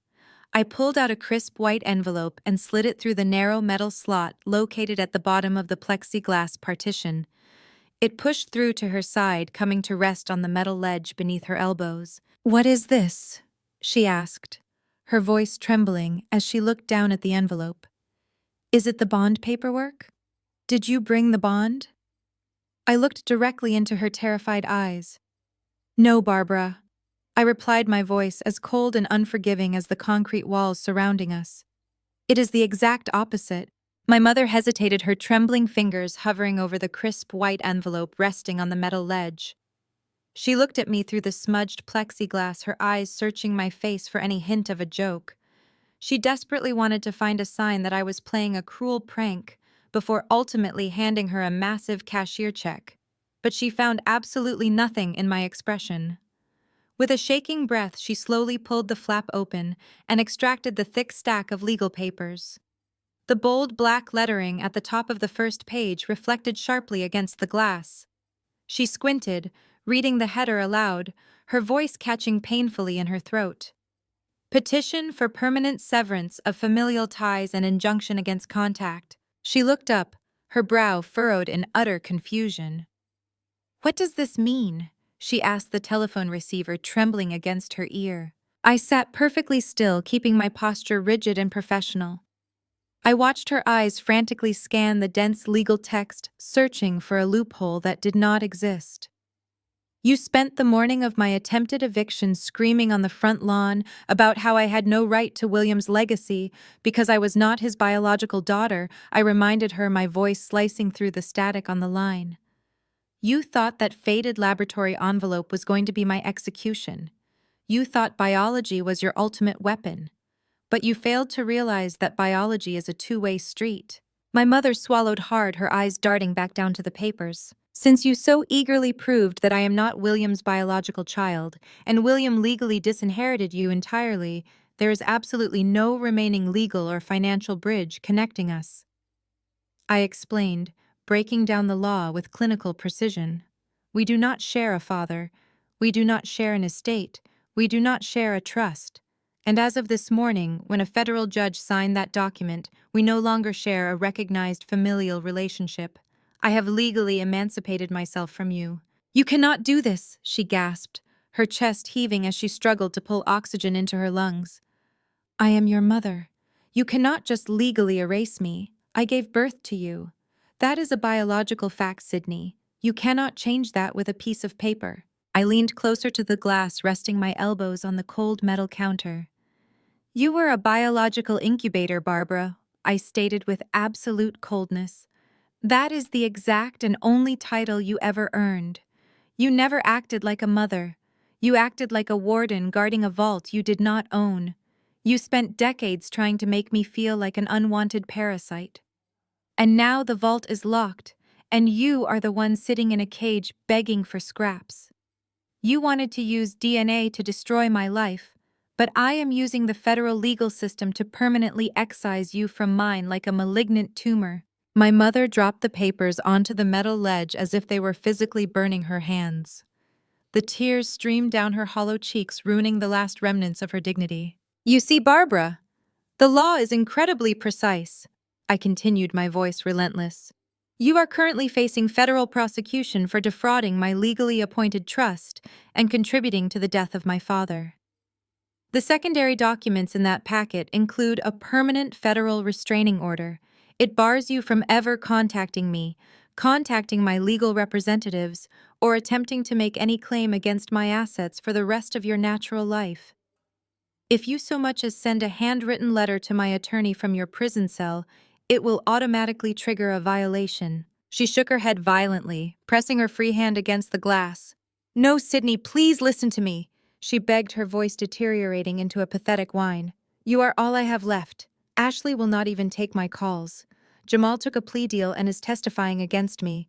Speaker 1: I pulled out a crisp white envelope and slid it through the narrow metal slot located at the bottom of the plexiglass partition. It pushed through to her side, coming to rest on the metal ledge beneath her elbows. "What is this?" she asked, her voice trembling as she looked down at the envelope. "Is it the bond paperwork? Did you bring the bond?" I looked directly into her terrified eyes. "No, Barbara," I replied, my voice as cold and unforgiving as the concrete walls surrounding us. "It is the exact opposite." My mother hesitated, her trembling fingers hovering over the crisp white envelope resting on the metal ledge. She looked at me through the smudged plexiglass, her eyes searching my face for any hint of a joke. She desperately wanted to find a sign that I was playing a cruel prank, before ultimately handing her a massive cashier check. But she found absolutely nothing in my expression. With a shaking breath, she slowly pulled the flap open and extracted the thick stack of legal papers. The bold black lettering at the top of the first page reflected sharply against the glass. She squinted, reading the header aloud, her voice catching painfully in her throat. Petition for permanent severance of familial ties and injunction against contact. She looked up, her brow furrowed in utter confusion. "What does this mean?" she asked the telephone receiver, trembling against her ear. I sat perfectly still, keeping my posture rigid and professional. I watched her eyes frantically scan the dense legal text, searching for a loophole that did not exist. "You spent the morning of my attempted eviction screaming on the front lawn about how I had no right to William's legacy because I was not his biological daughter," I reminded her, my voice slicing through the static on the line. "You thought that faded laboratory envelope was going to be my execution. You thought biology was your ultimate weapon. But you failed to realize that biology is a two-way street." My mother swallowed hard, her eyes darting back down to the papers. "Since you so eagerly proved that I am not William's biological child, and William legally disinherited you entirely, there is absolutely no remaining legal or financial bridge connecting us," I explained, breaking down the law with clinical precision. "We do not share a father. We do not share an estate. We do not share a trust. And as of this morning, when a federal judge signed that document, we no longer share a recognized familial relationship. I have legally emancipated myself from you." "You cannot do this," she gasped, her chest heaving as she struggled to pull oxygen into her lungs. "I am your mother. You cannot just legally erase me. I gave birth to you. That is a biological fact, Sydney. You cannot change that with a piece of paper." I leaned closer to the glass, resting my elbows on the cold metal counter. "You were a biological incubator, Barbara," I stated with absolute coldness. "That is the exact and only title you ever earned. You never acted like a mother. You acted like a warden guarding a vault you did not own. You spent decades trying to make me feel like an unwanted parasite. And now the vault is locked, and you are the one sitting in a cage begging for scraps. You wanted to use DNA to destroy my life, but I am using the federal legal system to permanently excise you from mine like a malignant tumor." My mother dropped the papers onto the metal ledge as if they were physically burning her hands. The tears streamed down her hollow cheeks, ruining the last remnants of her dignity. "You see, Barbara, the law is incredibly precise," I continued, my voice relentless. "You are currently facing federal prosecution for defrauding my legally appointed trust and contributing to the death of my father. The secondary documents in that packet include a permanent federal restraining order. It bars you from ever contacting me, contacting my legal representatives, or attempting to make any claim against my assets for the rest of your natural life. If you so much as send a handwritten letter to my attorney from your prison cell, it will automatically trigger a violation." She shook her head violently, pressing her free hand against the glass. "No, Sydney, please listen to me," she begged, her voice deteriorating into a pathetic whine. "You are all I have left. Ashley will not even take my calls. Jamal took a plea deal and is testifying against me.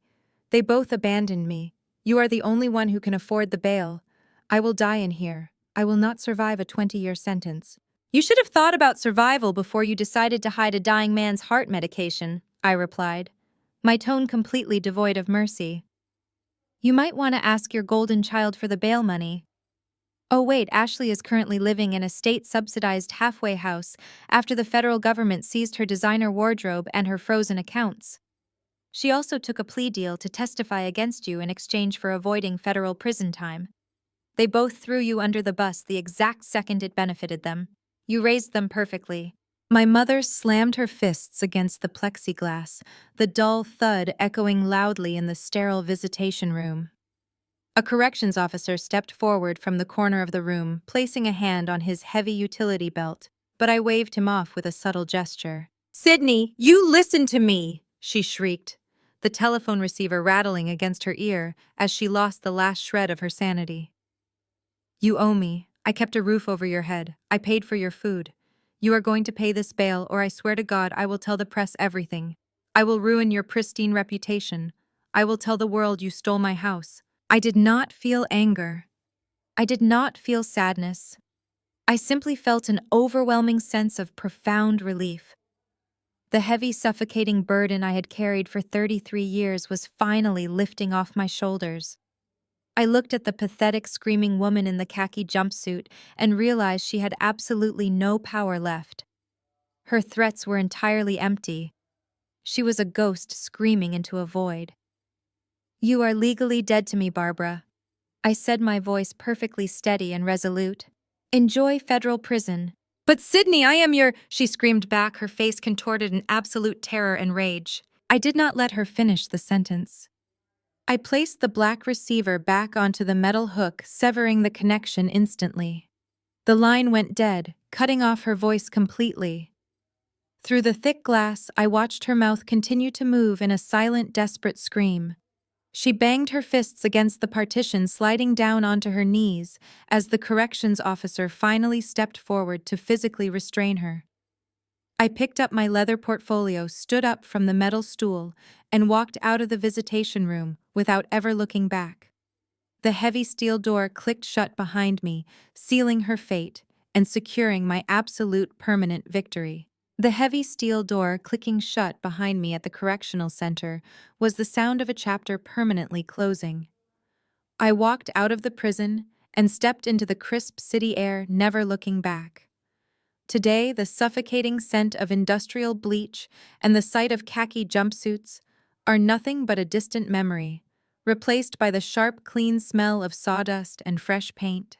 Speaker 1: They both abandoned me. You are the only one who can afford the bail. I will die in here. I will not survive a 20-year sentence." "You should have thought about survival before you decided to hide a dying man's heart medication," I replied, my tone completely devoid of mercy. "You might want to ask your golden child for the bail money." "Oh wait, Ashley is currently living in a state-subsidized halfway house after the federal government seized her designer wardrobe and her frozen accounts. She also took a plea deal to testify against you in exchange for avoiding federal prison time. They both threw you under the bus the exact second it benefited them. You raised them perfectly." My mother slammed her fists against the plexiglass, the dull thud echoing loudly in the sterile visitation room. A corrections officer stepped forward from the corner of the room, placing a hand on his heavy utility belt, but I waved him off with a subtle gesture. "Sydney, you listen to me!" she shrieked, the telephone receiver rattling against her ear as she lost the last shred of her sanity. "You owe me. I kept a roof over your head. I paid for your food. You are going to pay this bail, or I swear to God I will tell the press everything." I will ruin your pristine reputation. I will tell the world you stole my house. I did not feel anger. I did not feel sadness. I simply felt an overwhelming sense of profound relief. The heavy, suffocating burden I had carried for 33 years was finally lifting off my shoulders. I looked at the pathetic, screaming woman in the khaki jumpsuit and realized she had absolutely no power left. Her threats were entirely empty. She was a ghost screaming into a void. "You are legally dead to me, Barbara," I said, my voice perfectly steady and resolute. "Enjoy federal prison." "But Sydney, I am your—" she screamed back, her face contorted in absolute terror and rage. I did not let her finish the sentence. I placed the black receiver back onto the metal hook, severing the connection instantly. The line went dead, cutting off her voice completely. Through the thick glass, I watched her mouth continue to move in a silent, desperate scream. She banged her fists against the partition, sliding down onto her knees as the corrections officer finally stepped forward to physically restrain her. I picked up my leather portfolio, stood up from the metal stool, and walked out of the visitation room without ever looking back. The heavy steel door clicked shut behind me, sealing her fate and securing my absolute permanent victory. The heavy steel door clicking shut behind me at the correctional center was the sound of a chapter permanently closing. I walked out of the prison and stepped into the crisp city air, never looking back. Today, the suffocating scent of industrial bleach and the sight of khaki jumpsuits are nothing but a distant memory, replaced by the sharp, clean smell of sawdust and fresh paint.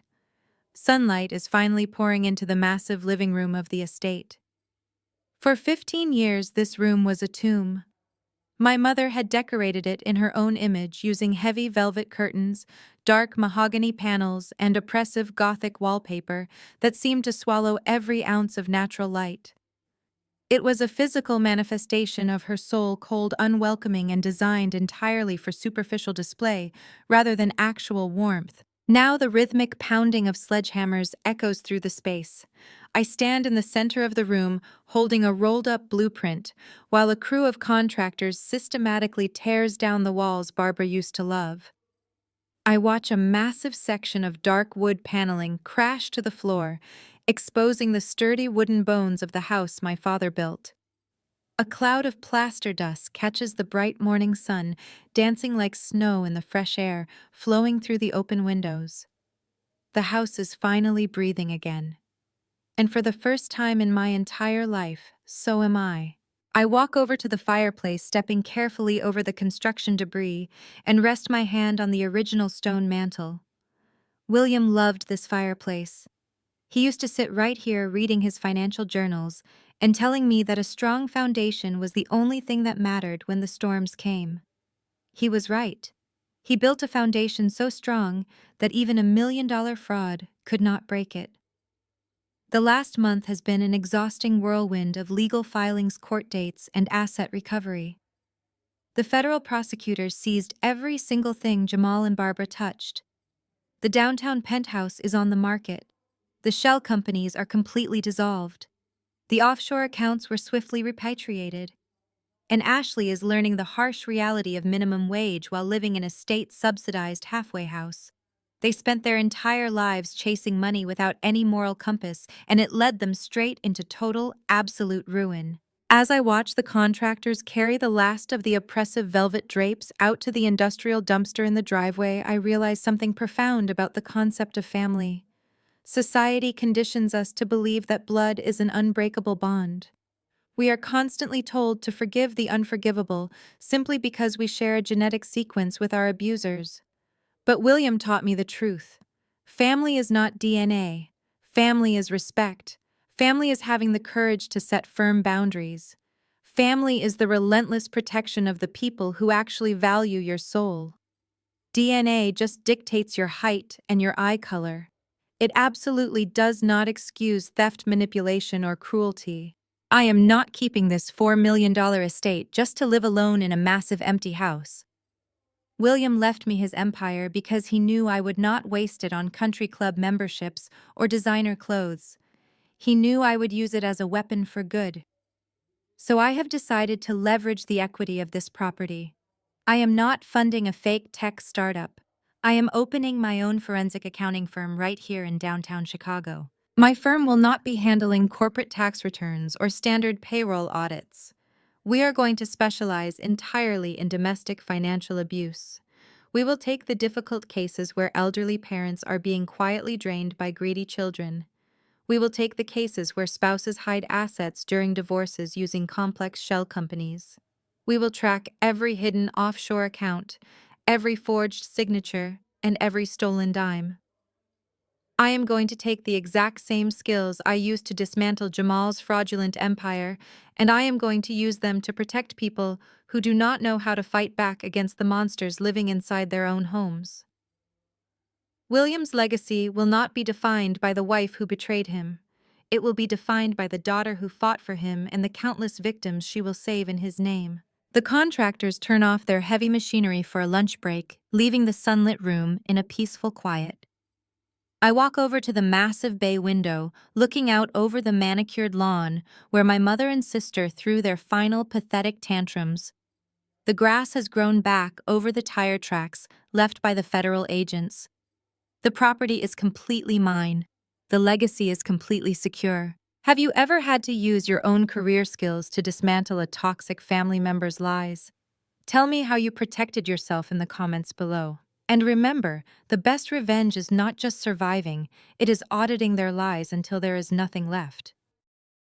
Speaker 1: Sunlight is finally pouring into the massive living room of the estate. For 15 years, this room was a tomb. My mother had decorated it in her own image using heavy velvet curtains, dark mahogany panels, and oppressive Gothic wallpaper that seemed to swallow every ounce of natural light. It was a physical manifestation of her soul, cold, unwelcoming, and designed entirely for superficial display rather than actual warmth. Now the rhythmic pounding of sledgehammers echoes through the space. I stand in the center of the room, holding a rolled-up blueprint, while a crew of contractors systematically tears down the walls Barbara used to love. I watch a massive section of dark wood paneling crash to the floor, exposing the sturdy wooden bones of the house my father built. A cloud of plaster dust catches the bright morning sun, dancing like snow in the fresh air, flowing through the open windows. The house is finally breathing again. And for the first time in my entire life, so am I. I walk over to the fireplace, stepping carefully over the construction debris, and rest my hand on the original stone mantel. William loved this fireplace. He used to sit right here reading his financial journals and telling me that a strong foundation was the only thing that mattered when the storms came. He was right. He built a foundation so strong that even $1 million fraud could not break it. The last month has been an exhausting whirlwind of legal filings, court dates, and asset recovery. The federal prosecutors seized every single thing Jamal and Barbara touched. The downtown penthouse is on the market. The shell companies are completely dissolved. The offshore accounts were swiftly repatriated. And Ashley is learning the harsh reality of minimum wage while living in a state-subsidized halfway house. They spent their entire lives chasing money without any moral compass, and it led them straight into total, absolute ruin. As I watch the contractors carry the last of the oppressive velvet drapes out to the industrial dumpster in the driveway, I realize something profound about the concept of family. Society conditions us to believe that blood is an unbreakable bond. We are constantly told to forgive the unforgivable simply because we share a genetic sequence with our abusers. But William taught me the truth. Family is not DNA. Family is respect. Family is having the courage to set firm boundaries. Family is the relentless protection of the people who actually value your soul. DNA just dictates your height and your eye color. It absolutely does not excuse theft, manipulation, or cruelty. I am not keeping this $4 million estate just to live alone in a massive empty house. William left me his empire because he knew I would not waste it on country club memberships or designer clothes. He knew I would use it as a weapon for good. So I have decided to leverage the equity of this property. I am not funding a fake tech startup. I am opening my own forensic accounting firm right here in downtown Chicago. My firm will not be handling corporate tax returns or standard payroll audits. We are going to specialize entirely in domestic financial abuse. We will take the difficult cases where elderly parents are being quietly drained by greedy children. We will take the cases where spouses hide assets during divorces using complex shell companies. We will track every hidden offshore account, every forged signature, and every stolen dime. I am going to take the exact same skills I used to dismantle Jamal's fraudulent empire, and I am going to use them to protect people who do not know how to fight back against the monsters living inside their own homes. William's legacy will not be defined by the wife who betrayed him. It will be defined by the daughter who fought for him and the countless victims she will save in his name. The contractors turn off their heavy machinery for a lunch break, leaving the sunlit room in a peaceful quiet. I walk over to the massive bay window, looking out over the manicured lawn where my mother and sister threw their final pathetic tantrums. The grass has grown back over the tire tracks left by the federal agents. The property is completely mine. The legacy is completely secure. Have you ever had to use your own career skills to dismantle a toxic family member's lies? Tell me how you protected yourself in the comments below. And remember, the best revenge is not just surviving, it is auditing their lies until there is nothing left.